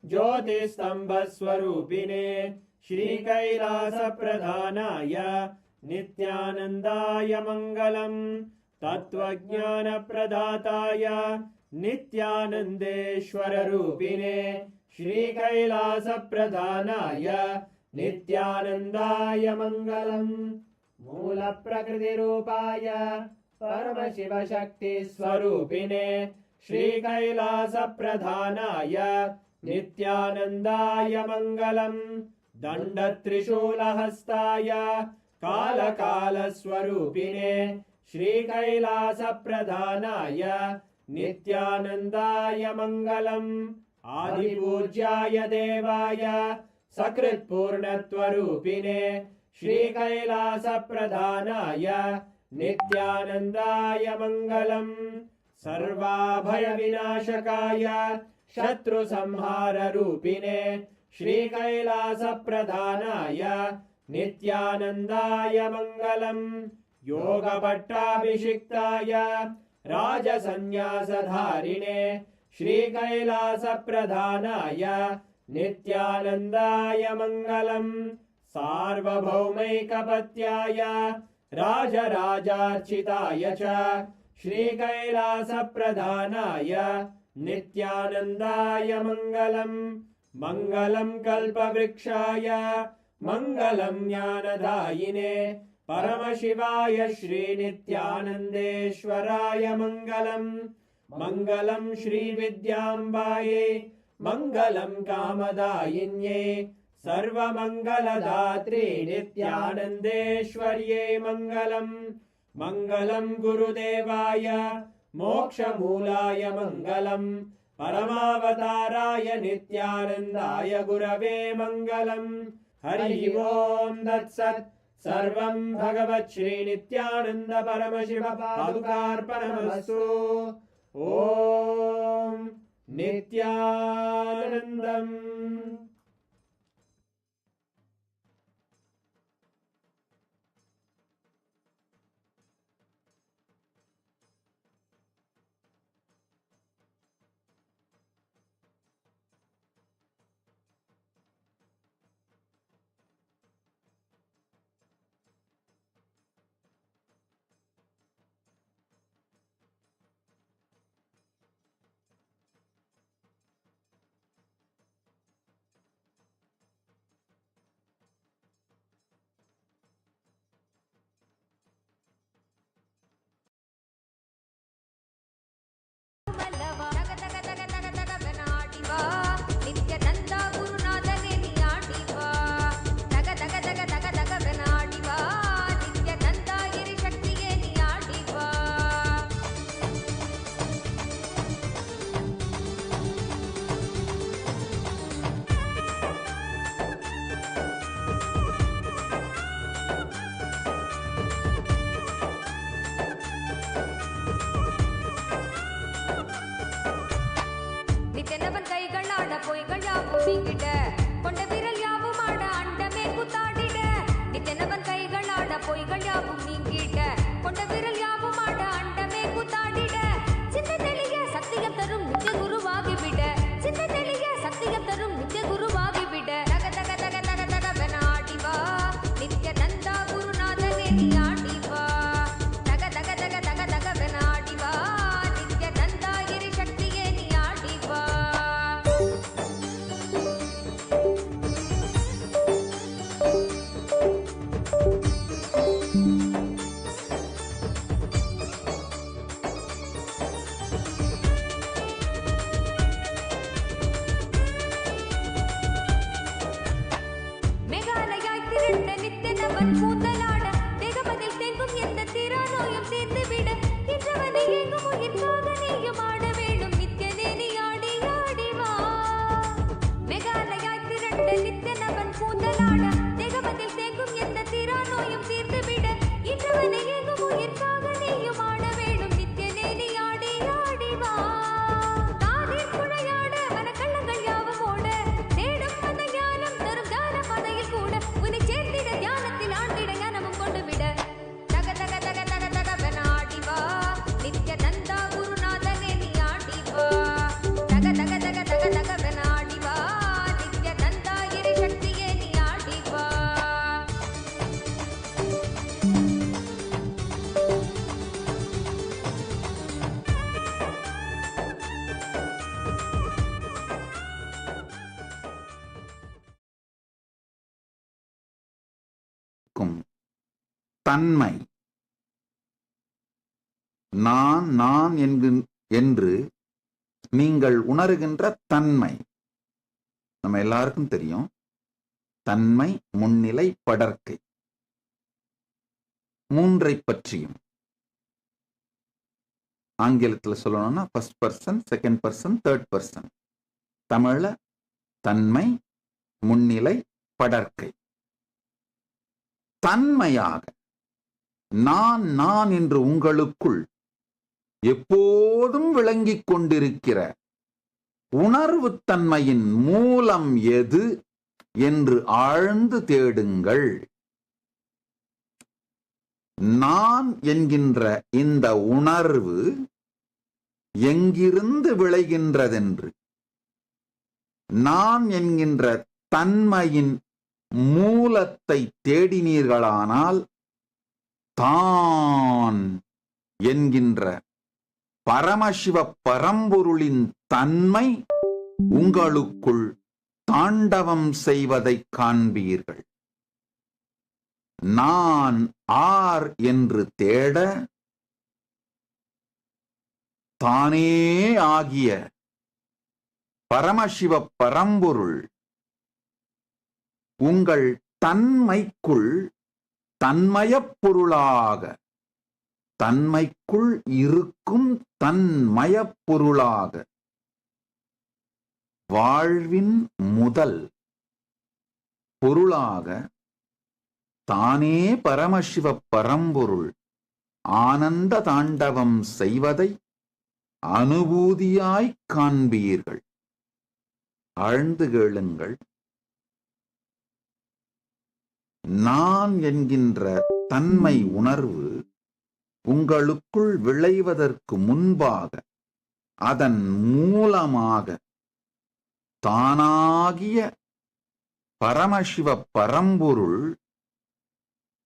ज्योतिस्तम्भस्वरूपिणे श्रीकैलासप्रधानाय नित्यानन्दाय मङ्गलम्। तत्त्वज्ञानप्रदाताय नित्यानन्देश्वररूपिणे श्रीकैलासप्रधानाय नित्यानन्दाय मङ्गलम्। मूलप्रकृतिरूपाय परमशिवशक्तिस्वरूपिणे श्रीकैलासप्रधानाय नित्यानन्दाय मङ्गलम्। दण्डत्रिशूलहस्ताय कालकालस्वरूपिणे श्रीकैलासप्रधानाय नित्यानन्दाय मङ्गलम्। आदिपूज्याय देवाय सकृत्पूर्णत्वरूपिणे श्रीकैलासप्रधानाय नित्यानन्दाय मङ्गलम्। सर्वाभयविनाशकाय शत्रुसंहाररूपिणे श्रीकैलासप्रधानाय नित्यानन्दाय मङ्गलम्। योगपट्टाभिषिक्ताय राजसन्न्यासधारिणे श्रीकैलासप्रधानाय नित्यानन्दाय मङ्गलम्। सार्वभौमैकपत्याय राजराजार्चिताय च श्रीकैलासप्रधानाय नित्यानन्दाय मङ्गलम्। मङ्गलं कल्पवृक्षाय मङ्गलं ज्ञानदायिने परमशिवाय श्रीनित्यानन्देश्वराय मङ्गलम्। मङ्गलं श्रीविद्याम्बायै मङ्गलं कामदायिन्यै सर्वमङ्गलदात्रे नित्यानन्देश्वर्यै मङ्गलम्। मङ्गलं गुरुदेवाय मोक्षमूलाय मङ्गलम्। परमावताराय नित्यानन्दाय गुरवे मङ्गलम्। हरि ओं तत्सत्। सर्वं भगवत् श्रीनित्यानन्द परमशिव पादुकार्पणमस्तु। ॐ नित्यानन्दम्। தன்மை, நான் நான் என்று நீங்கள் உணர்கின்ற தன்மை, நம்ம எல்லாருக்கும் தெரியும். தன்மை, முன்னிலை, படர்க்கை, மூன்றை பற்றியும் ஆங்கிலத்தில் சொல்லணும்னா first person, second person, third person. தமிழ்ல தன்மை, முன்னிலை, படர்க்கை. தன்மையாக நான் நான் என்று உங்களுக்குள் எப்போதும் விளங்கிக் கொண்டிருக்கிற உணர்வு தன்மையின் மூலம் எது என்று ஆழ்ந்து தேடுங்கள். நான் என்கின்ற இந்த உணர்வு எங்கிருந்து விளைகின்றதென்று, நான் என்கின்ற தன்மையின் மூலத்தை தேடினீர்களானால் தான் என்கின்ற பரமசிவ பரம்பொருளின் தன்மை உங்களுக்குள் தாண்டவம் செய்வதை காண்பீர்கள். நான் ஆர் என்று தேட தானே ஆகிய பரமசிவ பரம்பொருள் உங்கள் தன்மைக்குள் தன்மயப் பொருளாக, தன்மைக்குள் இருக்கும் தன்மயப் பொருளாக, வாழ்வின் முதல் பொருளாக தானே பரமசிவ பரம்பொருள் ஆனந்த தாண்டவம் செய்வதை அனுபூதியாய் காண்பீர்கள். ஆழ்ந்து கேளுங்கள். நான் என்கின்ற தன்மை உணர்வு உங்களுக்குள் விளைவதற்கு முன்பாக, அதன் மூலமாக தானாகிய பரமசிவ பரம்பொருள்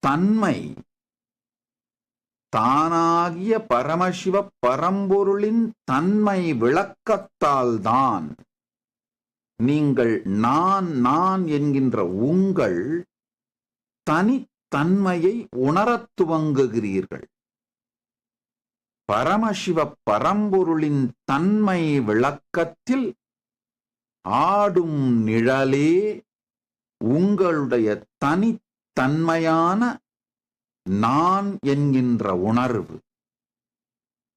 தன்மை, தானாகிய பரமசிவ பரம்பொருளின் தன்மை விளக்கத்தால்தான் நீங்கள் நான் நான் என்கின்ற உங்கள் தனித்தன்மையை உணரத் துவங்குகிறீர்கள். பரமசிவ பரம்பொருளின் தன்மை விளக்கத்தில் ஆடும் நிழலே உங்களுடைய தனித்தன்மையான நான் என்கின்ற உணர்வு.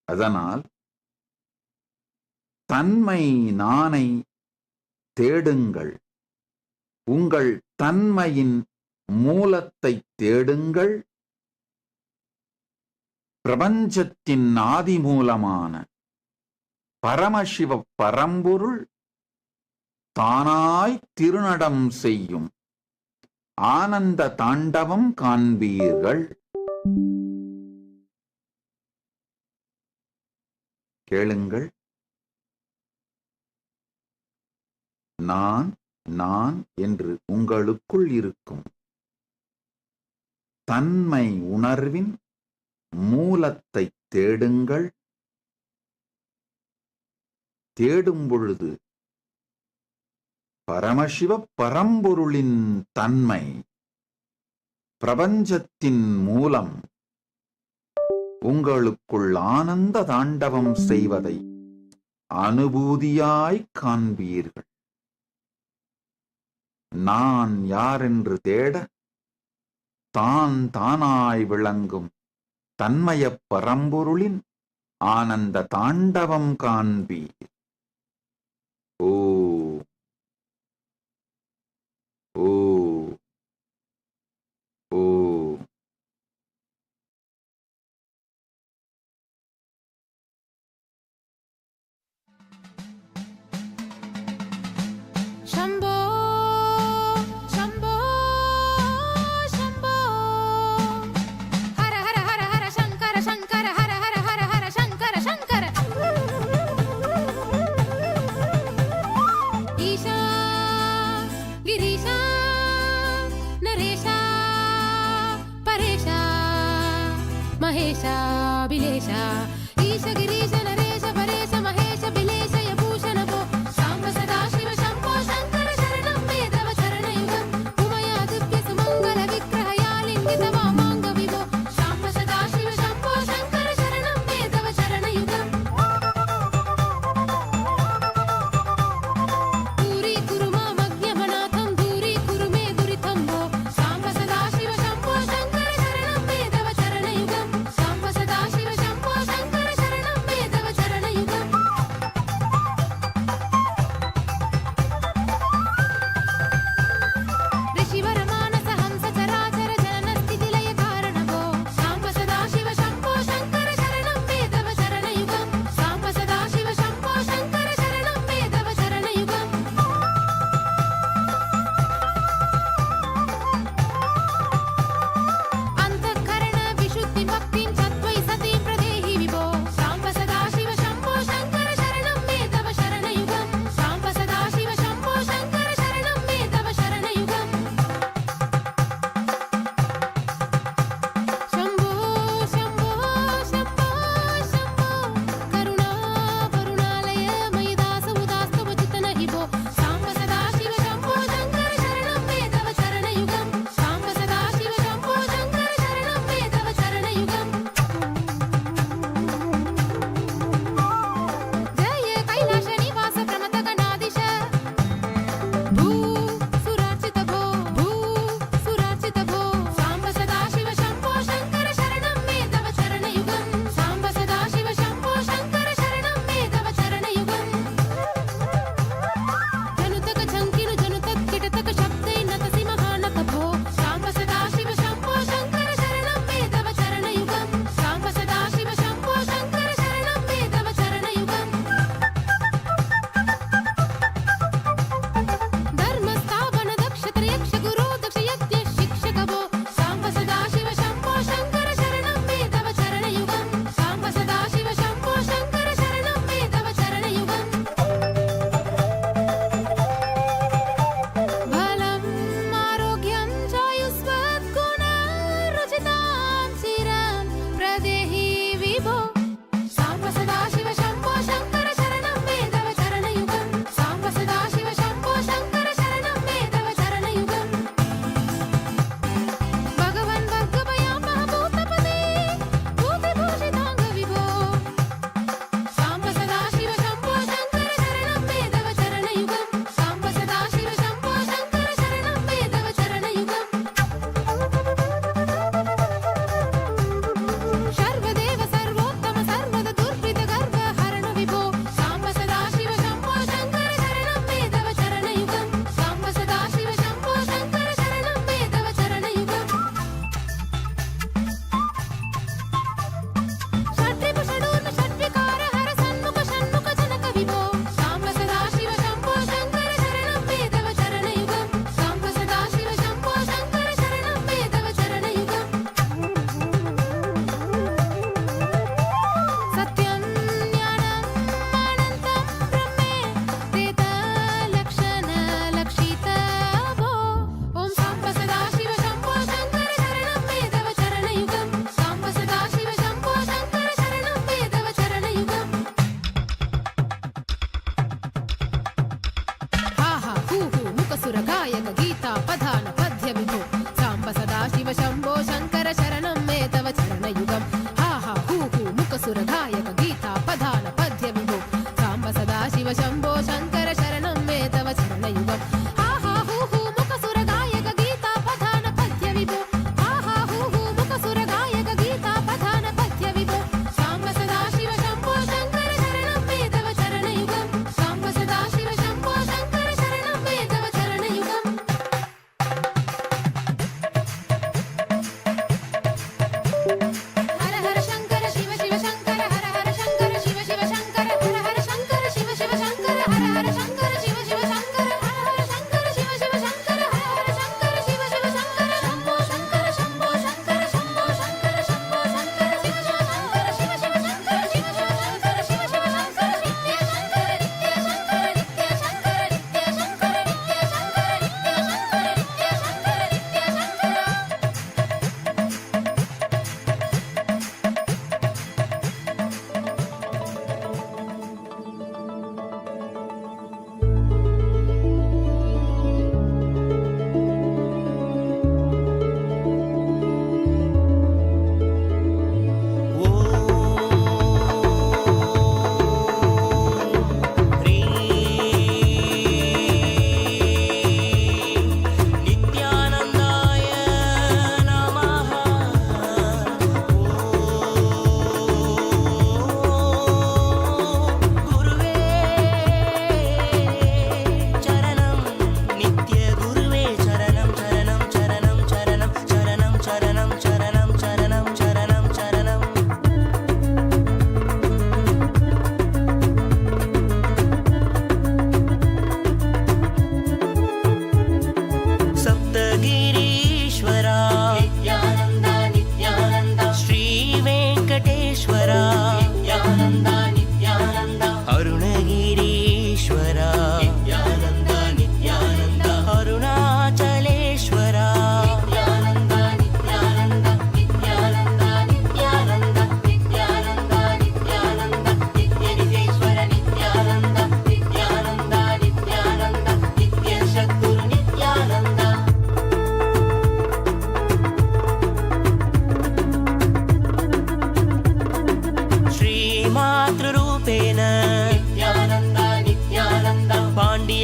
அதனால் தன்மை நானை தேடுங்கள். உங்கள் தன்மையின் மூலத்தை தேடுங்கள். பிரபஞ்சத்தின் ஆதி மூலமான பரமசிவ பரம்பொருள் தானாய் திருநடம் செய்யும் ஆனந்த தாண்டவம் காண்பீர்கள். கேளுங்கள். நான் நான் என்று உங்களுக்குள் இருக்கும் தன்மை உணர்வின் மூலத்தை தேடுங்கள். தேடும் பொழுது பரமசிவ பரம்பொருளின் தன்மை பிரபஞ்சத்தின் மூலம் உங்களுக்குள் ஆனந்த தாண்டவம் செய்வதை அனுபூதியாய் காண்பீர்கள். நான் யாரென்று தேட தான் தானாய் விளங்கும் தன்மய பரம்பொருளின் ஆனந்த தாண்டவம் காண்பீர். ஓ ஓ ஓ. Shambho, Shambho, Shambho. Hara Hara Hara Hara Shankara Shankara Hara Hara Hara Hara Shankara Shankara.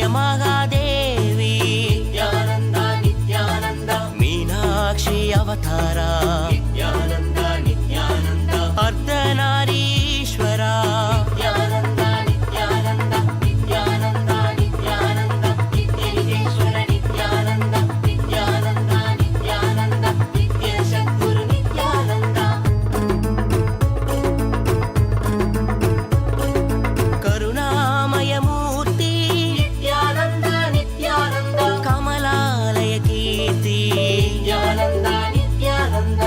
మహాదేవి నిత్యానంద నిత్యానంద మీనాక్షి అవతార నిత్యానంద నిత్యానంద అర్ధనారీశ్వర నిత్యానంద నిత్యానంద నిత్యానంద నిత్యానంద నిత్యేశ్వర నిత్యానంద నిత్యానంద నిత్యానంద నిత్య సద్గురు నిత్యానంద కరుణామయమూర్తి నిత్యానంద నిత్యానంద కమలాలయ కీర్తి నిత్యానంద నిత్యానంద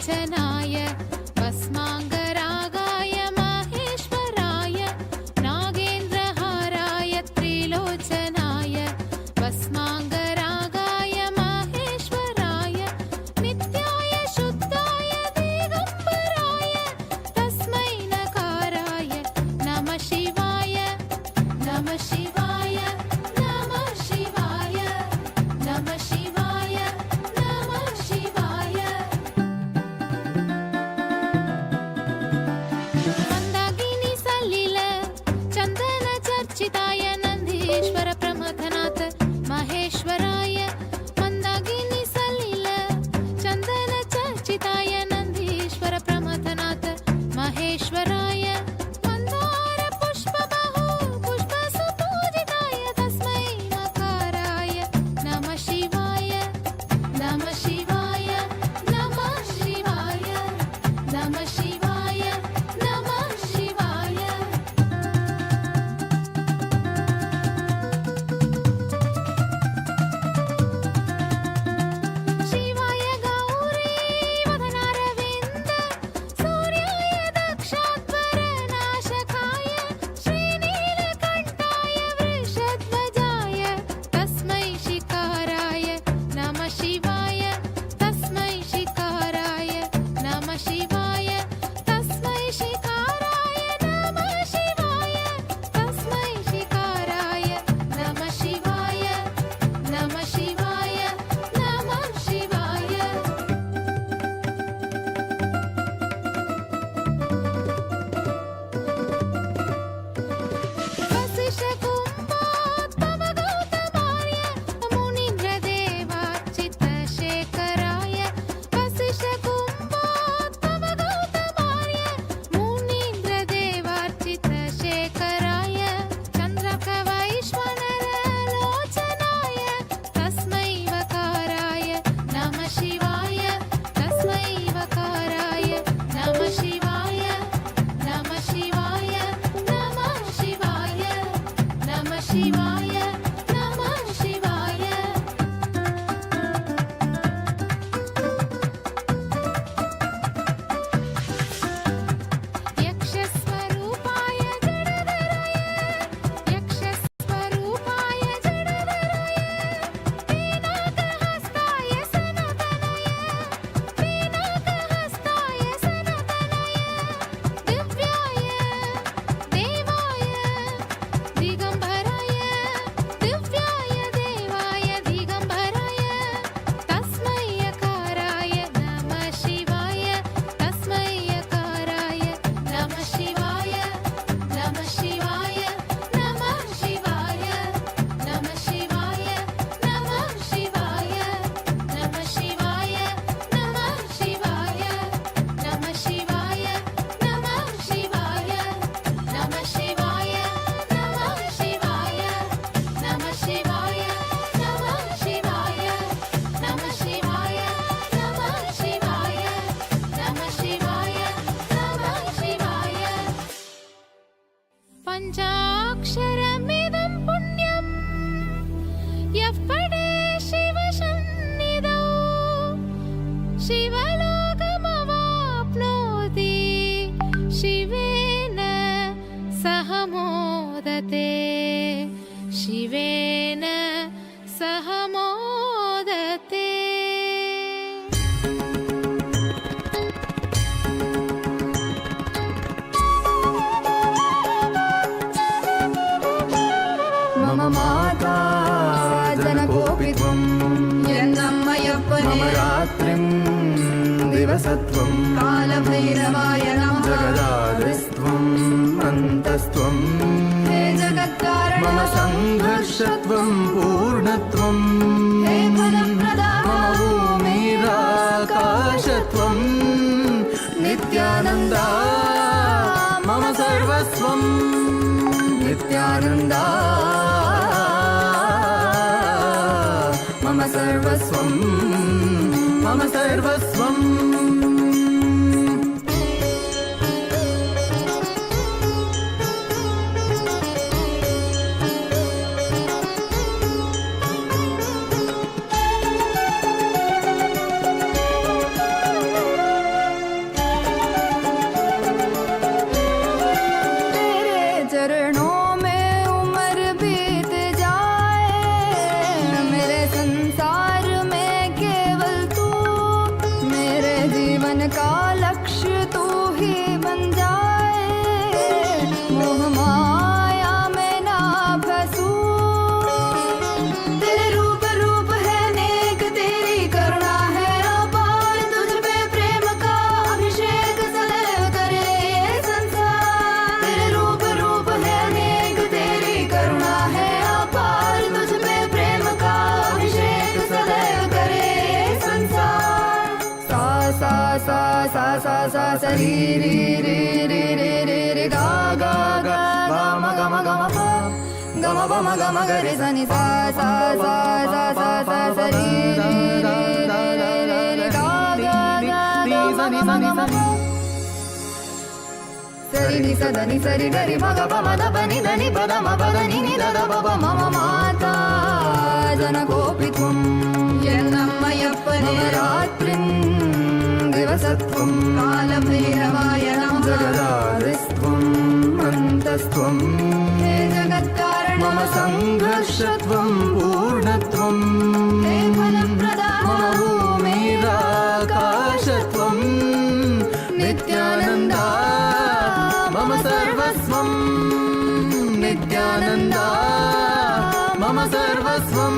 त्रिलोचनाय भस्माङ्गरागाय माहेश्वराय नागेन्द्रहाराय त्रिलोचनाय भस्माङ्गरागाय माहेश्वराय नित्याय शुद्धाय दिगम्बराय तस्मै नकाराय नमः शिवाय नमः शिवाय नमः शिवाय नमः शिवाय नमः शिवाय मन्दाकिनी सलिल चन्दन चर्चिताय नन्दीश्वर प्रमथनाथ महेश्वराय मन्दाकिनी सलिल चन्दन चर्चिताय नन्दीश्वर प्रमथनाथ महेश्वराय मन्दार पुष्पबहु पुष्पसुपूजिताय तस्मै नकाराय नमः शिवाय नमः शिवाय नमः शिवाय नमः शिवाय नमः शिवाय शिवाय गौरी वदनारविन्द सूर्याय दक्षाध्वरनाशकाय श्रीनीलकण्ठाय वृषध्वजाय तस्मै शिकाराय नमः शिवाय तस्मै शिकाराय नमः शिवाय तस्मै शिकाराय नमः शिवाय तस्मै शिकाराय नमः शिवाय नमः शिवाय नमः शिवाय वसिष्ठकुम्भोद्भवगौतमार्य मुनीन्द्रदेवार्चितशेखराय वसिष्ठकुम्भोद्भवगौतमार्य मुनीन्द्रदेवार्चितशेखराय चन्द्रकवैश्वनरलोचनाय तस्मै वकाराय नमः शिवाय तस्मै वकाराय नमः शिवाय नमः शिवाय नमः शिवाय नमः शिवाय नमः शिवाय यक्षस्वरूपाय जडधराय यक्षस्वरूपाय जडधराय पीनाकहस्ताय सनातनाय पीनाकहस्ताय सनातनाय दिव्याय देवाय दिगम्बराय दिव्याय देवाय दिगम्बराय तस्मै यकाराय नमः शिवाय तस्मै यकाराय नमः शिवाय नमः शिवाय नमः शिवाय नमः शिवाय नमः शिवाय नमः शिवाय नमः शिवाय नमः शिवाय नमः शिवाय नमः शिवाय नमः शिवाय नमः शिवाय नमः शिवाय नमः शिवाय नमः शिवाय नमः शिवाय नमः शिवाय पञ्चाक्षरमिदं पुण्यं यः पठे शिवसन्निधौ शिवलोकमवाप्नोति शिवेन सह मोदते शिवेन सह मोदते मम माता जनकोऽपि त्वं मम रात्रिं दिवसत्वं कालभैरवाय नमः जगदादिस्त्वम् अन्तस्त्वं हे जगत्कारण मम सङ्घर्षत्वं पूर्णत्वं हे फलप्रदा मम भूमिराकाशत्वं नित्यानन्दा मम सर्वस्वं नित्यानन्दा मम सर्वस्वं मम सर्वस्वम् sa sa sa ri ri ri ri ri ri ri ga ga ga ma ga ma ga ma pa ga ma ba ma ga ma ga re sa ni sa sa sa sa sa sa sa ri ri ri ri ri ga ga ga sa ni sa ni sa ni sari ni sa da ni sari ga ri ma ga pa ma da pa ni da ni pa da ma pa da ni ni da da pa pa ma ma mata jana gopitvam yannammayappane ratrim दिवसत्वं कालभैरवाय नमः जगदादिस्त्वं अन्तस्त्वं हे जगत्कारणं मम संघर्षत्वं पूर्णत्वं हे फलप्रदाता मम भूमिराकाशत्वं नित्यानन्दा मम सर्वस्वं नित्यानन्दा मम सर्वस्वं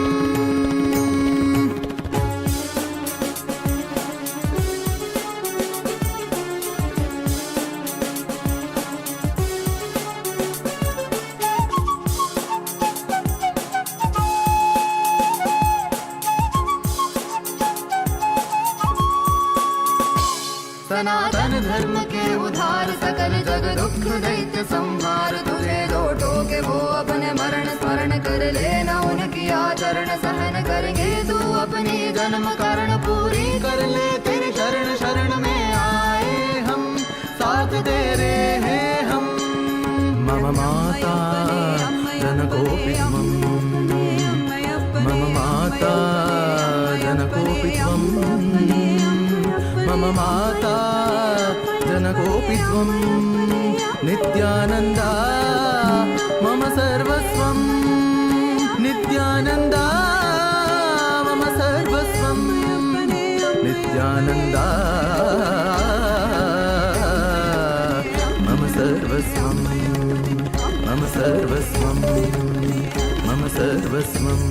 सनातन धर्म के उधार सकल जग दुख दैत्य संहार तुझे दो टोके वो अपने मरण स्मरण कर लेना उनकी आचरण सहन करेंगे तू अपनी जन्म कारण पूरी कर ले तेरी शरण शरण में आए हम साथ तेरे हैं हम मम माता जनकोपित्वं मम माता जनकोपित्वं मम माता जनकोपित्वं नित्यानन्दा मम सर्वस्वं नित्यानन्दा मम सर्वस्वं नित्यानन्दा मम सर्वस्वं मम सर्वस्वं मम सर्वस्वं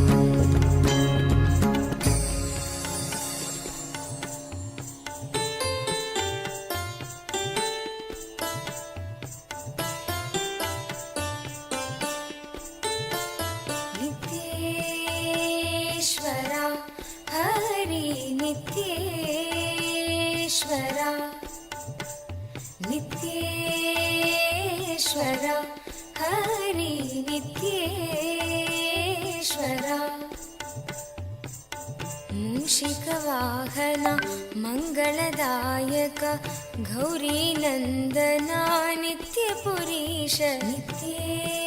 मूषिकवाहन मङ्गलदायक गौरीनन्दना नित्यपुरीश नित्येश्वर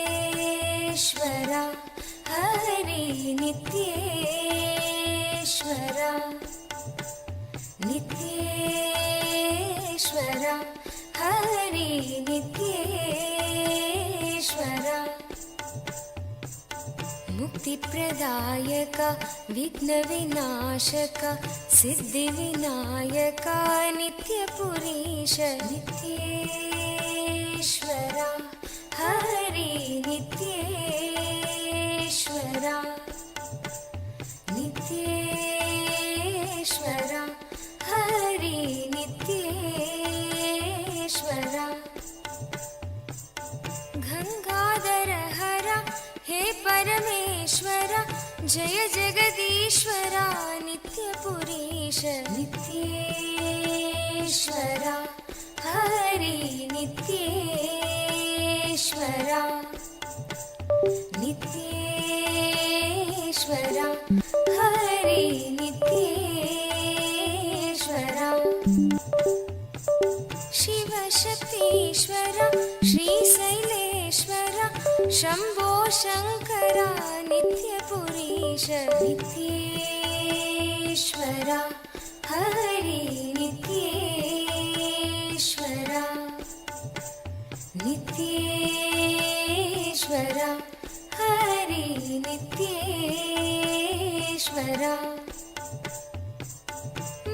हरि नित्येश्वर नित्येश्वर हरि नित्येश्वर मुक्तिप्रदायक विघ्नविनाशक सिद्धिविनायक नित्यपुरीश नित्येश्वर हरि नित्येश्वर नित्येश्वर हरि नित्येश्वर गंगाधर हर हे परमेश्वर जय जगदीश्वर नित्यपुरीश नित्येश्वर हरि नित्येश्वर नित्येश्वर हरि नित्येश्वर शिव शक्तीश्वर श्रीशैलेश्वर शंभो शंकर नित्यपुरीश नित्येश्वर हरि नित्येश्वर नित्येश्वर हरि नित्येश्वर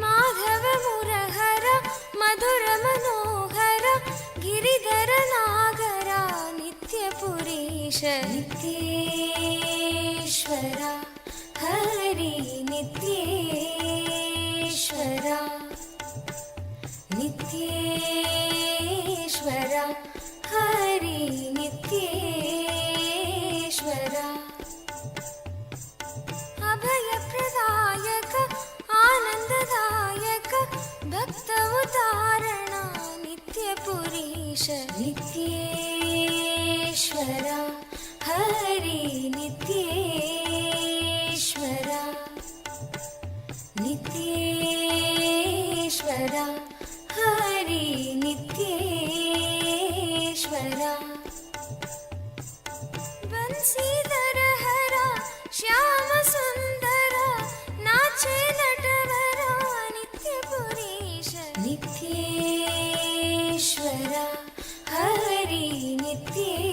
माधव मुरहर मधुर मनोहर गिरिधर नागर नित्यपुरीश नित्येश्वर हरि नित्येश्वर नित्येश्वर हरि नित्येश्वर अभयप्रदायक आनन्ददायक भक्त उदाहरण नित्येश्वरा हरि नित्येश्वरा नित्येश्वरा हरि नित्येश्वरा बंसीधर हरा श्याम सुंदर नाचे नटवरा नित्यपुरीश नित्येश्वरा हरि नित्येश्वरा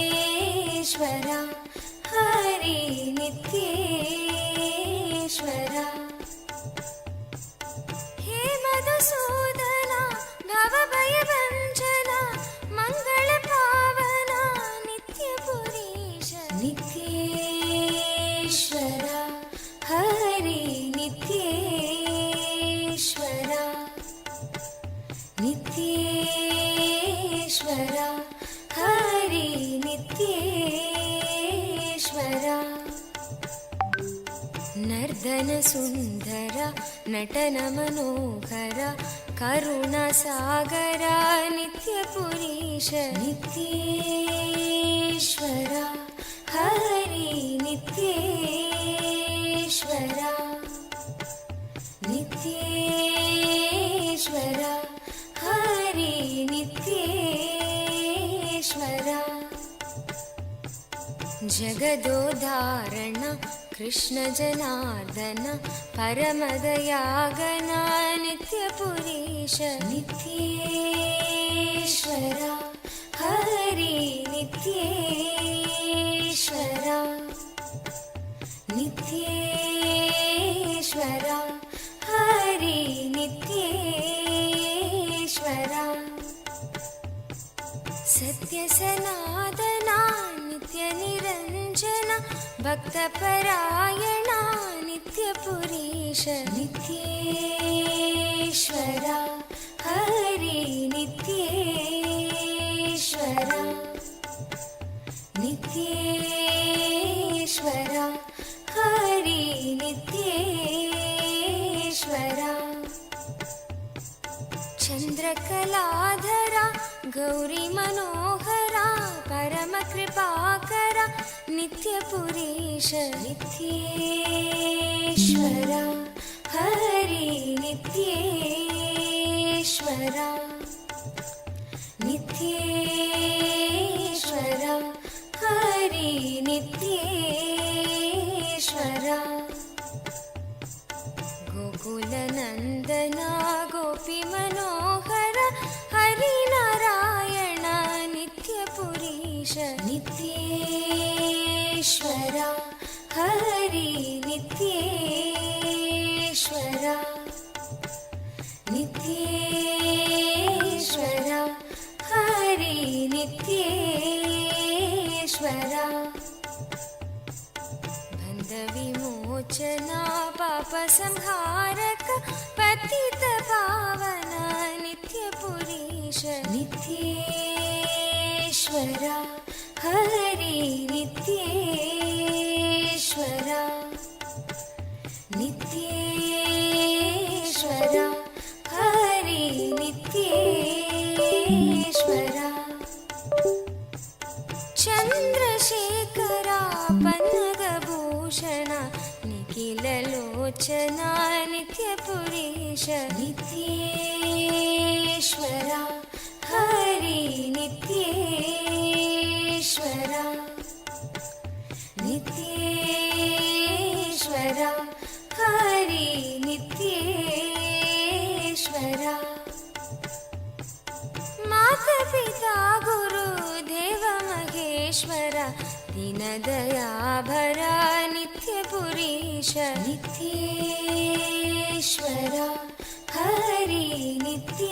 नित्येश्वरा हरि नित्येश्वरा हे मधुसूदना भवभयभञ्जना मङ्गलपावना नित्यपुरीश नित्येश्वरा हरि नित्येश्वरा नित्येश्वरा हरि नित्येश्वरा नर्दन सुंदर नटन मनोहर करुणा सागर नित्यपुरीश नित्येश्वरा हरि नित्येश्वरा नित्येश्वरा हरि नित्येश्वरा जगदोदारण कृष्ण जनार्दन परमदयागना नित्यपुरीश नित्येश्वरा हरि नित्येश्वरा नित्येश्वरा हरि नित्येश्वरा सत्य सनातना नित्य निरंजन भक्तपरायणा नित्यपुरीश नित्येश्वरा हरि नित्येश्वरा नित्येश्वरा हरि नित्येश्वरा चंद्रकलाधरा गौरी मनोहरा परम कृपाकरा नित्यपुरीश नित्येश्वरा हरि नित्येश्वरा नित्येश्वरा हरि नित्येश्वरा गोकुलनन्दना गोपी मनोहर हरि नारायण नित्यपुरीश नित्येश्वरा हरि नित्येश्वरा नित्येश्वरा हरि नित्येश्वरा बन्धविमोचना पापसंहारक पतित पावना नित्यपुरीश नित्येश्वरा हरि नित्येश्वरा नित्येश्वरा हरि नित्येश्वरा चंद्रशेखरा पन्नगभूषण निखिललोचना नित्यपुरीश नित्येश्वरा हरि नित्येश्वरा नित्येश्वरा हरि नित्येश्वरा माता पिता गुरु देव महेश्वर दीनदयाभरा नित्यपुरीश नित्येश्वरा हरि नित्येश्वरा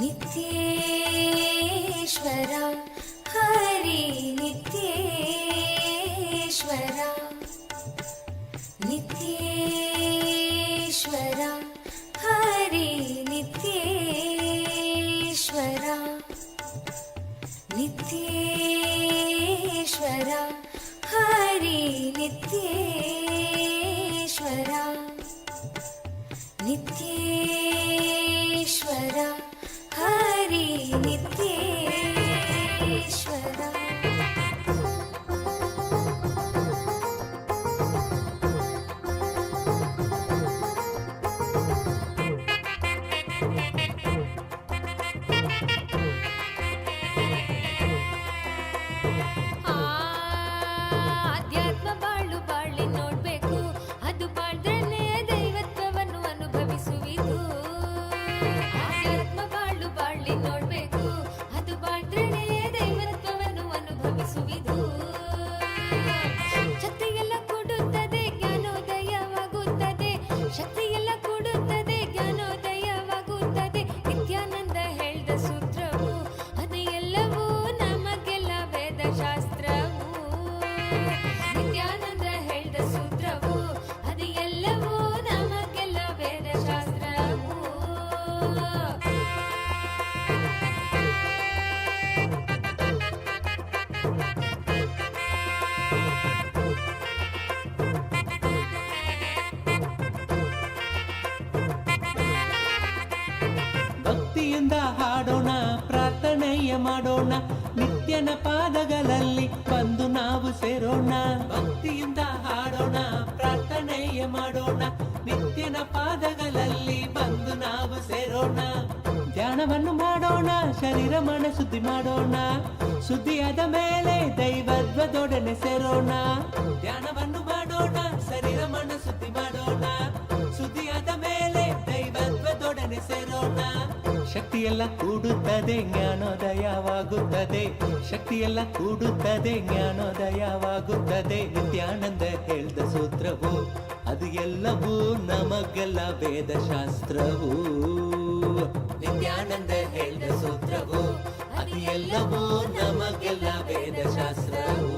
नित्येश्वरा हरि नित्येश्वरा नित्येश्वरा हरि नित्येश्वरा नित्येश्वरा हरि नित्येश्वरा नित्येश्वरा ಅಧ್ಯಾತ್ಮ ಬಾಳು ಬಾಳಿ ನೋಡ್ಬೇಕು, ಅದು ಬಾಳ್ದ್ರೇನೆ ದೈವತ್ವವನ್ನು ಅನುಭವಿಸುವಿದು. ಅಧ್ಯಾತ್ಮ ಬಾಳು ಬಾಳಿ ನೋಡ್ಬೇಕು, ಅದು ಬಾಳ್ದ್ರೇನೆ ದೈವತ್ವವನ್ನು ಅನುಭವಿಸುವಿದು. ಶಕ್ತಿಯೆಲ್ಲ ಕೊಡುತ್ತದೆ, ಜ್ಞಾನೋದಯವಾಗುತ್ತದೆ. ಶಕ್ತಿಯೆಲ್ಲ ಕೊಡುತ್ತದೆ, ಜ್ಞಾನೋದಯವಾಗುತ್ತದೆ. ನಿತ್ಯಾನಂದ ಹೇಳ್ದ ಸೂತ್ರವು ಅದು ಎಲ್ಲವೂ ನಮಗೆಲ್ಲ ವೇದಶಾಸ್ತ್ರವು. ನಿತ್ಯಾನಂದ ಹೇಳ್ದ ಸೂತ್ರವು ಅದು ಎಲ್ಲವೂ ನಮಗೆಲ್ಲ ವೇದಶಾಸ್ತ್ರವು. ಭಕ್ತಿಯಿಂದ ಹಾಡೋಣ, ಪ್ರಾರ್ಥನೆಯ ಮಾಡೋಣ, ನಿತ್ಯನ ಪಾದಗಳಲ್ಲಿ ಬಂದು ನಾವು ಸೇರೋಣ. ಭಕ್ತಿಯಿಂದ ಹಾಡೋಣ, ಪ್ರಾರ್ಥನೆಯ ಮಾಡೋಣ, ನಿತ್ಯನ ಪಾದಗಳಲ್ಲಿ ಬಂದು ನಾವು ಸೇರೋಣ. ಧ್ಯಾನವನ್ನು ಮಾಡೋಣ, ಶರೀರ ಮನ ಶುದ್ಧಿ ಮಾಡೋಣ, ಶುದ್ಧಿಯಾದ ಮೇಲೆ ದೈವತ್ವದೊಡನೆ ಸೇರೋಣ. ಧ್ಯಾನವನ್ನು ಮಾಡೋಣ, ಶರೀರ ಮನ ಶುದ್ಧಿ ಮಾಡೋಣ, ಶುದ್ಧಿಯಾದ ಮೇಲೆ ದೈವತ್ವದೊಡನೆ ಸೇರೋಣ. ಶಕ್ತಿಯೆಲ್ಲ ಕೂಡುತ್ತದೆ, ಜ್ಞಾನೋದಯವಾಗುತ್ತದೆ. ಶಕ್ತಿಯೆಲ್ಲ ಕೂಡುತ್ತದೆ, ಜ್ಞಾನೋದಯವಾಗುತ್ತದೆ. ನಿತ್ಯಾನಂದ ಹೇಳ್ದ ಸೂತ್ರವು ಅದು ಎಲ್ಲವೂ ನಮಗೆಲ್ಲ ವೇದಶಾಸ್ತ್ರವು. ನಿತ್ಯಾನಂದ ಹೇಳ್ದ ಸೂತ್ರವು ಅದು ಎಲ್ಲವೂ ನಮಗೆಲ್ಲ ವೇದಶಾಸ್ತ್ರವು.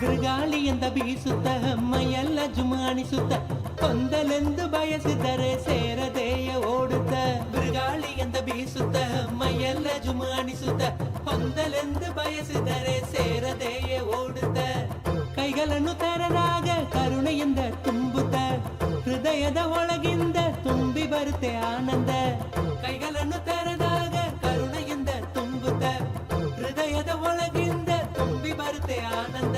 ಬಿರುಗಾಳಿಯಿಂದ ಬೀಸುತ್ತ ಮೈಯೆಲ್ಲ ಜುಮಾಣಿಸುತ್ತ, ಹೊಂದಲೆಂದು ಬಯಸಿದರೆ ಸೇರದೆಯ ಓಡುತ್ತ. ಬಿರುಗಾಳಿಯಿಂದ ಬೀಸುತ್ತ ಮೈಯೆಲ್ಲ ಜುಮಾಣಿಸುತ್ತ, ಹೊಂದಲೆಂದು ಬಯಸಿದರೆ ಸೇರದೆಯ ಓಡುತ್ತ. ಕೈಗಳನ್ನು ತೆರೆದಾಗ ಕರುಣೆಯಿಂದ ತುಂಬುತ್ತ, ಹೃದಯದ ಒಳಗಿಂದ ತುಂಬಿ ಬರುತ್ತೆ ಆನಂದ. ಕೈಗಳನ್ನು ತೆರೆದಾಗ ಕರುಣೆಯಿಂದ ತುಂಬುತ್ತ, ಹೃದಯದ ಒಳಗಿಂದ ತುಂಬಿ ಬರುತ್ತೆ ಆನಂದ.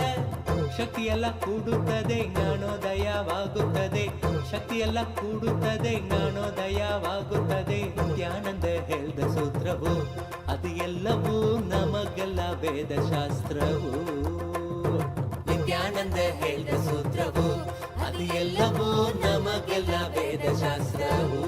ಶಕ್ತಿಯೆಲ್ಲ ಕೂಡುತ್ತದೆ, ಜ್ಞಾನೋದಯವಾಗುತ್ತದೆ. ಶಕ್ತಿಯೆಲ್ಲ ಕೂಡುತ್ತದೆ, ಜ್ಞಾನೋದಯವಾಗುತ್ತದೆ. ನಿತ್ಯಾನಂದ ಹೇಳ್ದ ಸೂತ್ರವು ಅದು ಎಲ್ಲವೂ ನಮಗೆಲ್ಲ ವೇದಶಾಸ್ತ್ರವು. ನಿತ್ಯಾನಂದ ಹೇಳ್ದ ಸೂತ್ರವು ಅದು ಎಲ್ಲವೂ ನಮಗೆಲ್ಲ ವೇದಶಾಸ್ತ್ರವು.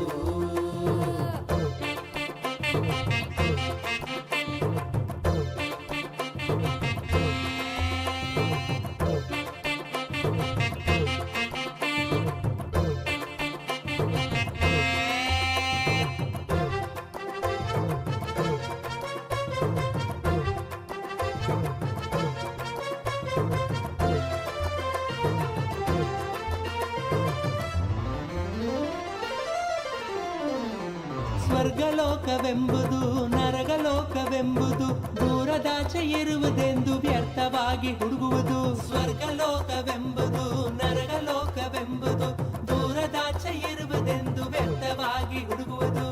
ಸ್ವರ್ಗಲೋಕವೆಂಬುದು ನರಗಲೋಕವೆಂಬುದು ದೂರದಾಚೆ ಇರುವುದೆಂದು ವ್ಯರ್ಥವಾಗಿ ಹುಡುಗುವುದು. ಸ್ವರ್ಗಲೋಕವೆಂಬುದು ನರಗಲೋಕವೆಂಬುದು ದೂರದಾಚೆ ಇರುವುದೆಂದು ವ್ಯರ್ಥವಾಗಿ ಹುಡುಗುವುದು.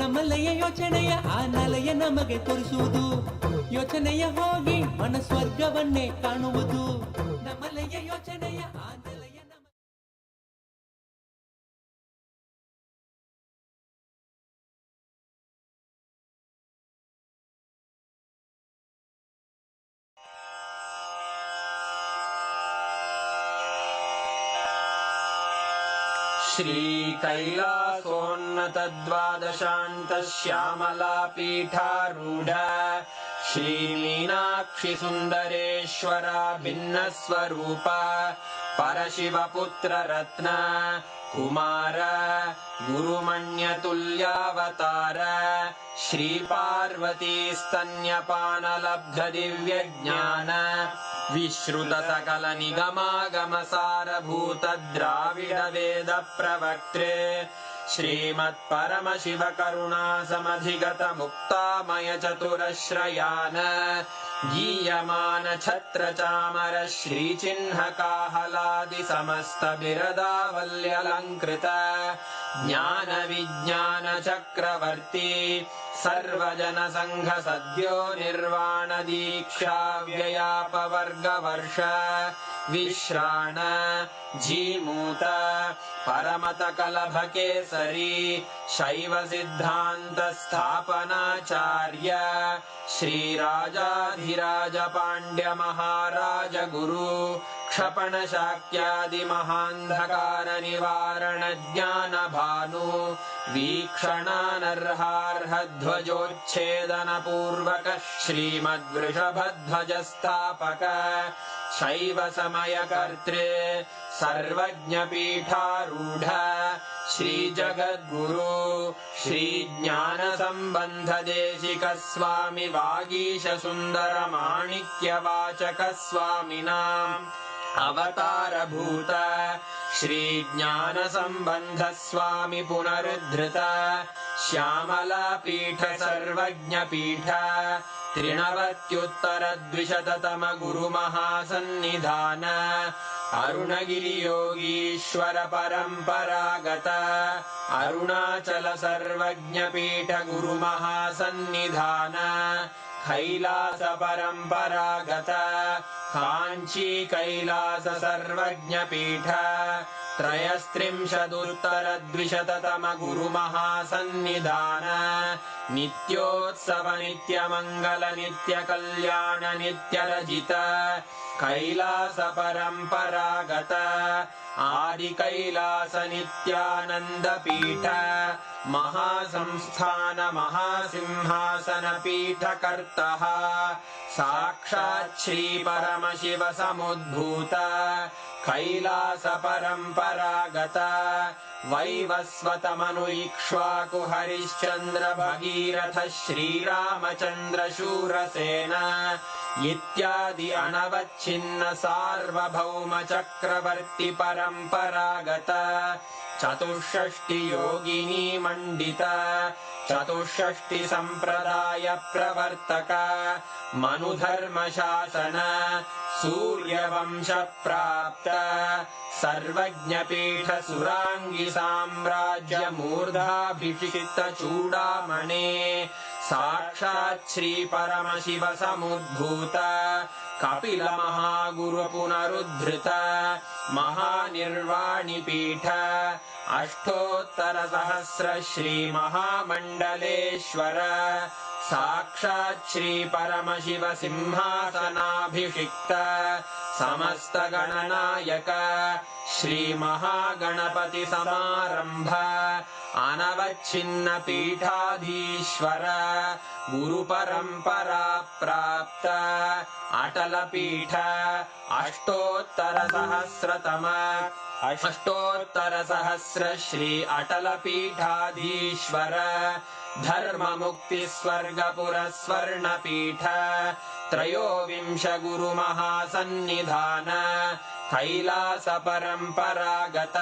ನಮ್ಮಲೆಯ ಯೋಚನೆಯ ಆ ನೆಲೆಯ ನಮಗೆ ತೋರಿಸುವುದು. ಯೋಚನೆಯ ಹೋಗಿ ಮನ ಸ್ವರ್ಗವನ್ನೇ ಕಾಣುವುದು. ನಮ್ಮಲೆಯ ಯೋಚನೆಯ ಆ ನೆಲೆಯ श्रीकैलासोन्नतद्वादशान्तश्यामला पीठारूढ श्रीमीनाक्षि सुन्दरेश्वरा भिन्नस्वरूप परशिवपुत्ररत्न कुमार गुरुमण्यतुल्यावतार श्रीपार्वतीस्तन्यपानलब्धदिव्यज्ञान विश्रुतसकलनिगमागमसारभूतद्राविडवेदप्रवक्त्रे श्रीमत्परमशिवकरुणासमधिगतमुक्तामयचतुरश्रयान् गीयमान छत्रचामर श्रीचिह्नकाहलादिसमस्तबिरदावल्यलङ्कृत ज्ञानविज्ञानचक्रवर्ती सर्वजनसङ्घसद्यो निर्वाणदीक्षाव्ययापवर्गवर्ष विश्राण जीमूत परमतकलभकेसरी शैवसिद्धान्तस्थापनाचार्य श्रीराजाधिराजपाण्ड्यमहाराज गुरु क्षपणशाक्यादिमहान्धकारनिवारणज्ञानभानु वीक्षणानर्हार्हध्वजोच्छेदनपूर्वक श्रीमद्वृषभध्वजस्थापक शैवसमयकर्त्रे सर्वज्ञपीठारूढ श्रीजगद्गुरु श्रीज्ञानसम्बन्धदेशिकस्वामि वागीशसुन्दरमाणिक्यवाचकस्वामिनाम् अवतारभूत श्रीज्ञानसम्बन्धस्वामि पुनरुद्धृत श्यामलापीठ सर्वज्ञपीठ त्रिनवत्युत्तरद्विशततम गुरुमहासन्निधान अरुणगिरियोगीश्वर परम्परागत अरुणाचल सर्वज्ञपीठ गुरुमहासन्निधान कैलास परम्परागत काञ्ची कैलास सर्वज्ञपीठ त्रयस्त्रिंशदुत्तरद्विशततम गुरुमहासन्निधान नित्योत्सव नित्यमङ्गल नित्यकल्याण नित्यरजित कैलास परम्परागत आदिकैलास नित्यानन्दपीठ महासंस्थान महासिंहासनपीठकर्तः साक्षात् श्रीपरमशिव समुद्भूत कैलास परम्परागत वैवस्वतमनु इक्ष्वाकु हरिश्चन्द्र भगीरथ श्रीरामचन्द्र शूरसेन इत्यादि अनवच्छिन्न सार्वभौम चक्रवर्ति परम्परागत चतुष्षष्टि योगिनी मण्डित चतुष्षष्टि सम्प्रदाय प्रवर्तक मनुधर्मशासन सूर्यवंश प्राप्त सर्वज्ञपीठ सुराङ्गि साम्राज्य मूर्धाभिषिक्त चूडामणे साक्षात् श्री परमशिव समुद्भूत कपिल महागुरु पुनरुद्धृत महानिर्वाणिपीठ अष्टोत्तर सहस्र श्री महामण्डलेश्वर साक्षात् श्री परमशिव सिंहासनाभिषिक्त समस्त गणनायक श्री महागणपति समारंभ अनवच्छिन्न पीठाधीश्वर गुरु परंपरा प्राप्त अटल पीठ अष्टोत्तर सहस्र श्री अटल पीठाधीश्वर धर्म मुक्ति स्वर्गपुर स्वर्ण पीठ त्रयोविंश गुरु महासन्निधान कैलास परम्परागत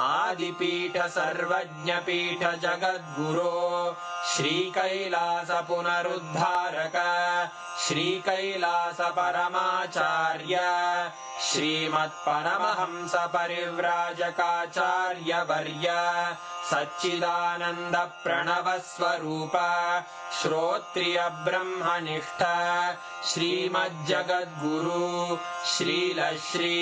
आदिपीठ सर्वज्ञपीठ जगद्गुरो श्री कैलास पुनरुद्धारक श्री कैलास परमाचार्य श्रीमत्परमहंस परिव्राजकाचार्य वर्य सच्चिदानंद प्रणव स्वरूप श्रोत्रिय ब्रह्मनिष्ठ श्रीमज्जगद्गुरु श्रील श्री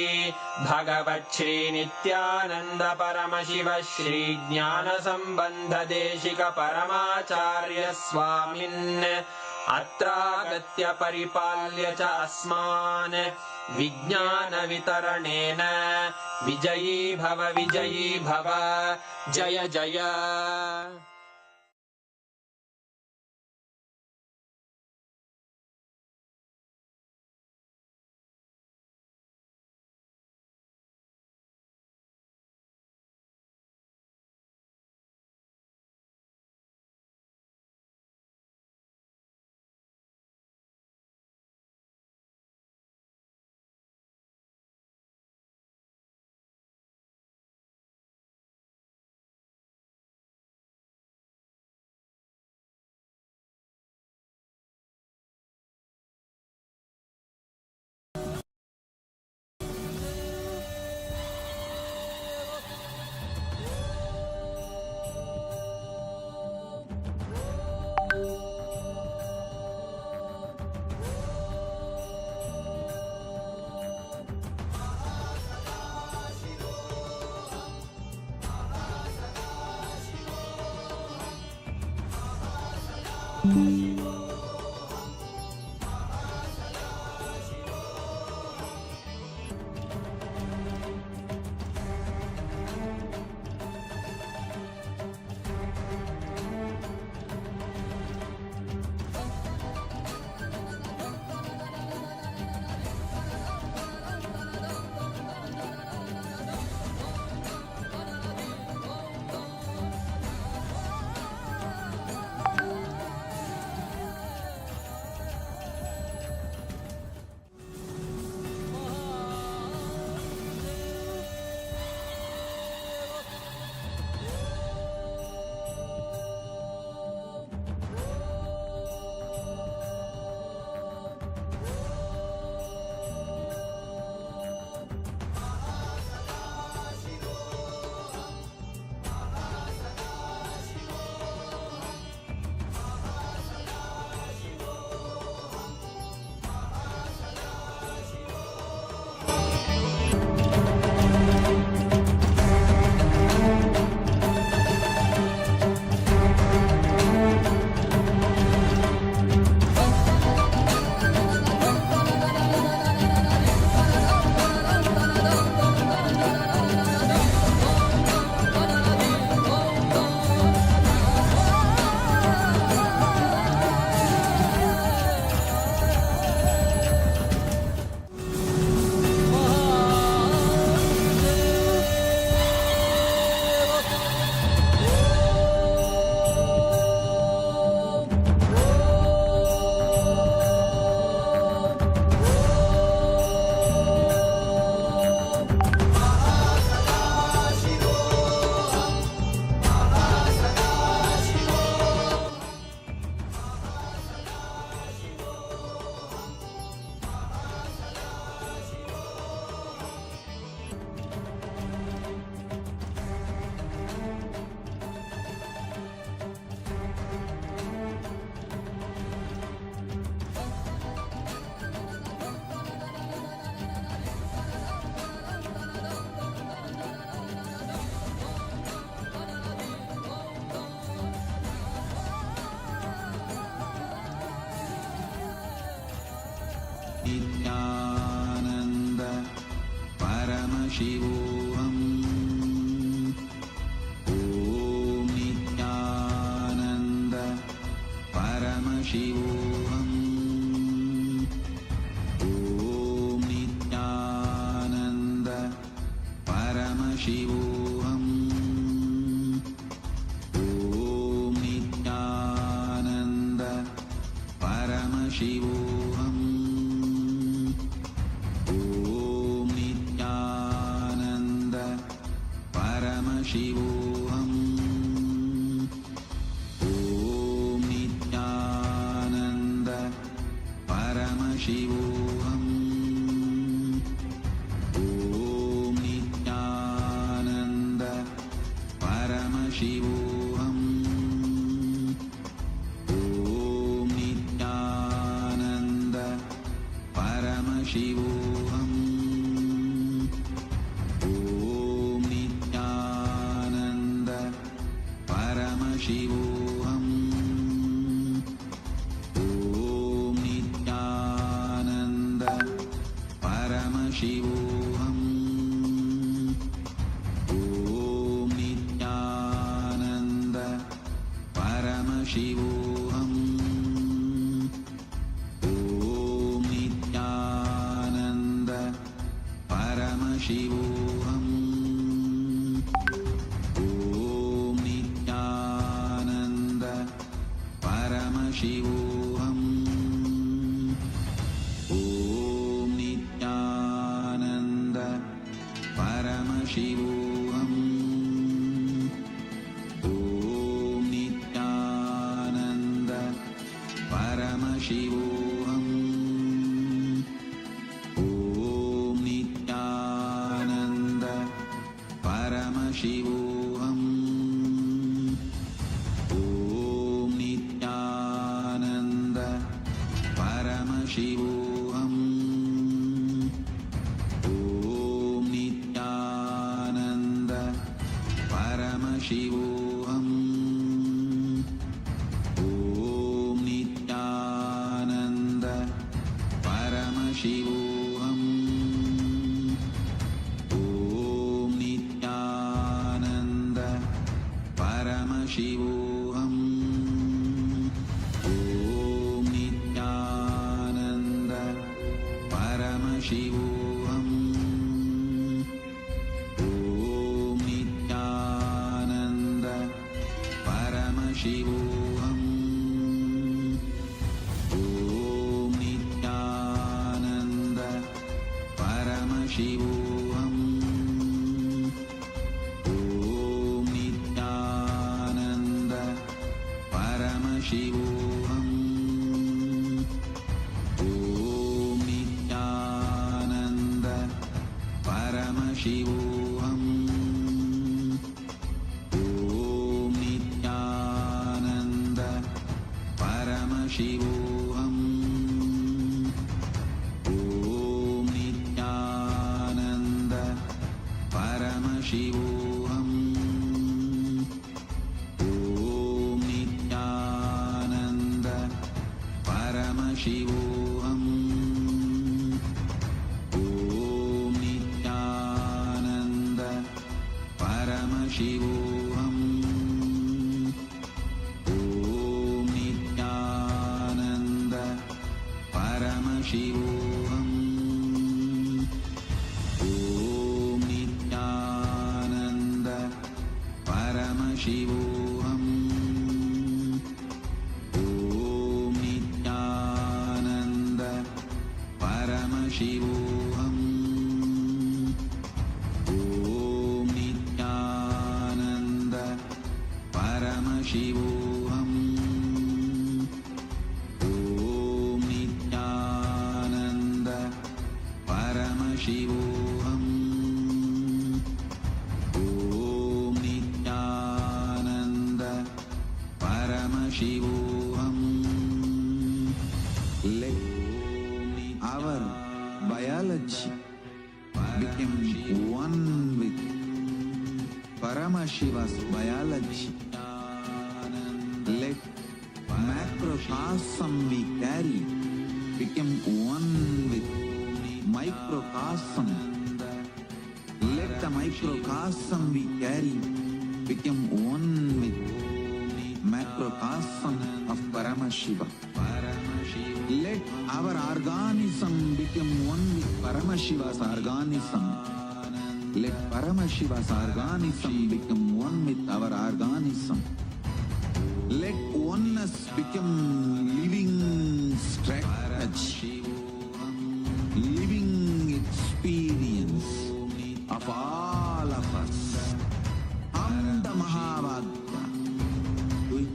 भगवत् श्री नित्यानंद परमशिव श्री ज्ञान संबंध देशिक परमाचार्य स्वामिन् अत्रागत्य परिपाल्य च अस्मान् विज्ञान वितरणेन विजयी भव जय जय। नित्यानन्द परमशिवोऽहम् ॐ नित्यानन्द परमशिवोऽहम् ॐ नित्यानन्द परमशिवोऽहम् ॐ नित्यानन्द परमशिवोऽहम् शिवोऽहम् ॐ नित्यानन्द परमशिवोऽहम् ॐ नित्यानन्द परमशिवोऽहम् ॐ नित्यानन्द परमशिवोऽहम् शिवोऽहम् ॐ नित्यानन्द परमशिवोऽहम् ॐ नित्यानन्द परमशिवोऽहम् ॐ नित्यानन्द परमशिवोऽहम् शिवोऽहम् ॐ नित्यानन्द परमशिवोऽहम् ॐ नित्यानन्द परमशिवोऽहम् ॐ नित्यानन्द परमशिवोऽहम् शिवोऽहम् ॐ नित्यानन्द परमशिवोऽहम् ॐ Paramashivoham. Om Nityananda Paramashivoham. Om Nityananda Paramashivoham. Om Nityananda Paramashivoham. Om Nityananda Paramashivoham. Om Nityananda Paramashivoham. Om Nityananda Paramashivoham. Om Nityananda Paramashivoham. Om Nityananda Paramashivoham. Om Nityananda Paramashivoham. Om Nityananda Paramashivoham. Om Nityananda Paramashivoham. Om Nityananda Paramashivoham. Om Nityananda Paramashivoham. Om Nityananda Paramashivoham. Let our biology become one with Paramashiva's biology. Let macrocosm we carry become one with microcosm. Let the microcosm we carry become one with macrocosm of Paramashiva. Let our organism become one with Paramashiva's organism. Let Paramashiva's organism become one with our organism. Let oneness become living strategy, living experience of all of us. Amda Mahavagya. Do it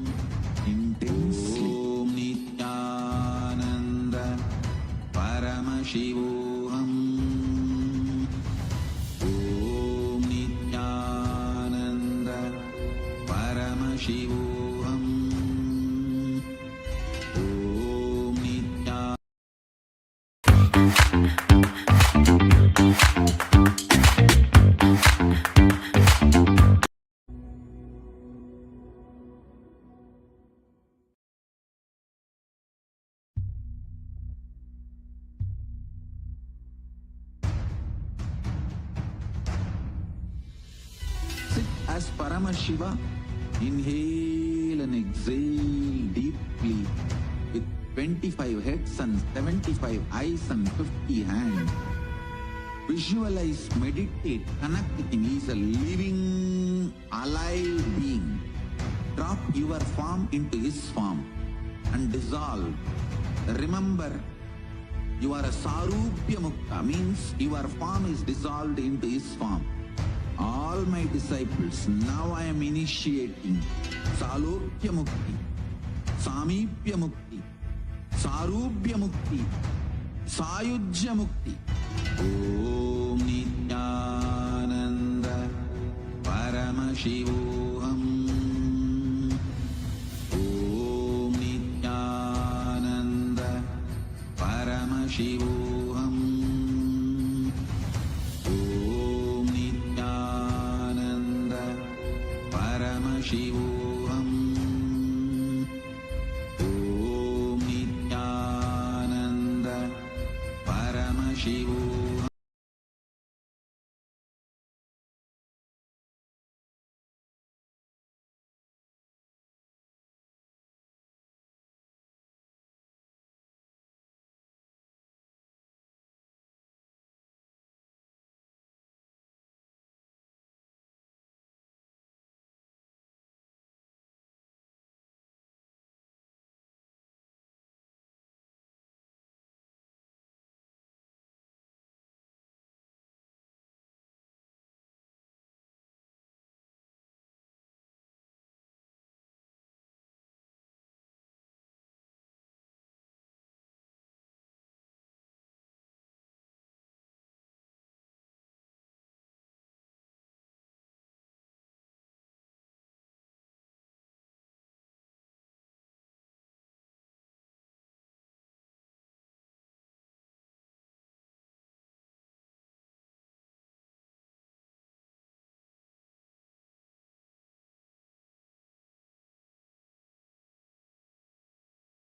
intensely. Om Nityananda Paramashivoham. Om Nityananda Paramashivoham. Om Nityananda. Sit as Paramashiva. Inhale and exhale deeply with 25 heads and 75 eyes and 50 hands. Visualize, meditate, connect with him. He is a living, alive being. Drop your form into his form and dissolve. Remember, you are a Sarupya Mukta, means your form is dissolved into his form. All my disciples, now I am initiating Salokya Mukti, Samipya Mukti, Sarupya Mukti, Sayujya Mukti. Om Nityananda Paramashivoham. Om Nityananda Paramashivoham. Om Nityananda Paramashivoham.